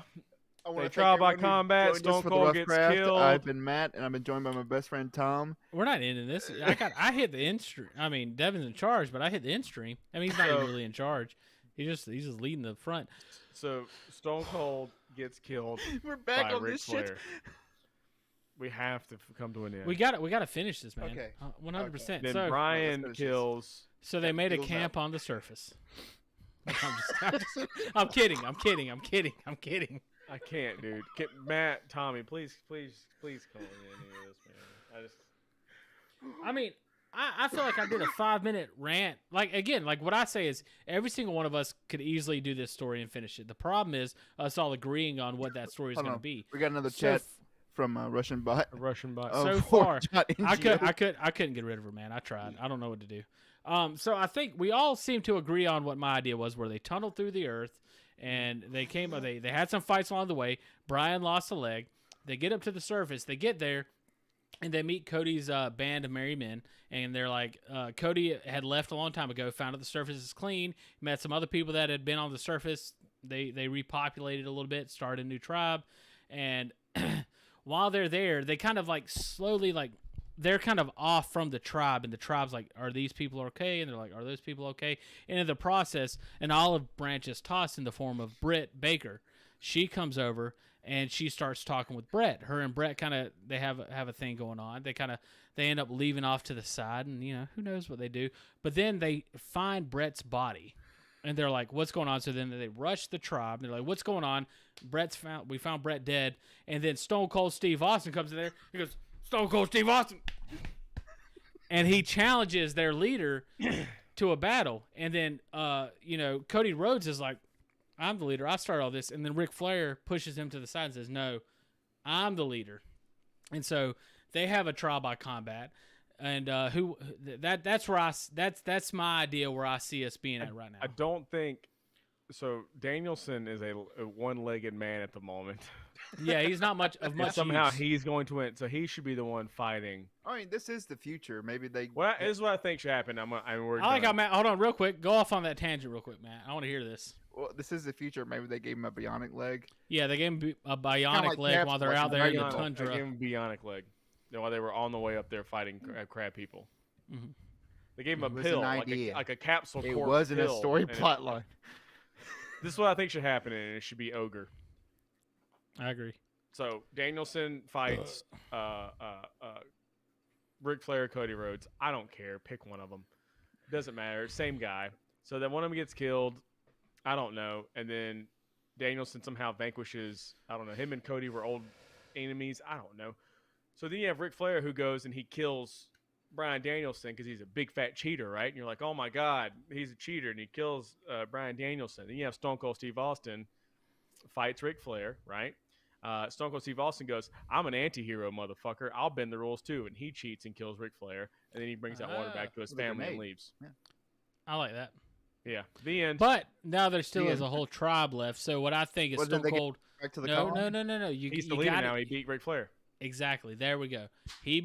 I wanna They thank trial by everyone who combat, joined us Stone for the Cold Rough gets Craft. killed. I've been Matt, and I've been joined by my best friend Tom. We're not ending this. I hit the end stream. I mean, Devin's in charge, but I hit the end stream. I mean, he's not even really in charge. He's just leading the front. So Stone Cold gets killed We're back by on Ric this Flair. shit. We have to come to an end. We got to finish this, man. Okay. 100%. Then So, Brian finish this. kills. so they made a Heels camp up. on the surface. I'm kidding. I'm kidding. I can't, dude. Matt, Tommy, please call me in any of this, man. I mean, I feel like I did a 5-minute rant. Like, again, like what I say is every single one of us could easily do this story and finish it. The problem is us all agreeing on what that story is Hold going to on. be. We got another So chat from Russian bot. A Russian bot. Oh, so poor far, John I NGO. couldn't get rid of her, man. I tried. I don't know what to do. So I think we all seem to agree on what my idea was, where they tunneled through the earth and they came. They had some fights along the way. Brian lost a leg. They get up to the surface. They get there, and they meet Cody's band of merry men. And they're like, Cody had left a long time ago. Found that the surface is clean. Met some other people that had been on the surface. They repopulated a little bit, started a new tribe, and while they're there, they kind of like slowly like. They're kind of off from the tribe, and the tribe's like, are these people okay? And they're like, are those people okay? And in the process, an olive branch is tossed in the form of Britt Baker. She comes over, and she starts talking with Brett. Her and Brett kind of, they have a thing going on. They end up leaving off to the side, and, who knows what they do. But then they find Brett's body, and they're like, what's going on? So then they rush the tribe. They're like, what's going on? We found Brett dead. And then Stone Cold Steve Austin comes in there. He goes, Stone Cold Steve Austin. And he challenges their leader to a battle. And then, Cody Rhodes is like, I'm the leader. I started all this. And then Ric Flair pushes him to the side and says, no, I'm the leader. And so they have a trial by combat. And that's where that's my idea where I see us being at right now. I don't think so. Danielson is a one-legged man at the moment. Yeah, he's not much of much. Somehow use. he's going to win, so he should be the one fighting. I mean, this is the future. Maybe they. Well, this is what I think should happen. We're I like how done. Matt. Hold on, real quick. Go off on that tangent, real quick, Matt. I want to hear this. Well, this is the future. Maybe they gave him a bionic leg. Yeah, they gave him a bionic like leg while they're Batsquatch out there in the I tundra. gave him a bionic leg. While they were on the way up there fighting crab people. Mm-hmm. They gave him It a was pill, an like idea. a capsule. It cork wasn't a pill, story and plot line. This is what I think should happen, and it should be Ogre. I agree. So Danielson fights Ric Flair, Cody Rhodes. I don't care. Pick one of them. Doesn't matter. Same guy. So then one of them gets killed. I don't know. And then Danielson somehow vanquishes. I don't know. Him and Cody were old enemies. I don't know. So then you have Ric Flair who goes and he kills Bryan Danielson because he's a big fat cheater, right? And you're like, oh my God, he's a cheater, and he kills Bryan Danielson. Then you have Stone Cold Steve Austin fights Ric Flair, right? Stone Cold Steve Austin goes, I'm an anti-hero, motherfucker. I'll bend the rules too. And he cheats and kills Ric Flair. And then he brings that water back to his with a family and grenade. leaves. Yeah. I like that. Yeah. The end. But now there still The is a end. whole tribe left. So what I think is What, did Stone they get Cold. Back to the No. colony? He's the You leader got now. it. He beat Ric Flair. Exactly. There we go. He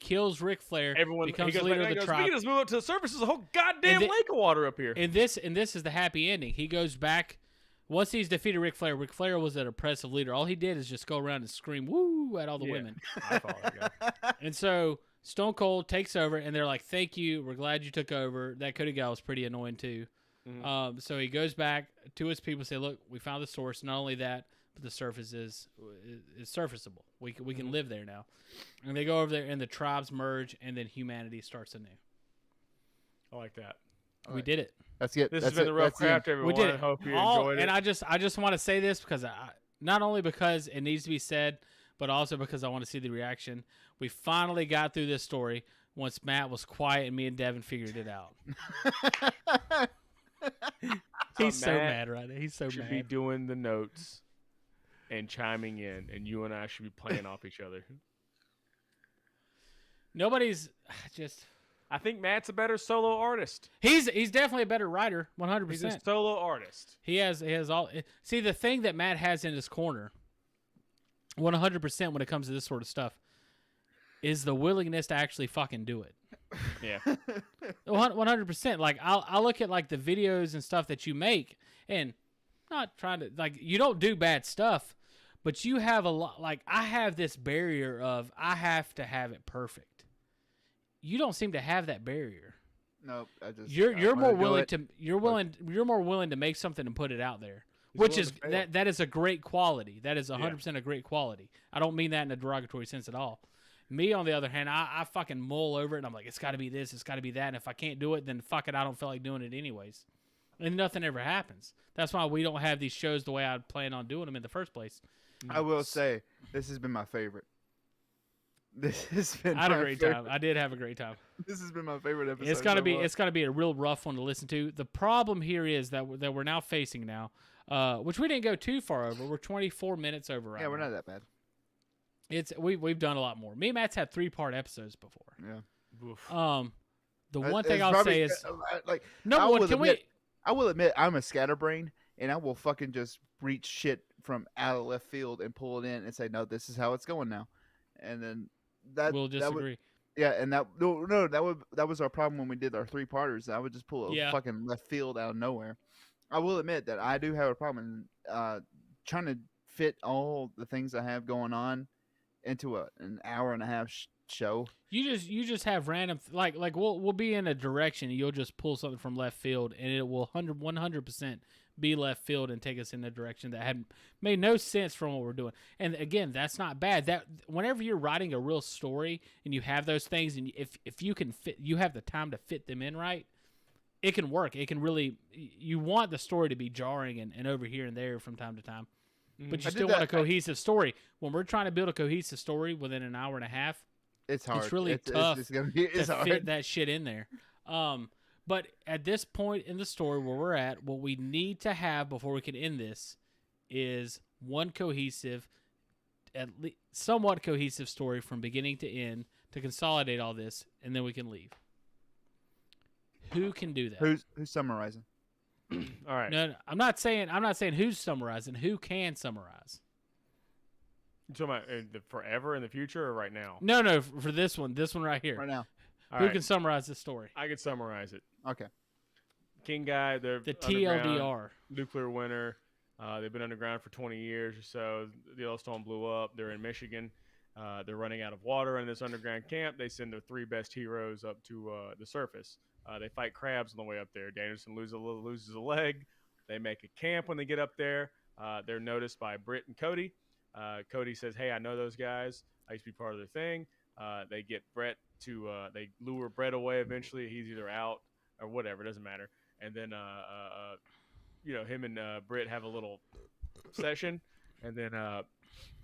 kills Ric Flair. Everyone becomes he goes leader back of the and goes, tribe. we can just move up to the surface. There's a whole goddamn And lake of water up here. And this is the happy ending. He goes back. Once he's defeated Ric Flair was an oppressive leader. All he did is just go around and scream "woo" at all the Yeah. women. I follow you guys. And so Stone Cold takes over, and they're like, "Thank you. We're glad you took over." That Cody guy was pretty annoying too. Mhm. So he goes back to his people, say, "Look, we found the source. Not only that, but the surface is surfaceable. We can live there now." And they go over there, and the tribes merge, and then humanity starts anew. I like that. We did it. That's it. This That's has been it. the Rough That's the end. Craft, everyone. We did it. Hope you All- enjoyed it. and I just want to say this because not only because it needs to be said, but also because I want to see the reaction. We finally got through this story once Matt was quiet and me and Devin figured it out. He's so Matt mad right now. He's so should mad. be doing the notes and chiming in, and you and I should be playing off each other. Nobody's just. I think Matt's a better solo artist. He's definitely a better writer, 100%. He's a solo artist. He has all. See, the thing that Matt has in his corner 100% when it comes to this sort of stuff is the willingness to actually fucking do it. Yeah. 100%. Like I'll look at like the videos and stuff that you make, and not trying to like you don't do bad stuff, but you have a lot. Like I have this barrier of I have to have it perfect. You don't seem to have that barrier. Nope. You're more willing to you're more willing to make something and put it out there, which is that is a great quality. That is 100% a great quality. I don't mean that in a derogatory sense at all. Me, on the other hand, I fucking mull over it, and I'm like, it's got to be this, it's got to be that, and if I can't do it, then fuck it, I don't feel like doing it anyways. And nothing ever happens. That's why we don't have these shows the way I plan on doing them in the first place. I will say, this has been my favorite. This has been I had a great time. I did have a great time. This has been my favorite episode. It's gotta be a real rough one to listen to. The problem here is that we're now facing now, which we didn't go too far over. We're 24 minutes over right now. Yeah, we're not that bad. We've done a lot more. Me and Matt's had 3-part episodes before. Yeah. Oof. The one thing I'll say is like I will admit I'm a scatterbrain, and I will fucking just reach shit from out of left field and pull it in and say, no, this is how it's going now, and then we'll disagree. And that was our problem when we did our 3-parters. I would just pull a fucking left field out of nowhere. I will admit that I do have a problem trying to fit all the things I have going on into an hour and a half show. You just have random like we'll be in a direction and you'll just pull something from left field and it will 100% be left field and take us in a direction that had made no sense from what we're doing. And again, that's not bad. That whenever you're writing a real story and you have those things, and if you can fit, you have the time to fit them in right, it can work. It can really. You want the story to be jarring and over here and there from time to time. But you still want a cohesive story. When we're trying to build a cohesive story within an hour and a half, it's hard. It's really tough to hard. Fit that shit in there. But at this point in the story where we're at, what we need to have before we can end this is one cohesive, at least somewhat cohesive story from beginning to end to consolidate all this, and then we can leave. Who can do that? Who's summarizing? All right. No, I'm not saying who's summarizing. Who can summarize? You talking about forever in the future or right now? No, for this one right here. Right now. Who can summarize this story? I can summarize it. Okay. King guy, they're the TLDR. Nuclear winter. They've been underground for 20 years or so. The Yellowstone blew up. They're in Michigan. They're running out of water in this underground camp. They send their 3 best heroes up to the surface. They fight crabs on the way up there. Danielson loses a leg. They make a camp when they get up there. They're noticed by Britt and Cody. Cody says, hey, I know those guys. I used to be part of their thing. They get Brett to they lure Brett away eventually. He's either out or whatever. It doesn't matter. And then, him and Britt have a little session. And then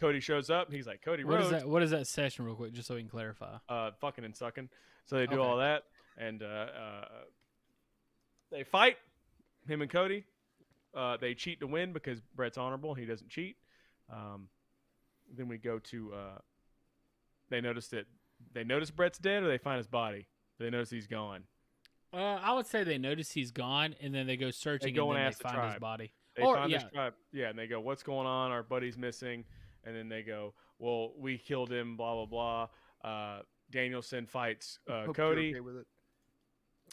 Cody shows up. He's like, Cody Rhodes. What is that session real quick, just so we can clarify? Fucking and sucking. So they do all that. And they fight, him and Cody. They cheat to win because Brett's honorable. He doesn't cheat. Then we go to they notice Brett's dead, or they find his body. They notice he's gone. I would say they notice he's gone, and then they go searching, and then they find his body. They find his tribe. Yeah, and they go, what's going on? Our buddy's missing. And then they go, well, we killed him, blah, blah, blah. Danielson fights Cody. Okay with it.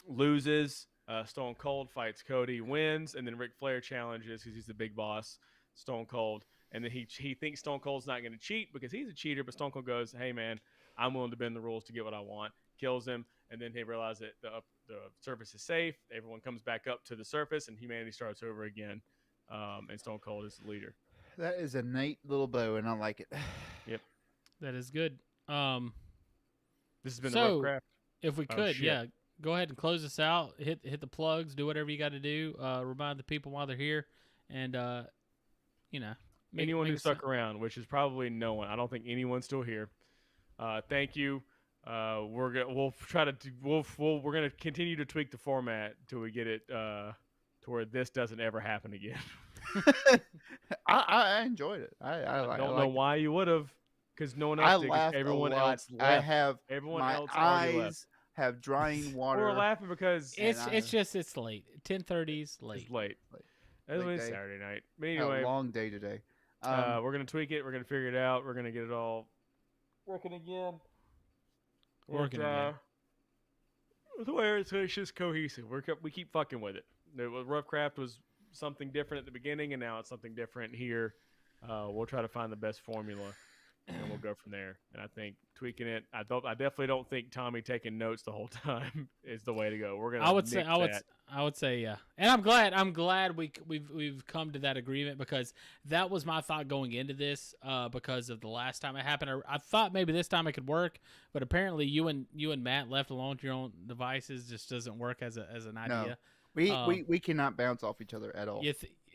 Loses. Stone Cold fights Cody, wins, and then Ric Flair challenges because he's the big boss, Stone Cold. And then he thinks Stone Cold's not going to cheat because he's a cheater, but Stone Cold goes, hey, man, I'm willing to bend the rules to get what I want. Kills him, and then they realize that the surface is safe. Everyone comes back up to the surface, and humanity starts over again, and Stone Cold is the leader. That is a neat little bow, and I like it. Yep. That is good. This has been the Rough Craft. If we could, go ahead and close this out. Hit the plugs. Do whatever you got to do. Remind the people while they're here, and anyone who stuck around, which is probably no one. I don't think anyone's still here. Thank you. We're gonna continue to tweak the format till we get it to where this doesn't ever happen again. I enjoyed it. I don't know why you would have, because no one else did. Everyone else left. I have everyone my else eyes left. Have drying water. We're laughing because it's late. 10:30's late. It's late. It was Saturday night. But anyway, a long day today. We're gonna tweak it. We're gonna figure it out. We're gonna get it all working again. Where it's just cohesive. We keep fucking with it. Roughcraft was something different at the beginning, and now it's something different here. We'll try to find the best formula, and we'll go from there. And I think tweaking it. I definitely don't think Tommy taking notes the whole time is the way to go. We're gonna. I would say yeah, and I'm glad we've come to that agreement, because that was my thought going into this. Because of the last time it happened, I thought maybe this time it could work, but apparently you and Matt left alone to your own devices just doesn't work as an idea. We cannot bounce off each other at all.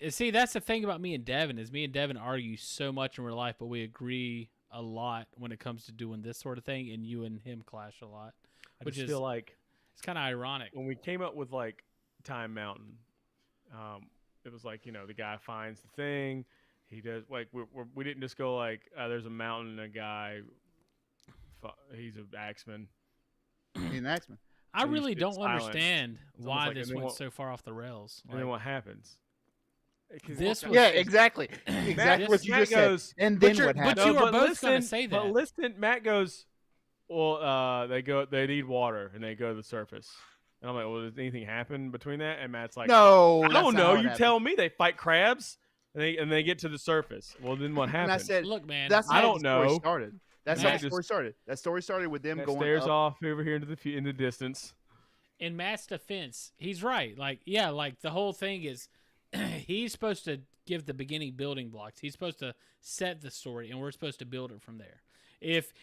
See, that's the thing about me and Devin is me and Devin argue so much in real life, but we agree a lot when it comes to doing this sort of thing, and you and him clash a lot. I just feel like it's kind of ironic. When we came up with like Time Mountain, it was like, the guy finds the thing, he does like we didn't just go like there's a mountain and a guy, he's an axeman. He's an axeman. I really don't understand why this went so far off the rails. And then what happens? Exactly. Exactly what you just said. And then what happens? But you were both going to say that. But listen, Matt goes, well, they need water, and they go to the surface. And I'm like, well, does anything happen between that? And Matt's like, no, I don't know. You tell me. They fight crabs, and they get to the surface. Well, then what happens? And I said, look, man, I don't know. That's how the story started. That story started with them going stairs off over here in the distance. In Matt's defense, he's right. Like, yeah, like the whole thing is he's supposed to give the beginning building blocks. He's supposed to set the story, and we're supposed to build it from there. If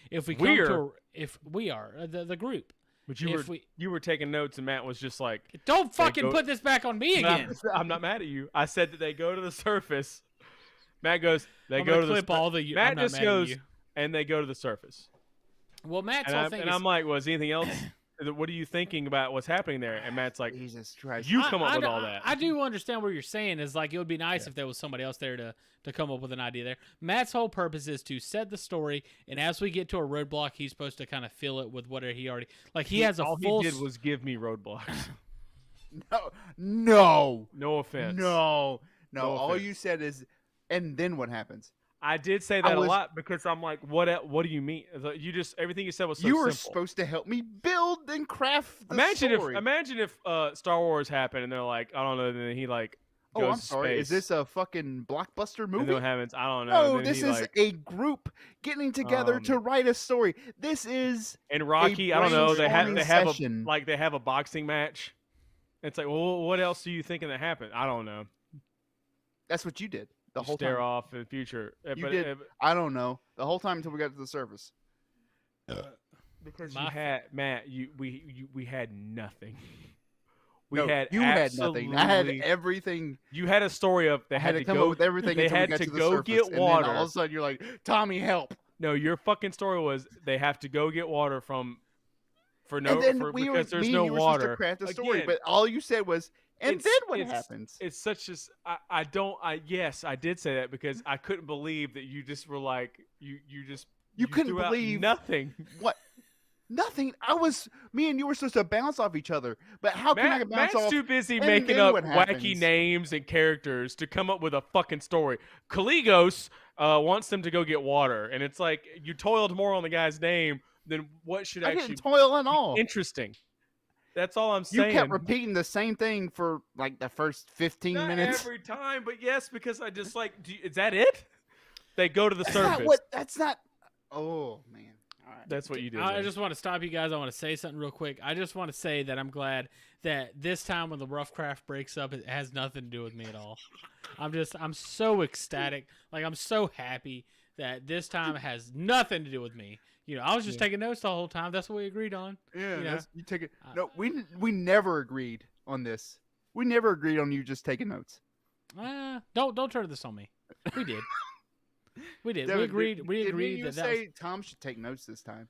we are the group. But you were taking notes, and Matt was just like, don't fucking put this back on me again. I'm not mad at you. I said that they go to the surface. Matt goes, they go to the surface. Matt just goes, and they go to the surface. Well, Matt's whole thing is, I'm like, was anything else? What are you thinking about what's happening there? And Matt's like, Jesus Christ. You come up with all that. I do understand what you're saying. Is like, it would be nice if there was somebody else there to come up with an idea there. Matt's whole purpose is to set the story, and as we get to a roadblock, he's supposed to kind of fill it with whatever he already, like he has a all full. He did was give me roadblocks. No. No offense. No. All you said is, and then what happens? I did say that a lot because I'm like, what do you mean? You just, everything you said was so simple. You were supposed to help me build and craft the story. Imagine if Star Wars happened and they're like, I don't know, and then he like goes I'm sorry. to space. Is this a fucking blockbuster movie? And then what happens? I don't know. No, this is a group getting together to write a story. This is in Rocky. I don't know. They have a boxing match. It's like, well, what else do you thinking that happened? I don't know. That's what you did. The whole stare time. off in the future. You did. I don't know. The whole time until we got to the surface. Because you had Matt. We had nothing. You had nothing. I had everything. You had a story of they had to come go up with everything. They had to go get water. And all of a sudden, you're like, Tommy, help! No, your fucking story was they have to go get water because there's no water. Supposed to craft a story, but all you said was. And then what happens? It's such as yes, I did say that because I couldn't believe that you just were like you couldn't believe nothing. What? Nothing. Me and you were supposed to bounce off each other, but how can I bounce Matt's off? Matt's too busy making up wacky names and characters to come up with a fucking story. Kaligos wants them to go get water, and it's like you toiled more on the guy's name than what should actually didn't toil at all. Interesting. That's all I'm saying. You kept repeating the same thing for like the first 15 minutes. Every time, but yes, because I just like, is that it? They go to the surface. That's not. Oh man. All right. That's what you did. I just want to stop you guys. I want to say something real quick. I just want to say that I'm glad that this time when the Roughcraft breaks up, it has nothing to do with me at all. I'm so ecstatic. Like I'm so happy that this time has nothing to do with me. I was just taking notes the whole time. That's what we agreed on. Yeah, you take it. No, we never agreed on this. We never agreed on you just taking notes. Don't turn this on me. We did. We did. Devin, we agreed did you say Tom should take notes this time?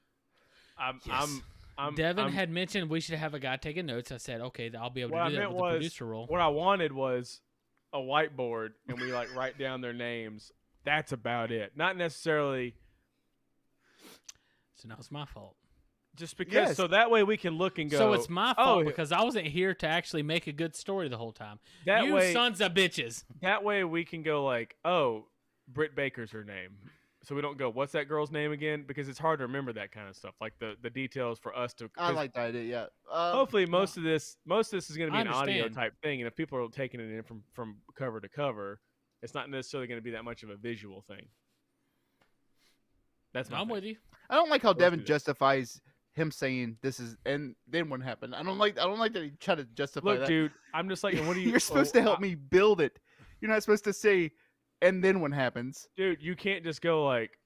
Devin had mentioned we should have a guy taking notes. I said, okay, I'll be able to do that with the producer role. What I wanted was a whiteboard, and we write down their names. That's about it. Not necessarily. So now it's my fault. Just because, so that way we can look and go. So it's my fault because I wasn't here to actually make a good story the whole time. You sons of bitches. That way we can go like, oh, Britt Baker's her name. So we don't go, what's that girl's name again? Because it's hard to remember that kind of stuff, like the details for us to. I like the idea. Yeah. Hopefully, most of this is going to be I an audio understand. type thing, and if people are taking it in from cover to cover, it's not necessarily going to be that much of a visual thing. That's my I'm thing. with you. I don't like how Let's do Devin that. justifies him saying this is, and then what happened. I don't like that he tried to justify Look, that. dude, I'm just like, what do you? You're supposed to help me build it. You're not supposed to say, and then what happens. Dude. You can't just go like.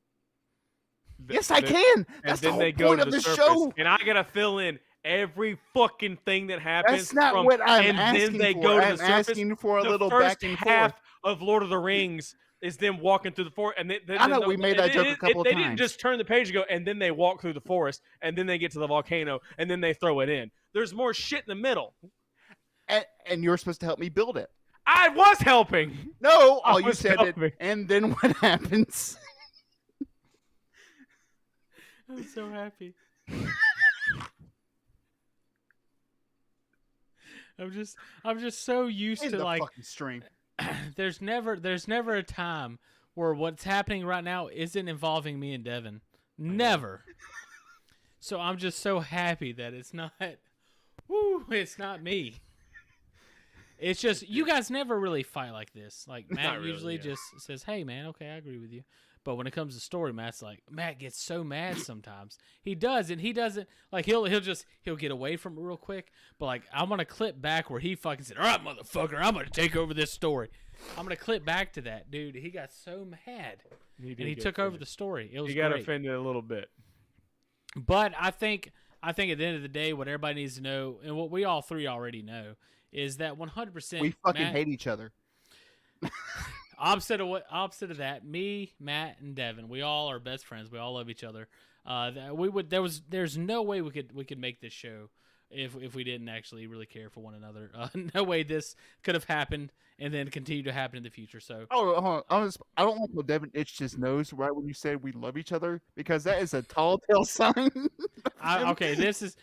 Yes, I can. And That's then the they whole go point to of the the surface, show. and I gotta fill in every fucking thing that happens. That's not from, what I'm and asking then they for. go to I'm the surface. asking for a The little first back and half forth. of Lord of the Rings is them walking through the forest, and I know, we made that joke a couple They of didn't times. just turn the page and go, and then they walk through the forest, and then they get to the volcano, and then they throw it in. There's more shit in the middle. And you're supposed to help me build it. I was helping. No, I all you was said it. helping. And then what happens? I'm so happy. I'm just so used In to the like fucking stream. there's never a time where what's happening right now isn't involving me and Devin. Never. So I'm just so happy that it's not it's not me. It's just you guys never really fight like this. Like Matt really, usually yeah. just says, "Hey man, okay, I agree with you." But when it comes to story, Matt gets so mad sometimes. He does, and he doesn't like he'll get away from it real quick. But like I'm gonna clip back where he fucking said, "All right, motherfucker, I'm gonna take over this story." I'm gonna clip back to that dude. He got so mad, and he took over the story. It was He got great. offended a little bit. But I think at the end of the day, what everybody needs to know, and what we all three already know, is that 100% We fucking Matt, hate each other. opposite of that, me, Matt, and Devin, we all are best friends. We all love each other. There's no way we could make this show if we didn't actually really care for one another. No way this could have happened and then continue to happen in the future. So Oh, hold on. I don't like how Devin itched his nose right when you said we love each other, because that is a tall tale sign. okay, this is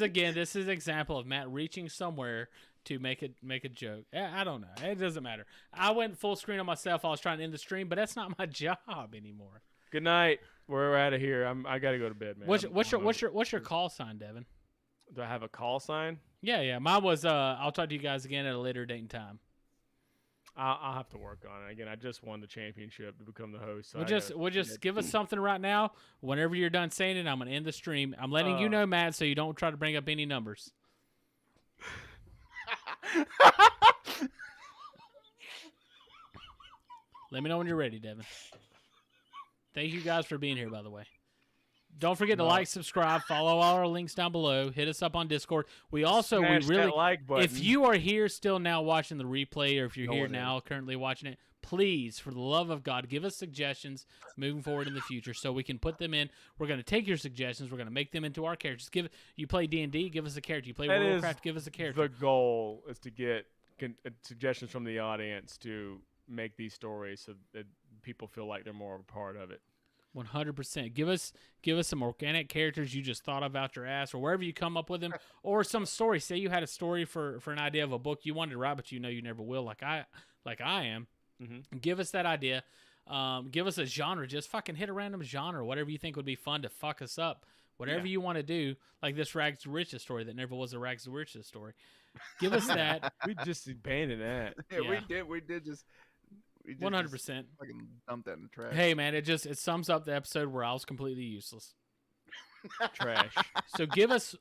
an example of Matt reaching somewhere to make a joke. I don't know. It doesn't matter. I went full screen on myself. I was trying to end the stream, but that's not my job anymore. Good night. We're out of here. I gotta go to bed, man. What's your call sign, Devin? Do I have a call sign? Yeah. Mine was I'll talk to you guys again at a later date and time. I'll have to work on it. Again, I just won the championship to become the host. So We'll just give us something right now. Whenever you're done saying it, I'm gonna end the stream. I'm letting you know, Matt, so you don't try to bring up any numbers. Let me know when you're ready, Devin. Thank you guys for being here, by the way. Don't forget to like, subscribe, follow all our links down below. Hit us up on Discord. Smash that like button. If you are here still now watching the replay, or if you're No here one now currently watching it, please, for the love of God, give us suggestions moving forward in the future so we can put them in. We're going to take your suggestions. We're going to make them into our characters. You play D&D, give us a character. You play World of Warcraft, give us a character. The goal is to get suggestions from the audience to make these stories so that people feel like they're more of a part of it. 100%. Give us some organic characters you just thought of out your ass, or wherever you come up with them, or some story. Say you had a story for an idea of a book you wanted to write, but you know you never will, like I am. Mm-hmm. Give us that idea. Give us a genre. Just fucking hit a random genre, whatever you think would be fun to fuck us up. Whatever you want to do, like this Rags to Riches story that never was a Rags to Riches story. Give us that. We just abandoned that. Yeah, we did just 100%. Fucking dump that in the trash. Hey man, it sums up the episode where I was completely useless. Trash. So give us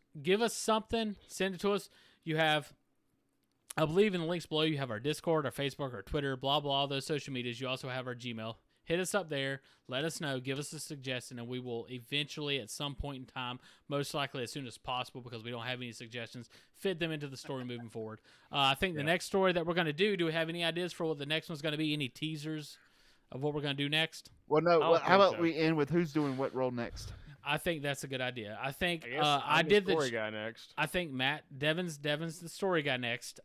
something. Send it to us. You have, I believe in the links below, you have our Discord, our Facebook, our Twitter, blah blah, all those social medias. You also have our Gmail. Hit us up there. Let us know. Give us a suggestion, and we will eventually, at some point in time, most likely as soon as possible, because we don't have any suggestions, fit them into the story moving forward. I think the next story that we're going to do we have any ideas for what the next one's going to be? Any teasers of what we're going to do next? Well, no. don't How about think so. we end with who's doing what role next? I think that's a good idea. I think I guess I did the story guy next. I think Devin's the story guy next.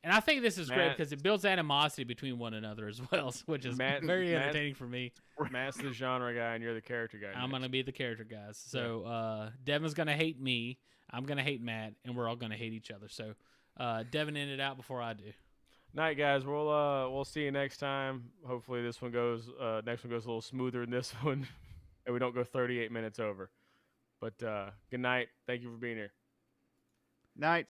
And I think this is great because it builds animosity between one another as well, which is very entertaining for me. Matt's the genre guy, and you're the character guy. I'm going to be the character guys. So Devin's going to hate me. I'm going to hate Matt, and we're all going to hate each other. So Devin ended out before I do. Night, guys. We'll see you next time. Hopefully this one goes next one goes a little smoother than this one, and we don't go 38 minutes over. But good night. Thank you for being here. Night.